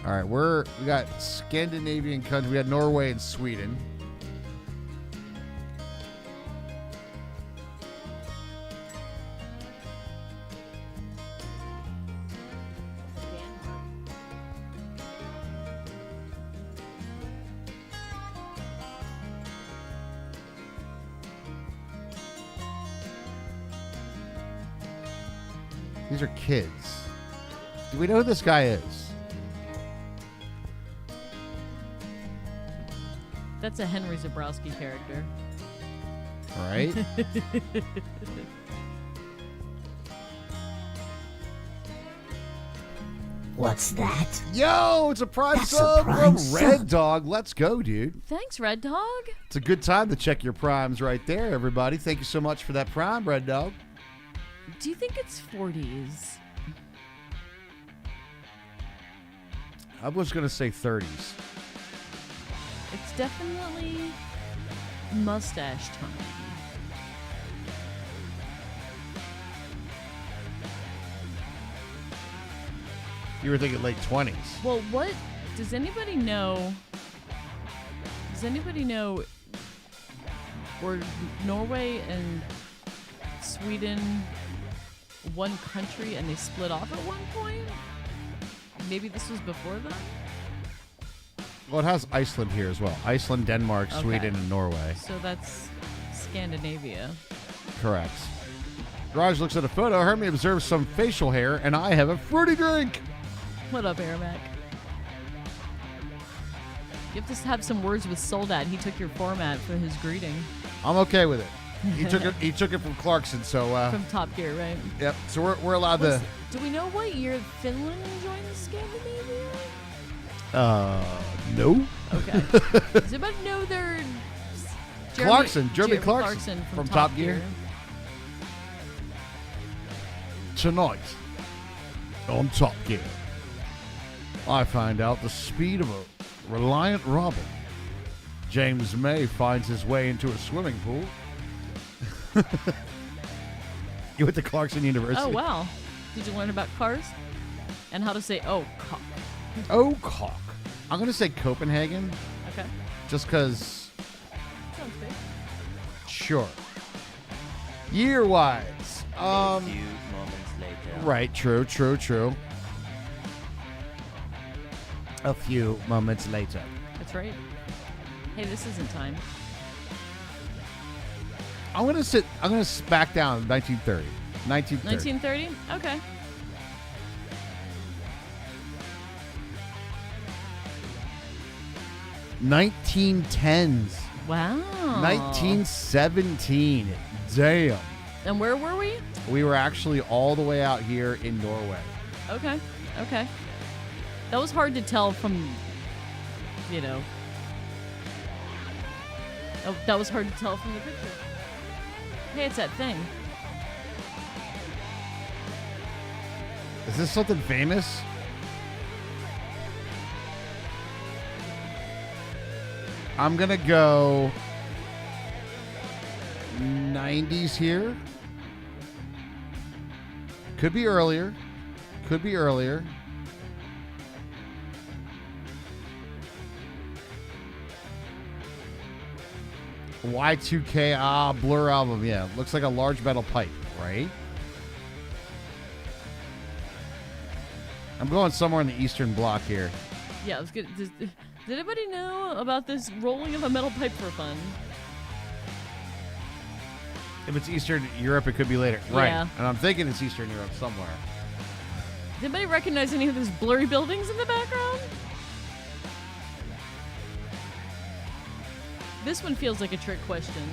All right, we got Scandinavian countries. We got Norway and Sweden. These are kids. Do we know who this guy is? That's a Henry Zabrowski character. All right. What's that? Yo, it's a prime That's a sub prime from Red sub. Dog. Let's go, dude. Thanks, Red Dog. It's a good time to check your primes right there, everybody. Thank you so much for that prime, Red Dog. Do you think it's 40s? I was going to say 30s. It's definitely mustache time. You were thinking late 20s. Well, what does anybody know? Does anybody know were Norway and Sweden one country and they split off at one point? Maybe this was before that? Well, it has Iceland here as well. Iceland, Denmark, Okay. Sweden, and Norway. So that's Scandinavia. Correct. Raj looks at a photo. Hermie observes some facial hair, and I have a fruity drink. What up, Airmac? You have to have some words with Soldat. He took your format for his greeting I'm okay with it. He took it from Clarkson, so from Top Gear, right? yep. So we're allowed to. Do we know what year Finland joined Scandinavia? No. Okay. Does anybody know their Jeremy Clarkson from from Top Gear. Tonight on Top Gear, I find out the speed of a reliant robin. James May finds his way into a swimming pool. You went to Clarkson University. Oh wow! Did you learn about cars and how to say "oh cock"? Oh, cock. I'm going to say Copenhagen, Okay. just because, Sounds good. sure. Year-wise. A few moments later. Right, true. a few moments later. That's right. Hey, this isn't time. I'm gonna back down 1930. 1930. 1930? Okay. $1910s. Wow. 1917. Damn. And where were we? We were actually all the way out here in Norway. Okay. Okay. That was hard to tell from, you know. Oh, that was hard to tell from the picture. Hey, it's that thing. Is this something famous? I'm gonna go 90s here. Could be earlier. Could be earlier. Y2K, Blur album, yeah. Looks like a large metal pipe, right? I'm going somewhere in the Eastern Bloc here. Yeah, it was good. Did anybody know about this rolling of a metal pipe for fun? If it's Eastern Europe, it could be later. Right. Yeah. And I'm thinking it's Eastern Europe somewhere. Did anybody recognize any of those blurry buildings in the background? This one feels like a trick question.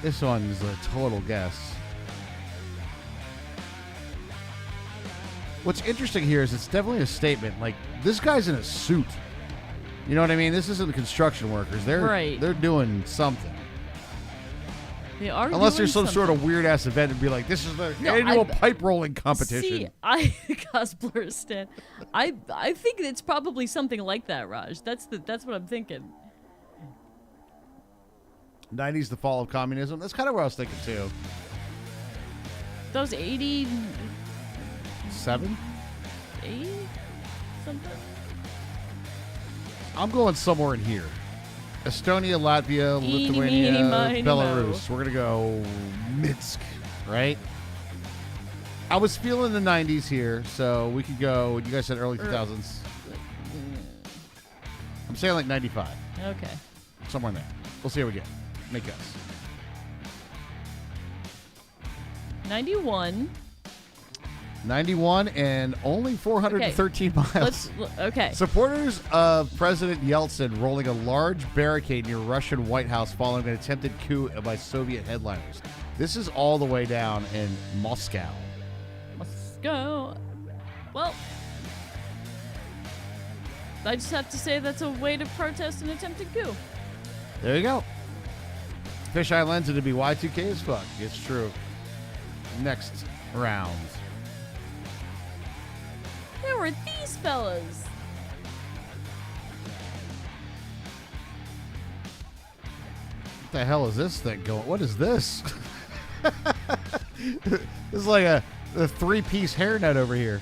This one's a total guess. What's interesting here is it's definitely a statement. Like, this guy's in a suit. You know what I mean? This isn't the construction workers. They're doing something. They are. Unless doing there's some sort of something. weird ass event and be like, this is the No, annual pipe rolling competition. See, I cosplayer Stan. I think it's probably something like that, Raj. That's what I'm thinking. 90s, the fall of communism. That's kind of what I was thinking too. That was 80, 7? 80 something. I'm going somewhere in here. Estonia, Latvia, Eeny, Lithuania, meeny, miny, Belarus. mo. We're going to go Minsk, right? I was feeling the 90s here, so we could go, you guys said early 2000s. I'm saying like 95. Okay. Somewhere in there. We'll see how we get. Make guess. 91. 91 and only 413 miles. Okay. Supporters of President Yeltsin rolling a large barricade near Russian White House following an attempted coup by Soviet headliners. This is all the way down in Moscow. Let's go. Well, I just have to say that's a way to protest an attempted coup. There you go. Fisheye lens to be Y2K as fuck. It's true. Next round. There were these fellas. What the hell is this thing going? What is this? This is like a 3-piece hairnet over here.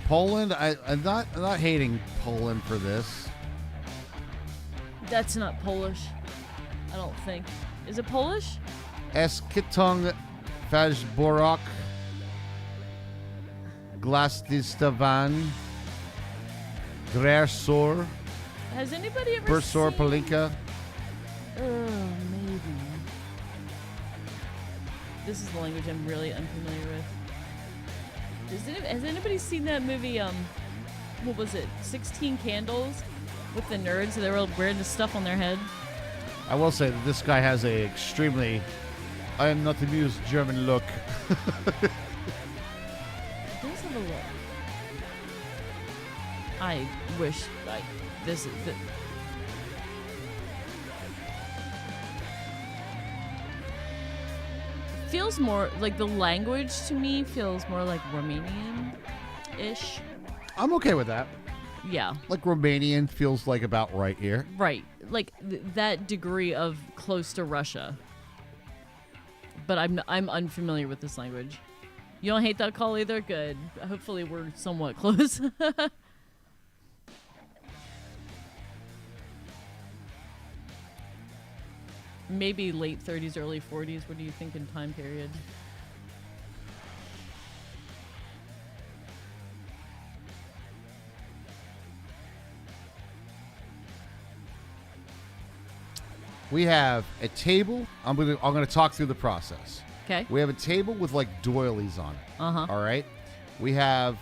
Poland. I'm not hating Poland for this. That's not Polish. I don't think. Is it Polish? Eskitong Fajborok Glastistavan Gresor Has anybody ever Bursor seen... Palinka. Oh, maybe. This is the language I'm really unfamiliar with. Has anybody seen that movie, what was it, 16 Candles? With the nerds, they were wearing the stuff on their head. I will say that this guy has a extremely I am not amused German look. Let's have a look. I wish this is the... Feels more like the language to me feels more like Romanian-ish. I'm okay with that. Yeah, Like Romanian feels like about right here. right. Like that degree of close to Russia. But I'm unfamiliar with this language. You don't hate that call either? Good. Hopefully we're somewhat close. Maybe late 30s, early 40s. What do you think in time period? We have a table. I'm gonna talk through the process. Okay. We have a table with like doilies on it. Uh-huh. All right. We have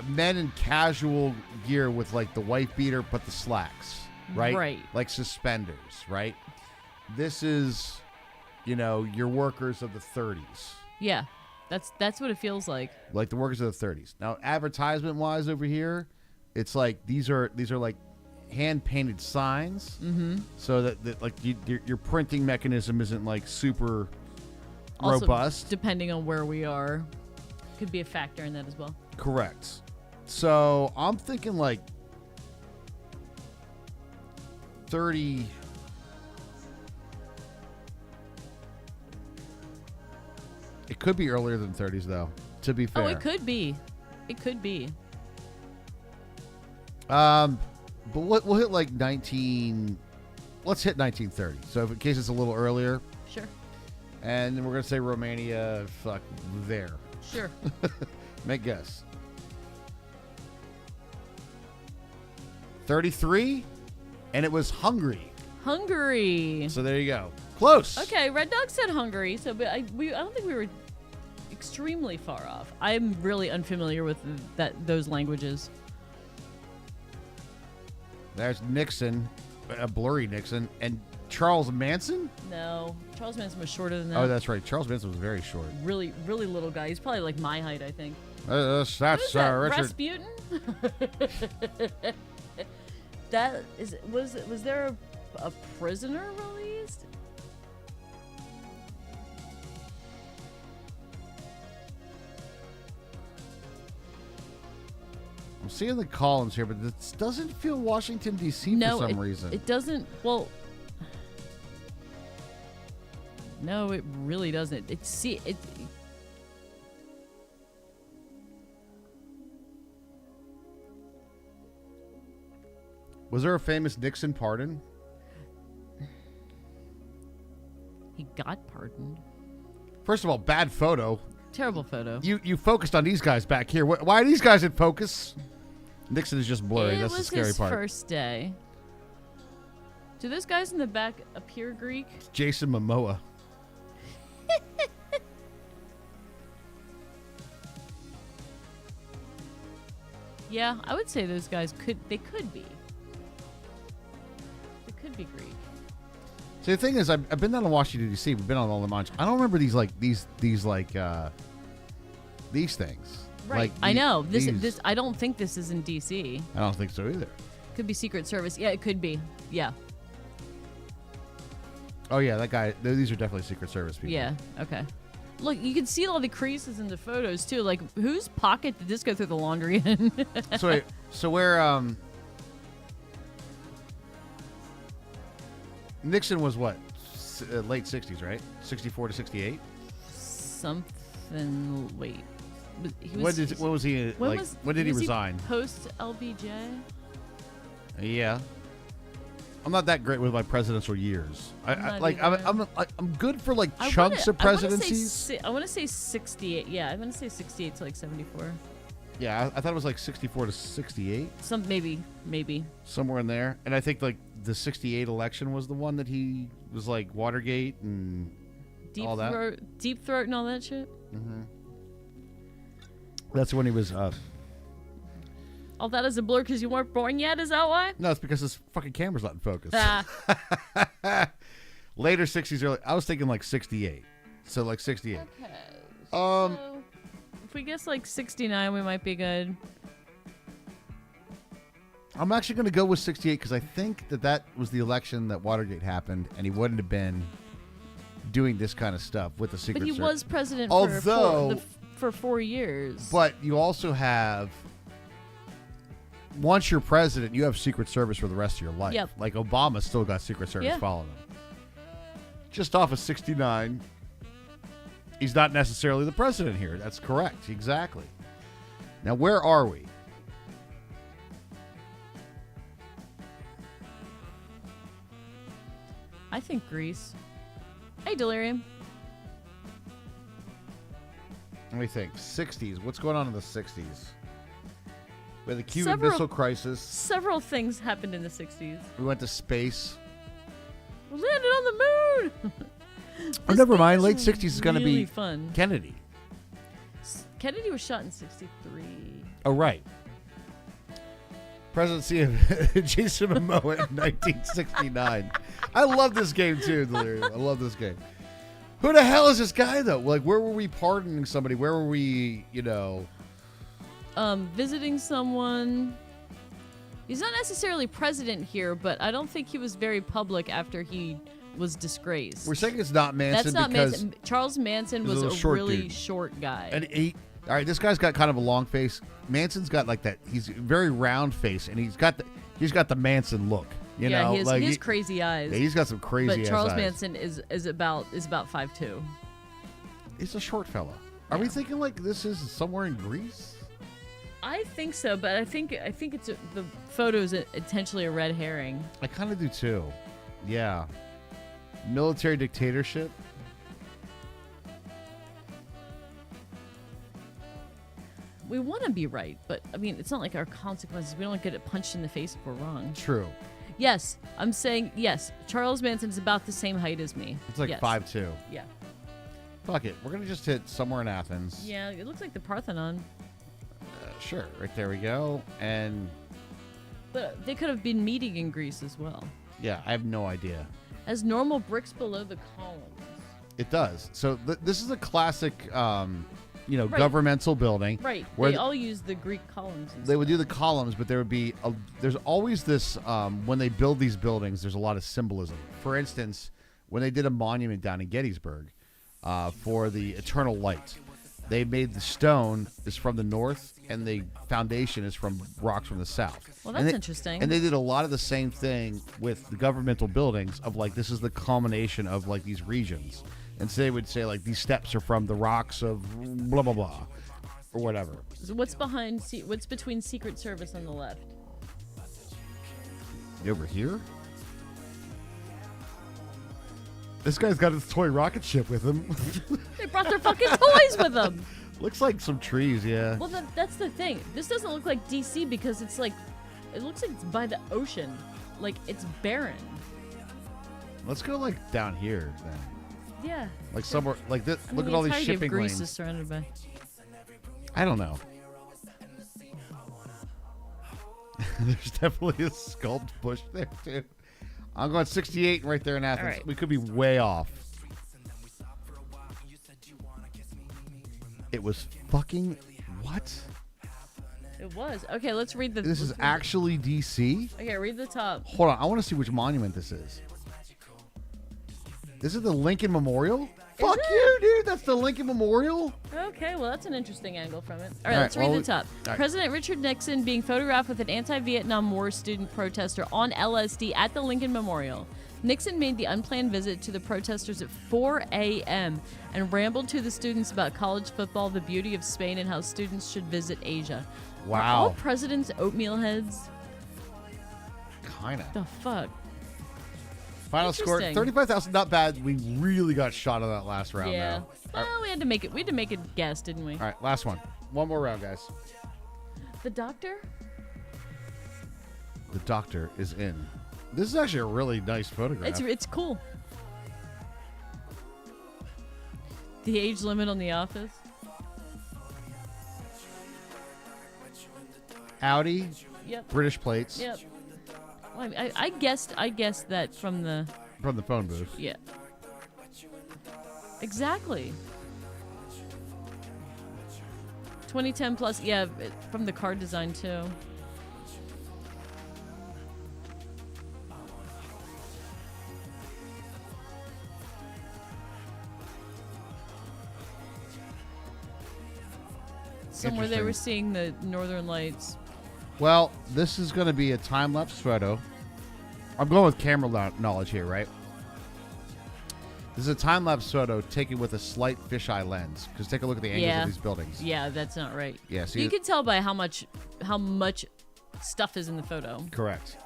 men in casual gear with like the white beater but the slacks, right? Right. Like suspenders, right? This is, your workers of the 30s. Yeah. That's what it feels like. Like the workers of the 30s. Now, advertisement wise over here, it's like these are like hand painted signs, so that like your printing mechanism isn't like super Also, robust. depending on where we are, could be a factor in that as well. Correct. So I'm thinking like 30. It could be earlier than 30s, though. To be fair. Oh, it could be. It could be. But we'll hit like 19. Let's hit 1930. So if in case it's a little earlier, Sure. and then we're gonna say Romania. Fuck there. Sure. Make guess. 33, and it was Hungary. Hungary. So there you go. Close. Okay, Red Dog said Hungary, so but I don't think we were extremely far off. I'm really unfamiliar with those languages. There's Nixon, a blurry Nixon, and Charles Manson. No, Charles Manson was shorter than that. Oh, that's right. Charles Manson was very short. really, really little guy. He's probably like my height, I think. That's What is that, Richard. Rasputin? That is was there a prisoner released? I'm seeing the columns here, but this doesn't feel Washington D.C. No, for some reason. it doesn't. Well, no, it really doesn't. Was there a famous Nixon pardon? He got pardoned. First of all, bad photo. Terrible photo. You focused on these guys back here. Why are these guys in focus? Nixon is just blurry. It That's the was scary his part. first day. Do those guys in the back appear Greek? Jason Momoa. Yeah, I would say those guys could be. They could be Greek. See, the thing is, I've been down to Washington D.C. We've been on all the months. I don't remember these things. Right. Like, I know. these- This I don't think this is in DC. I don't think so either. Could be Secret Service. Yeah, it could be. Yeah. Oh yeah, that guy. These are definitely Secret Service people. Yeah. Okay. Look, you can see all the creases in the photos too. Like, whose pocket did this go through the laundry in? So wait, so where Nixon was what? Late 60s, right? 64 to 68. Something. Wait. What was he like? When did he was resign? Post LBJ. Yeah. I'm not that great with my presidential years. Not I'm either. I'm good for like I chunks wanna- of presidencies. I want to say 68. Yeah, I'm going to say 68 to like 74. Yeah, I thought it was like 64 to 68, Some maybe. somewhere in there. And I think like the 68 election was the one that he was like Watergate and all that. Deep throat and all that shit. That's when he was. All that is a blur because you weren't born yet. Is that why? No, it's because his fucking camera's not in focus. Ah. Later 60s, early. I was thinking like 68. So like 68. Okay. Um, So, if we guess like 69, we might be good. I'm actually going to go with 68 because I think that was the election that Watergate happened, and he wouldn't have been doing this kind of stuff with the Secret But he Service. was president Although- for 4 years. But you also have, once you're president, you have Secret Service for the rest of your life. Yep. Like Obama still got Secret Service Yeah. following him. Just off of 69, he's not necessarily the president here. That's correct. Exactly. Now, where are we? I think Greece. Hey, Delirium. Let me think. 60s. What's going on in the 60s? We had the Cuban Several- Missile Crisis. Several things happened in the 60s. We went to space. We landed on the moon. Oh, never mind. Late This 60s is going to really be fun. Kennedy. Kennedy was shot in 63. Oh, right. Presidency of Jason Momoa in 1969. I love this game, too, Delirium. I love this game. Who the hell is this guy, though? Like, where were we pardoning somebody? Where were we, Visiting someone. He's not necessarily president here, but I don't think he was very public after he was disgraced. We're saying it's not Manson That's not because... Manson. Charles Manson He's a was little a short really dude. short guy. And all right, this guy's got kind of a long face. Manson's got like that. He's a very round face, and he's got the Manson look. You know, he has, like he has crazy eyes. Yeah, he's got some crazy. But ass Charles eyes. Manson is about 5'2". He's a short fella. Are we thinking like this is somewhere in Greece? I think so, but I think it's the photo is intentionally a red herring. I kind of do too. Yeah. Military dictatorship. We want to be right, but I mean, it's not like our consequences. We don't get it punched in the face if we're wrong. True. Yes, I'm saying yes. Charles Manson's about the same height as me. It's like yes. 5'2". Yeah. Fuck it. We're gonna just hit somewhere in Athens. Yeah, it looks like the Parthenon. Sure. Right there we go. And But they could have been meeting in Greece as well. yeah, I have no idea. As normal bricks below the columns. It does. So this is a classic, Right. governmental building. Right. Where They all use the Greek columns. And they would do the columns, but there would be there's always this when they build these buildings. There's a lot of symbolism. For instance, when they did a monument down in Gettysburg for the Eternal Light, they made the stone is from the north and the foundation is from rocks from the south. Well, And that's they- interesting. And they did a lot of the same thing with the governmental buildings of like this is the culmination of like these regions. And so they would say like these steps are from the rocks of blah blah blah or whatever. So what's behind? What's between Secret Service on the left? Over here? This guy's got his toy rocket ship with him. They brought their fucking toys with them. Looks like some trees, yeah. Well, that's the thing. This doesn't look like DC because it's like, it looks like it's by the ocean. Like it's barren. Let's go like down here then. Yeah. Like somewhere like this. I mean, Look at the all these entirety of shipping Greece lanes. is surrounded by. I don't know. There's definitely a sculpt bush there too. I'm going 68 right there in Athens. right. We could be way off. It was fucking what? It was. Okay, let's read the. This is let's read actually DC? the- Okay, read the top. Hold on, I want to see which monument this is. This is the Lincoln Memorial? Fuck it? you, dude. That's the Lincoln Memorial? Okay, well, that's an interesting angle from it. All right, All let's right, read well, the top. all right. President Richard Nixon being photographed with an anti-Vietnam War student protester on LSD at the Lincoln Memorial. Nixon made the unplanned visit to the protesters at 4 a.m. and rambled to the students about college football, the beauty of Spain, and how students should visit Asia. Are all Wow. presidents oatmeal heads? Kinda. The fuck? Final score, Interesting. 35,000. Not bad. We really got shot on that last round. Yeah. Though. Well, we had to make it. We had to make a guess, didn't we? All right, last one. One more round, guys. The doctor? The doctor is in. This is actually a really nice photograph. It's cool. The age limit on The Office. Audi, Yep. British plates Yep. Well, I guessed that from the from the phone booth. yeah. Exactly. 2010 plus, yeah, from the car design too. Somewhere they were Interesting. seeing the northern lights. Well, this is going to be a time lapse photo. I'm going with camera knowledge here, right? This is a time lapse photo taken with a slight fisheye lens. Because take a look at the angles Yeah. of these buildings. Yeah, that's not right. Yeah, see you it- can tell by how much stuff is in the photo. Correct.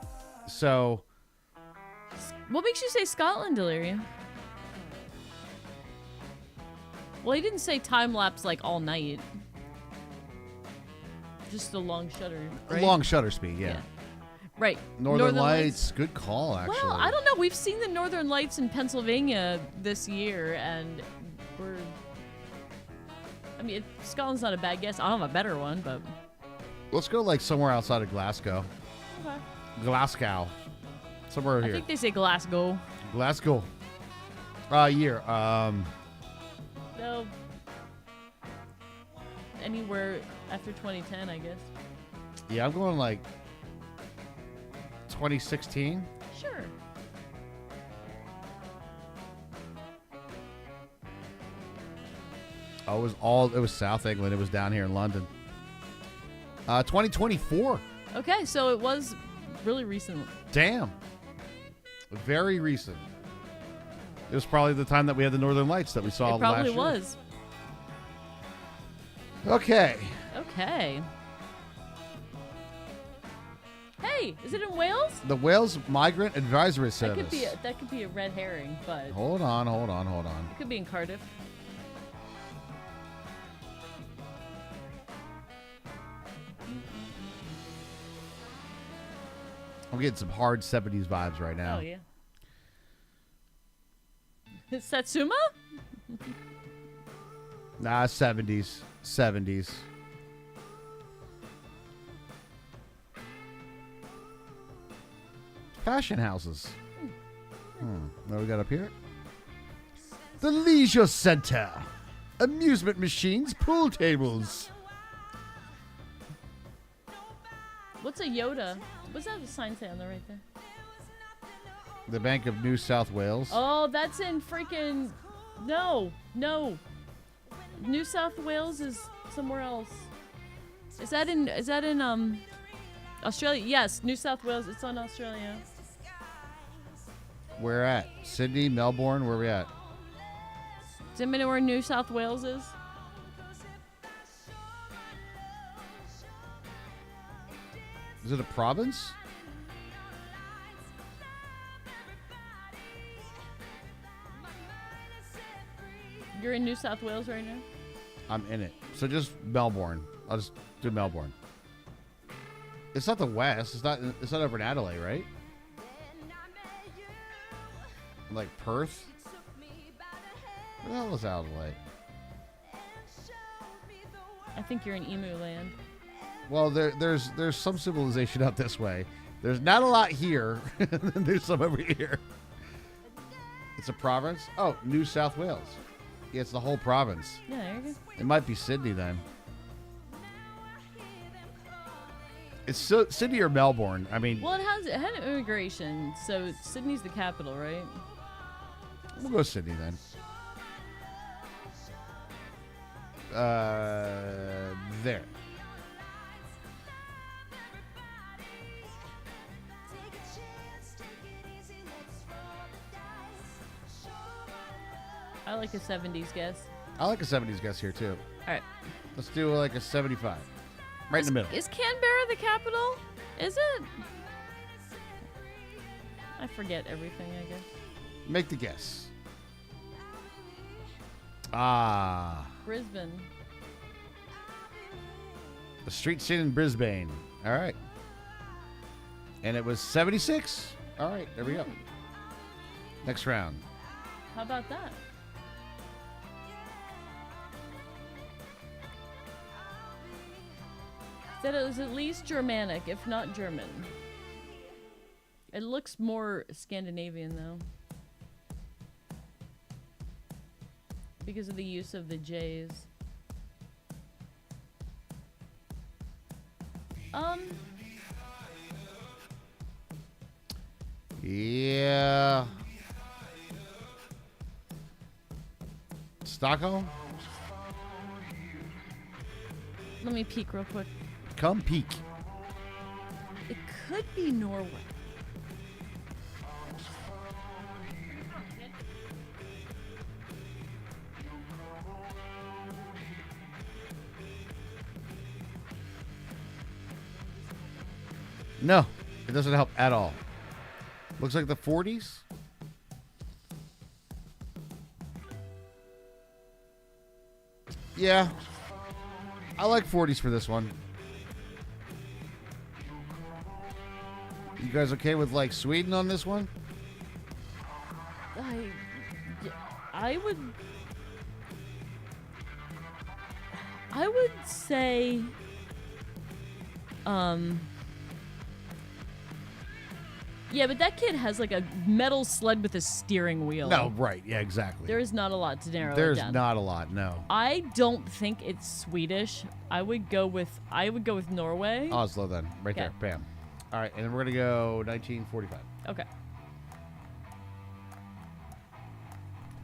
So What makes you say Scotland, Delirium? Well, he didn't say time lapse like all night. Just a long shutter. Right? long shutter speed, yeah. Right. Northern Lights. Good call, actually. Well, I don't know. We've seen the Northern Lights in Pennsylvania this year, and Scotland's not a bad guess. I don't have a better one, but. Let's go like somewhere outside of Glasgow. Okay. Glasgow. Somewhere I here. think they say Glasgow. Glasgow. Year. No. Anywhere after 2010, I guess. Yeah, I'm going like 2016. Sure. Oh, it was South England. It was down here in London. 2024. Okay, so it was really recent. Damn. Very recent. It was probably the time that we had the Northern Lights that we saw It probably last year. was. Okay. Okay. Hey, is it in Wales? The Wales Migrant Advisory Service. That could be a red herring, but Hold on. it could be in Cardiff. I'm getting some hard 70s vibes right now. Oh yeah. Satsuma? Nah, 70s. 70s. Fashion houses. What do we got up here? The Leisure Center. Amusement machines, pool tables. What's a Yoda? What's that sign say on the right there? The Bank of New South Wales. Oh, that's in freaking no. New South Wales is somewhere else. Is that in Australia? Yes, New South Wales. It's on Australia. Where at? Sydney, Melbourne, where we at? Does anybody know where New South Wales is? Is it a province? You're in New South Wales right now? I'm in it. So just Melbourne. I'll just do Melbourne. It's not the West. It's not over in Adelaide, right? Like Perth? Where the hell is Adelaide? I think you're in Emu Land. Well, there's some civilization out this way. There's not a lot here. There's some over here. It's a province? Oh, New South Wales. Yeah, it's the whole province. Yeah, there you go. It might be Sydney then. It's Sydney or Melbourne. I mean, Well, it had immigration, so Sydney's the capital, right? we'll go Sydney then. There. I like a 70s guess. I like a 70s guess here too. All right. Let's do like a 75. Right in the middle. Is Canberra the capital? Is it? I forget everything, I guess. Make the guess. Ah. Brisbane. The street scene in Brisbane. All right. And it was 76. All right, there we go. Next round. How about that? Said it was at least Germanic, if not German. It looks more Scandinavian, though. Because of the use of the J's. Yeah. Stockholm? Let me peek real quick. Come peek. It could be Norway. No, it doesn't help at all. Looks like the 40s. Yeah. I like 40s for this one. You guys okay with like Sweden on this one? I would say yeah, but that kid has like a metal sled with a steering wheel. No, right. Yeah, exactly. There is not a lot to narrow it There's down. not a lot, no. I don't think it's Swedish. I would go with Norway. Oslo then. Right there. Okay. Bam. All right, and then we're going to go 1945. Okay.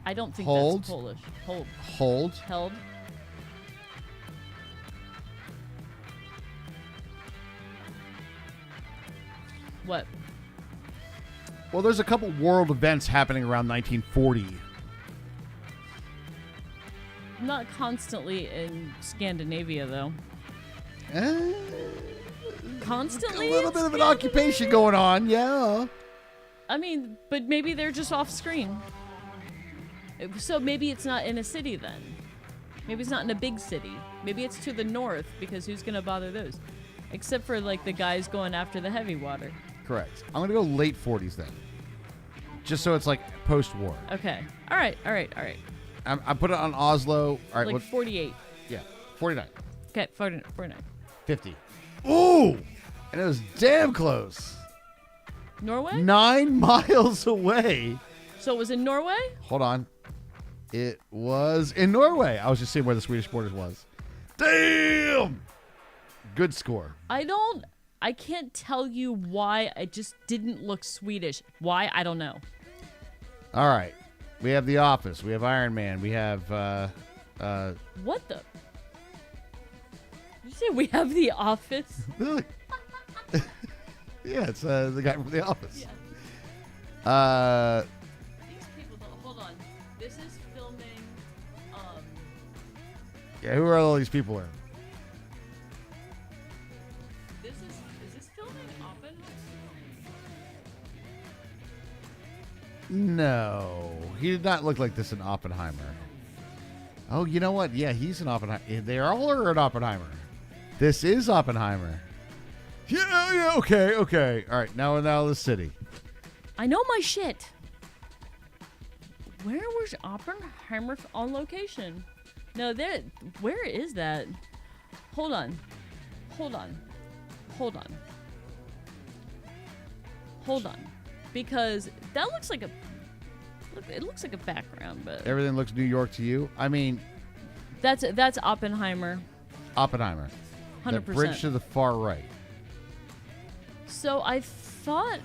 I don't think Hold. that's Polish. Hold. Held. What? Well, there's a couple world events happening around 1940. Not constantly in Scandinavia, though. A Constantly? little in bit of an Scandinavia? occupation going on, yeah. I mean, but maybe they're just off screen. So maybe it's not in a city then. Maybe it's not in a big city. Maybe it's to the north, because who's going to bother those? Except for, like, the guys going after the heavy water. Correct. I'm going to go late 40s then. Just so it's like post-war. Okay. All right. I put it on Oslo. All right. Like what, 48. yeah. 49. Okay, 49. 50. Ooh! And it was damn close. Norway? 9 miles away. So it was in Norway? Hold on. It was in Norway. I was just seeing where the Swedish border was. Damn! Good score. I can't tell you why it just didn't look Swedish. Why? I don't know. All right. We have The Office. We have Iron Man. We have, What the? Did you say we have The Office? Really? Yeah, it's the guy from The Office. Yeah. These people don't. Hold on. This is filming. Yeah, who are all these people in? Is this filming Oppenheimer? No. He did not look like this in Oppenheimer. Oh, you know what? Yeah, he's in Oppenheimer. They all are in Oppenheimer. This is Oppenheimer. Yeah, okay. All right, now the city. I know my shit. Where was Oppenheimer on location? No, where is that? Hold on. Because that looks like it looks like a background, but Everything looks New York to you. I mean, that's Oppenheimer, Oppenheimer. 100%. The bridge to the far right. So I thought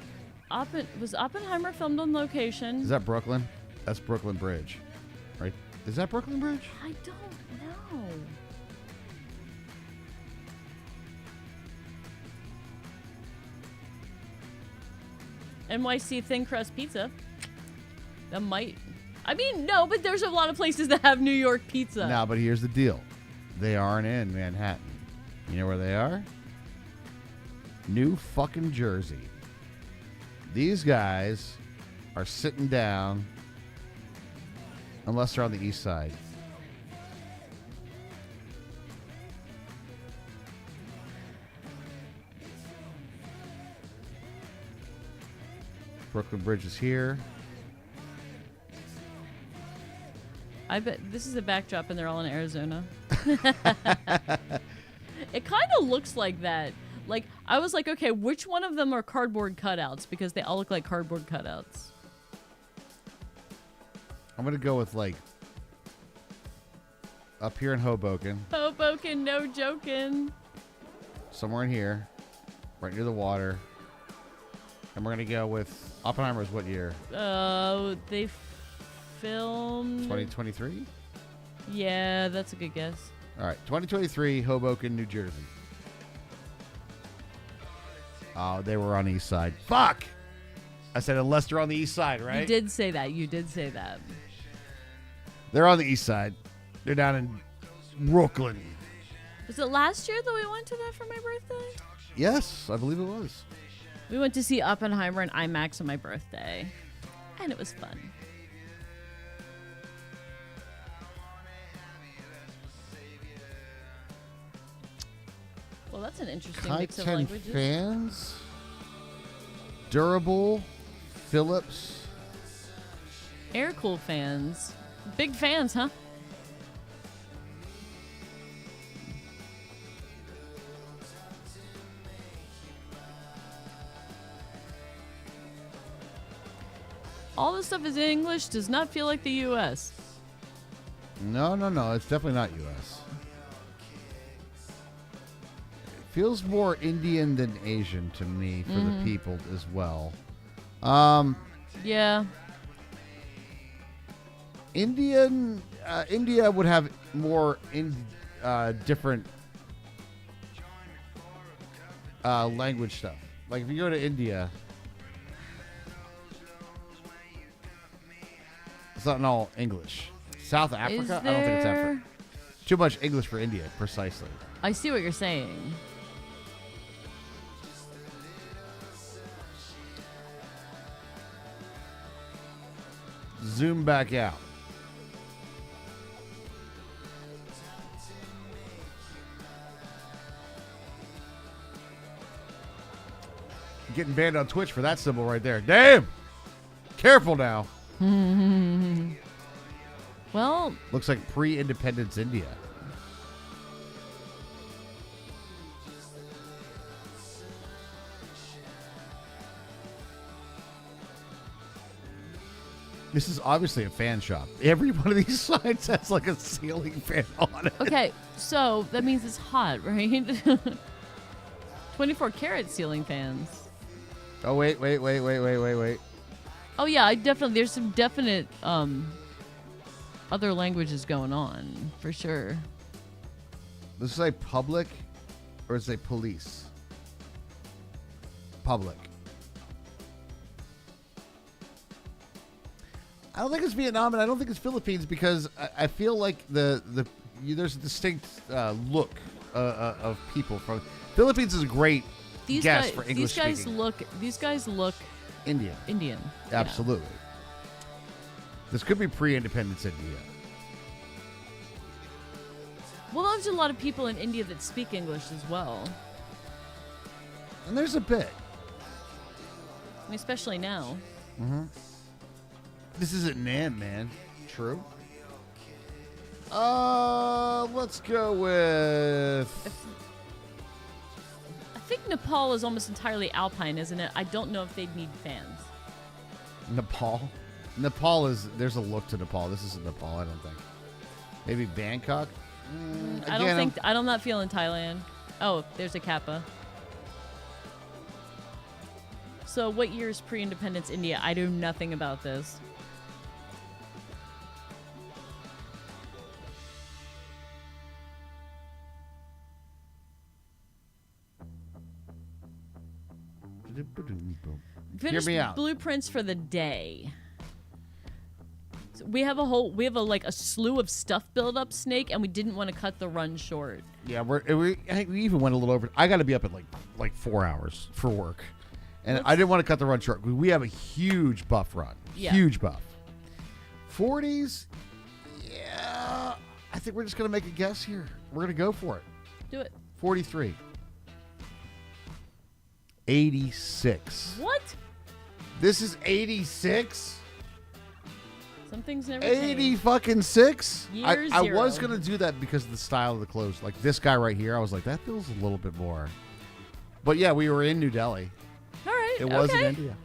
was Oppenheimer filmed on location? Is that Brooklyn? That's Brooklyn Bridge. Right? Is that Brooklyn Bridge? I don't know. NYC thin crust pizza. That might. I mean, no, but there's a lot of places that have New York pizza. Now, but here's the deal. They aren't in Manhattan. You know where they are? New fucking Jersey. These guys are sitting down, unless they're on the east side. Brooklyn Bridge is here. I bet this is a backdrop and they're all in Arizona. It kind of looks like that. Like, I was like, okay, which one of them are cardboard cutouts? Because they all look like cardboard cutouts. I'm going to go with, like, up here in Hoboken, Hoboken, no joking. somewhere in here, right near the water. And we're going to go with Oppenheimer's what year? They filmed. 2023? Yeah, that's a good guess. All right, 2023, Hoboken, New Jersey. Oh, they were on the east side. Fuck! I said unless they're on the east side, right? You did say that. You did say that. They're on the east side. They're down in Brooklyn. Was it last year that we went to that for my birthday? Yes, I believe it was. We went to see Oppenheimer and IMAX on my birthday, and it was fun. Well, that's an interesting mix of Titan languages. fans? Durable. Philips. Air-cooled fans. Big fans, huh? All this stuff is in English. Does not feel like the U.S. No. It's definitely not U.S. It feels more Indian than Asian to me for the people as well. Yeah. India would have more different language stuff. Like if you go to India, it's not all English. South Africa, I don't think it's effort. Too much English for India, precisely. I see what you're saying. Zoom back out. Getting banned on Twitch for that symbol right there. Damn! Careful now. Well, Looks like pre-independence India. This is obviously a fan shop. Every one of these signs has like a ceiling fan on it. okay, so that means it's hot, right? 24 karat ceiling fans. Oh, wait. Oh yeah, there's some definite other languages going on for sure. Does it say public or does it say police? Public. I don't think it's Vietnam and I don't think it's Philippines because I feel like there's a distinct look of people from Philippines is a great guess for English speaking. These guys look Indian. Indian. Absolutely. This could be pre-independence India. Well, there's a lot of people in India that speak English as well. And there's a bit. I mean, especially now. This isn't Nam, man. True. Let's go with... I think Nepal is almost entirely alpine, isn't it? I don't know if they'd need fans. Nepal. Nepal is... There's a look to Nepal. This isn't Nepal, I don't think. Maybe Bangkok? I'm not feeling Thailand. Oh, there's a Kappa. So what year is pre-independence India? I know nothing about this. Hear me out. Blueprints for the day. So we have a slew of stuff build up, Snake, and we didn't want to cut the run short. Yeah, I think we even went a little over. I got to be up at like 4 hours for work, and I didn't want to cut the run short. We have a huge buff run. Yeah. Huge buff. 40s. Yeah, I think we're just gonna make a guess here. We're gonna go for it. Do it. 43. 86. What? This is 86? Some things never 80 change. fucking 6? Year I zero. was going to do that because of the style of the clothes. Like this guy right here, I was like, that feels a little bit more. But yeah, we were in New Delhi. All right. It was in okay. India.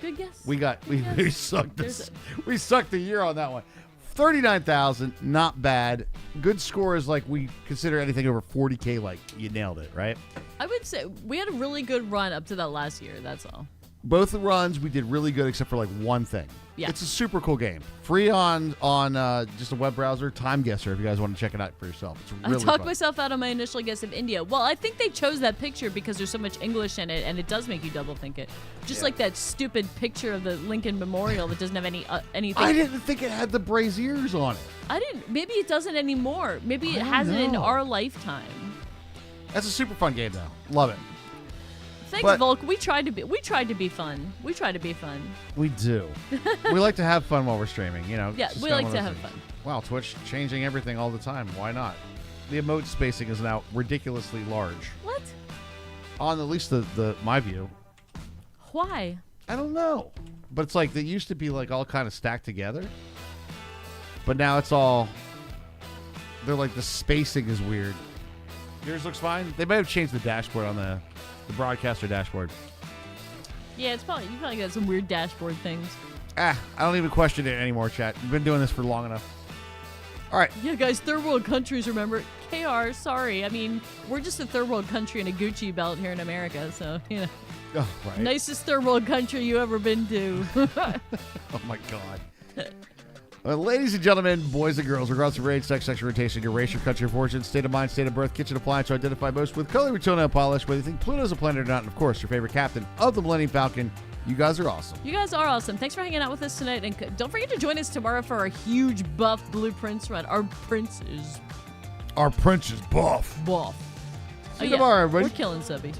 Good guess. We sucked There's this. We sucked the year on that one. 39,000, not bad. Good score is like we consider anything over 40K like you nailed it, right? I would say we had a really good run up to that last year. That's all. Both the runs we did really good except for like one thing. Yeah. It's a super cool game. Free on just a web browser, Time Guesser, if you guys want to check it out for yourself. It's really I talked fun. myself out of my initial guess of India. Well, I think they chose that picture because there's so much English in it, and it does make you double think it. Just like that stupid picture of the Lincoln Memorial that doesn't have anything. I didn't think it had the braziers on it. I didn't. Maybe it doesn't anymore. Maybe it I don't hasn't in know. our lifetime. That's a super fun game, though. Love it. Thanks, But- Volk. We tried to be fun. We try to be fun. We do. We like to have fun while we're streaming, you know. Yeah, it's just we kinda like one to of have those fun. things. Wow, Twitch changing everything all the time. Why not? The emote spacing is now ridiculously large. What? On at least the my view. Why? I don't know. But it's like they used to be like all kind of stacked together. But now it's all, they're like the spacing is weird. Yours looks fine. They might have changed the dashboard on the broadcaster dashboard. Yeah, it's probably, you probably got some weird dashboard things. I don't even question it anymore, chat. You've been doing this for long enough. All right. Yeah, guys, third world countries, remember? KR, sorry. I mean, we're just a third world country and a Gucci belt here in America, so, you know. Oh, right. Nicest third world country you ever been to. Oh, my God. Ladies and gentlemen, boys and girls, regardless of age, sex, sexual orientation, your race, your country of origin, state of mind, state of birth, kitchen appliance, or identify most with color, with toenail polish, whether you think Pluto's a planet or not, and of course, your favorite captain of the Millennium Falcon. You guys are awesome. You guys are awesome. Thanks for hanging out with us tonight. And don't forget to join us tomorrow for our huge buff Blueprints run. Our prince is Our prince is buff. buff. See you tomorrow, everybody. We're killing Subby.